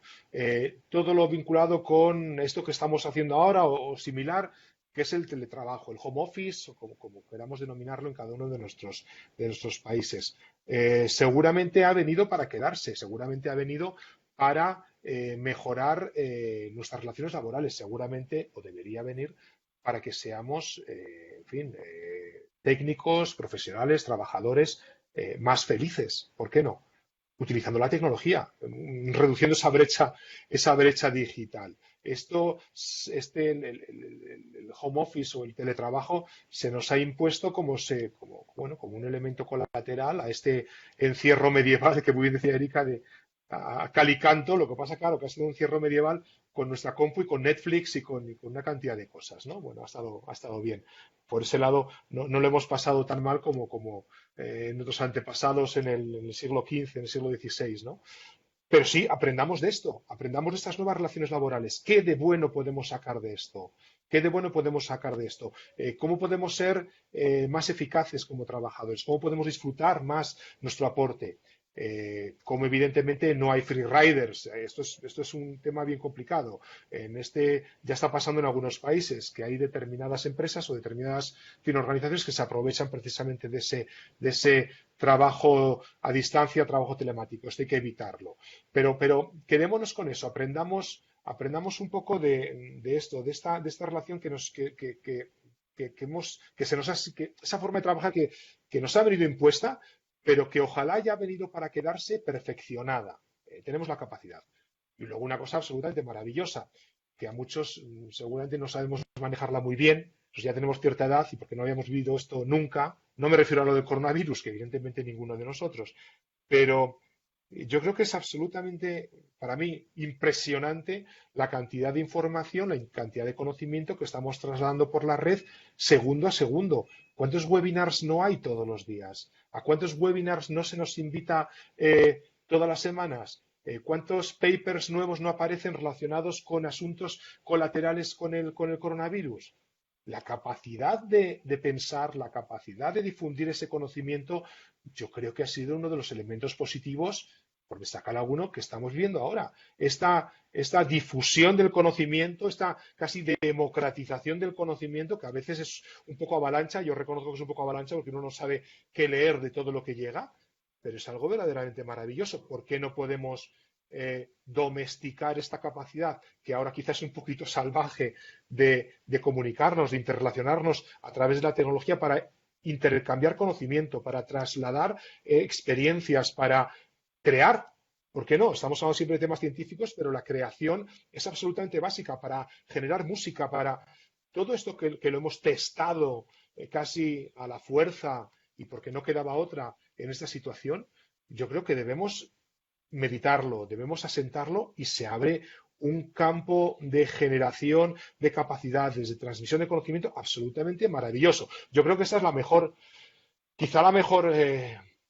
Todo lo vinculado con esto que estamos haciendo ahora o similar, que es el teletrabajo, el home office, o como queramos denominarlo en cada uno de nuestros países. Seguramente ha venido para quedarse, seguramente ha venido para mejorar nuestras relaciones laborales, seguramente, o debería venir para que seamos, en fin, técnicos, profesionales, trabajadores más felices. ¿Por qué no? Utilizando la tecnología, reduciendo esa brecha digital. El home office o el teletrabajo se nos ha impuesto como un elemento colateral a este encierro medieval que muy bien decía Erika a cal y canto. Lo que pasa, claro, que ha sido un encierro medieval con nuestra compu y con Netflix y con una cantidad de cosas, ¿no? Bueno, ha estado bien. Por ese lado, no lo hemos pasado tan mal como nuestros antepasados en el siglo XV, en el siglo XVI, ¿no? Pero sí, aprendamos de esto, aprendamos de estas nuevas relaciones laborales. ¿Qué de bueno podemos sacar de esto? ¿Qué de bueno podemos sacar de esto? ¿Cómo podemos ser más eficaces como trabajadores? ¿Cómo podemos disfrutar más nuestro aporte? Como evidentemente no hay free riders, esto es un tema bien complicado. Ya está pasando en algunos países que hay determinadas empresas o determinadas organizaciones que se aprovechan precisamente de ese trabajo a distancia, trabajo telemático. Esto hay que evitarlo. Pero quedémonos con eso, aprendamos un poco de esto, de esta relación esa forma de trabajar que nos ha venido impuesta, pero que ojalá haya venido para quedarse perfeccionada. Tenemos la capacidad. Y luego una cosa absolutamente maravillosa, que a muchos seguramente no sabemos manejarla muy bien, pues ya tenemos cierta edad y porque no habíamos vivido esto nunca, no me refiero a lo del coronavirus, que evidentemente ninguno de nosotros, pero yo creo que es absolutamente, para mí, impresionante la cantidad de información, la cantidad de conocimiento que estamos trasladando por la red segundo a segundo. ¿Cuántos webinars no hay todos los días? ¿A cuántos webinars no se nos invita todas las semanas? ¿Cuántos papers nuevos no aparecen relacionados con asuntos colaterales con el coronavirus? La capacidad de pensar, la capacidad de difundir ese conocimiento, yo creo que ha sido uno de los elementos positivos, por destacar alguno, que estamos viendo ahora. Esta difusión del conocimiento, esta casi democratización del conocimiento, que a veces es un poco avalancha, yo reconozco que es un poco avalancha porque uno no sabe qué leer de todo lo que llega, pero es algo verdaderamente maravilloso. ¿Por qué no podemos domesticar esta capacidad, que ahora quizás es un poquito salvaje, de comunicarnos, de interrelacionarnos a través de la tecnología para intercambiar conocimiento, para trasladar experiencias, para crear? ¿Por qué no? Estamos hablando siempre de temas científicos, pero la creación es absolutamente básica para generar música, para todo esto que lo hemos testado casi a la fuerza y porque no quedaba otra en esta situación. Yo creo que debemos meditarlo, debemos asentarlo y se abre un campo de generación de capacidades, de transmisión de conocimiento absolutamente maravilloso. Yo creo que esa es la mejor, quizá la mejor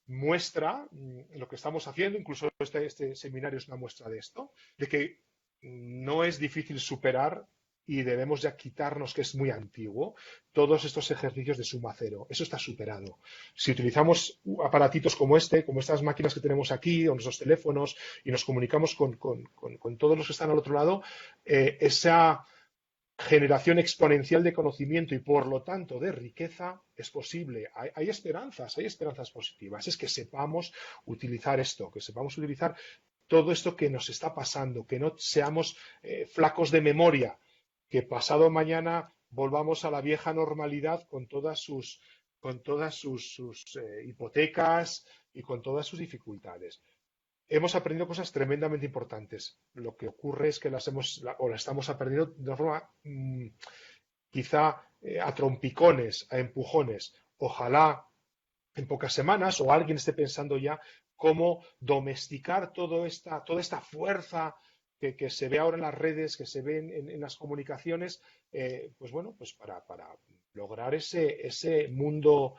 muestra, lo que estamos haciendo, incluso este seminario es una muestra de esto, de que no es difícil superar y debemos ya quitarnos, que es muy antiguo, todos estos ejercicios de suma cero. Eso está superado. Si utilizamos aparatitos como como estas máquinas que tenemos aquí, o nuestros teléfonos, y nos comunicamos con todos los que están al otro lado, esa generación exponencial de conocimiento y, por lo tanto, de riqueza es posible. Hay esperanzas positivas. Es que sepamos utilizar esto, que sepamos utilizar todo esto que nos está pasando, que no seamos flacos de memoria, que pasado mañana volvamos a la vieja normalidad con todas sus hipotecas y con todas sus dificultades. Hemos aprendido cosas tremendamente importantes. Lo que ocurre es que las estamos aprendiendo de una forma quizá a trompicones, a empujones. Ojalá en pocas semanas o alguien esté pensando ya cómo domesticar toda esta fuerza que se ve ahora en las redes, que se ve en las comunicaciones, pues bueno, pues para lograr ese mundo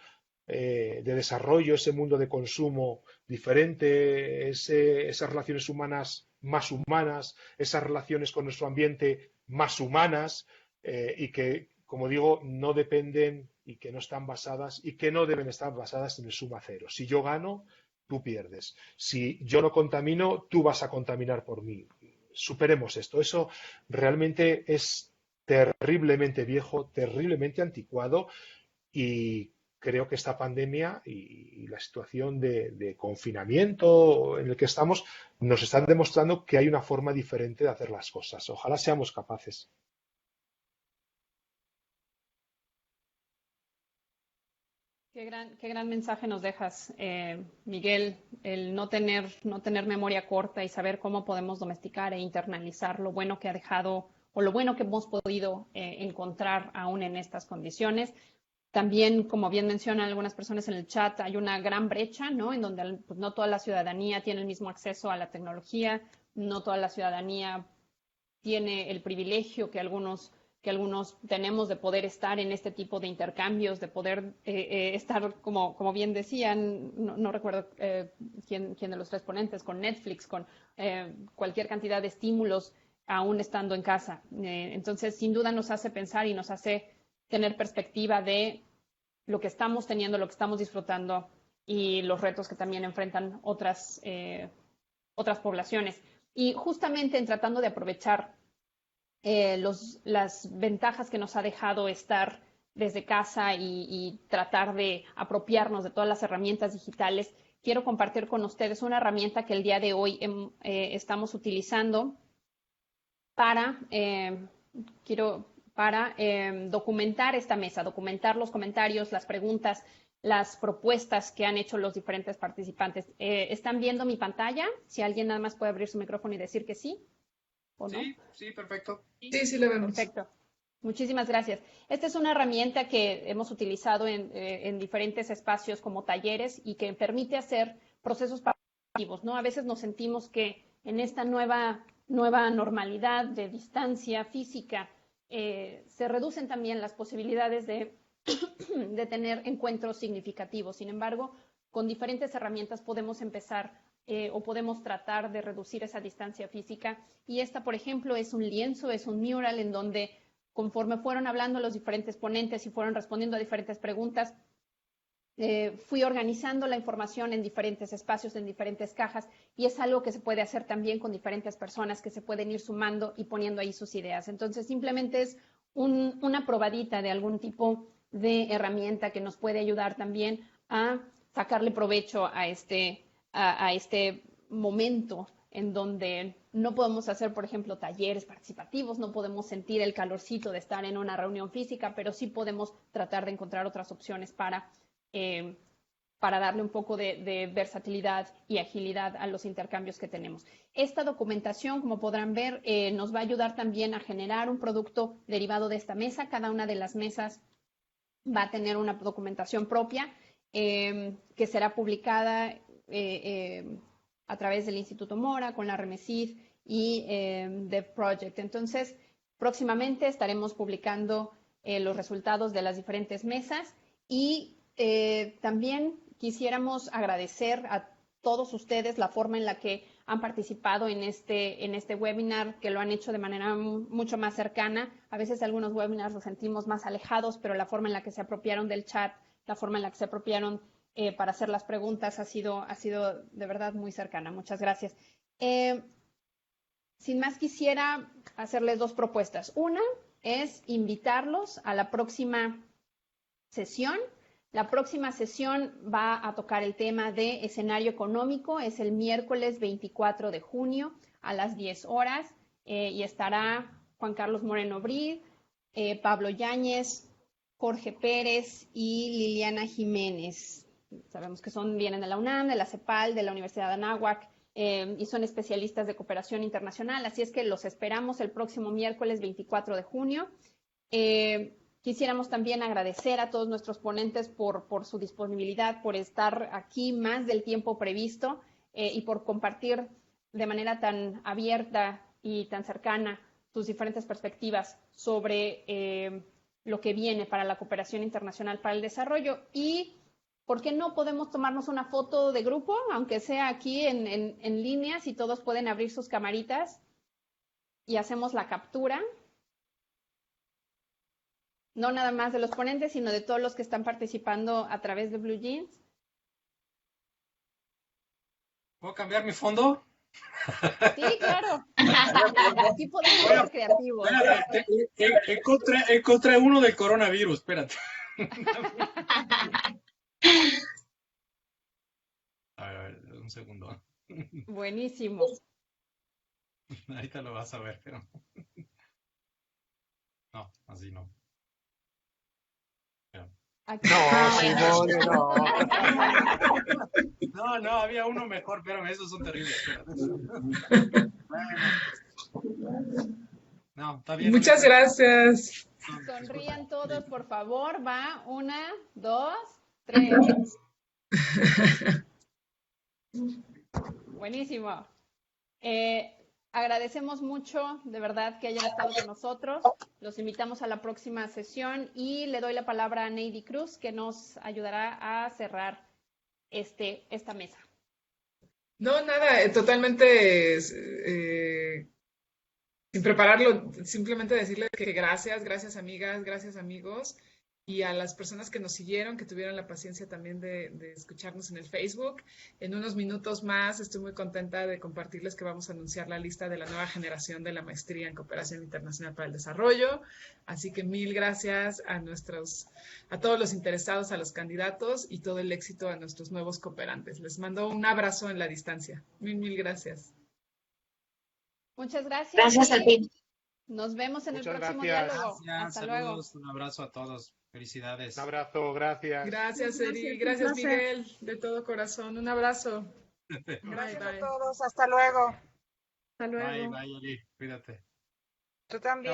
de desarrollo, ese mundo de consumo diferente, esas relaciones humanas más humanas, esas relaciones con nuestro ambiente más humanas, y que, como digo, no dependen y que no están basadas y que no deben estar basadas en el suma cero. Si yo gano, tú pierdes. Si yo no contamino, tú vas a contaminar por mí. Superemos esto. Eso realmente es terriblemente viejo, terriblemente anticuado, y creo que esta pandemia y la situación de confinamiento en el que estamos nos están demostrando que hay una forma diferente de hacer las cosas. Ojalá seamos capaces. Qué gran mensaje nos dejas, Miguel, el no tener memoria corta y saber cómo podemos domesticar e internalizar lo bueno que ha dejado o lo bueno que hemos podido encontrar aún en estas condiciones. También, como bien mencionan algunas personas en el chat, hay una gran brecha, ¿no? En donde pues, no toda la ciudadanía tiene el mismo acceso a la tecnología, no toda la ciudadanía tiene el privilegio que algunos tenemos de poder estar en este tipo de intercambios, de poder estar, como bien decían, no recuerdo quién de los tres ponentes, con Netflix, con cualquier cantidad de estímulos, aún estando en casa. Entonces, sin duda nos hace pensar y nos hace tener perspectiva de lo que estamos teniendo, lo que estamos disfrutando y los retos que también enfrentan otras poblaciones. Y justamente en tratando de aprovechar las ventajas que nos ha dejado estar desde casa y tratar de apropiarnos de todas las herramientas digitales, quiero compartir con ustedes una herramienta que el día de hoy estamos utilizando para documentar esta mesa, documentar los comentarios, las preguntas, las propuestas que han hecho los diferentes participantes. ¿Están viendo mi pantalla? Si alguien nada más puede abrir su micrófono y decir que sí. ¿O no? Sí, perfecto. Sí, lo vemos. Perfecto. Muchísimas gracias. Esta es una herramienta que hemos utilizado en diferentes espacios como talleres y que permite hacer procesos participativos, ¿no? A veces nos sentimos que en esta nueva normalidad de distancia física se reducen también las posibilidades de tener encuentros significativos. Sin embargo, con diferentes herramientas podemos empezar o podemos tratar de reducir esa distancia física. Y esta, por ejemplo, es un lienzo, es un mural en donde, conforme fueron hablando los diferentes ponentes y fueron respondiendo a diferentes preguntas, fui organizando la información en diferentes espacios, en diferentes cajas, y es algo que se puede hacer también con diferentes personas que se pueden ir sumando y poniendo ahí sus ideas. Entonces, simplemente es una probadita de algún tipo de herramienta que nos puede ayudar también a sacarle provecho a este momento en donde no podemos hacer, por ejemplo, talleres participativos, no podemos sentir el calorcito de estar en una reunión física, pero sí podemos tratar de encontrar otras opciones para darle un poco de versatilidad y agilidad a los intercambios que tenemos. Esta documentación, como podrán ver, nos va a ayudar también a generar un producto derivado de esta mesa. Cada una de las mesas va a tener una documentación propia que será publicada a través del Instituto Mora, con la Remesid y Dev Project. Entonces, próximamente estaremos publicando los resultados de las diferentes mesas y también quisiéramos agradecer a todos ustedes la forma en la que han participado en este webinar, que lo han hecho de manera mucho más cercana. A veces algunos webinars los sentimos más alejados, pero la forma en la que se apropiaron del chat, la forma en la que se apropiaron para hacer las preguntas ha sido de verdad muy cercana. Muchas gracias. Sin más, quisiera hacerles dos propuestas. Una es invitarlos a la próxima sesión. La próxima sesión va a tocar el tema de escenario económico. Es el miércoles 24 de junio a las 10 horas y estará Juan Carlos Moreno Brid, Pablo Yáñez, Jorge Pérez y Liliana Jiménez. Sabemos que vienen de la UNAM, de la CEPAL, de la Universidad de Anáhuac y son especialistas de cooperación internacional. Así es que los esperamos el próximo miércoles 24 de junio. Quisiéramos también agradecer a todos nuestros ponentes por su disponibilidad, por estar aquí más del tiempo previsto y por compartir de manera tan abierta y tan cercana sus diferentes perspectivas sobre lo que viene para la cooperación internacional para el desarrollo. Y, ¿por qué no podemos tomarnos una foto de grupo, aunque sea aquí en línea, si todos pueden abrir sus camaritas y hacemos la captura? No nada más de los ponentes, sino de todos los que están participando a través de Blue Jeans. ¿Puedo cambiar mi fondo? Sí, claro. Aquí podemos ser creativos. Encontré uno del coronavirus, espérate. A ver, un segundo. Buenísimo. Ahorita lo vas a ver, pero... No, así no. Aquí. No, Simone, no. No, había uno mejor, espérame, esos son terribles. No, está bien. Muchas gracias. Sonrían todos, por favor. Va, 1, 2, 3. Buenísimo. Agradecemos mucho, de verdad, que hayan estado con nosotros. Los invitamos a la próxima sesión y le doy la palabra a Neidy Cruz, que nos ayudará a cerrar esta mesa. No, nada, totalmente sin prepararlo, simplemente decirles que gracias amigas, gracias amigos, y a las personas que nos siguieron, que tuvieron la paciencia también de escucharnos en el Facebook. En unos minutos más estoy muy contenta de compartirles que vamos a anunciar la lista de la nueva generación de la maestría en Cooperación Internacional para el Desarrollo. Así que mil gracias a todos los interesados, a los candidatos y todo el éxito a nuestros nuevos cooperantes. Les mando un abrazo en la distancia. Mil gracias. Muchas gracias. Gracias a ti. Nos vemos en Muchas el próximo gracias. diálogo. Gracias, Hasta saludos, luego. un abrazo a todos. Felicidades. Un abrazo, gracias. Gracias, Eri. Gracias, Miguel. De todo corazón. Un abrazo. Gracias Bye. a todos. Hasta luego. Hasta luego. Bye, Eri. Cuídate. Tú también.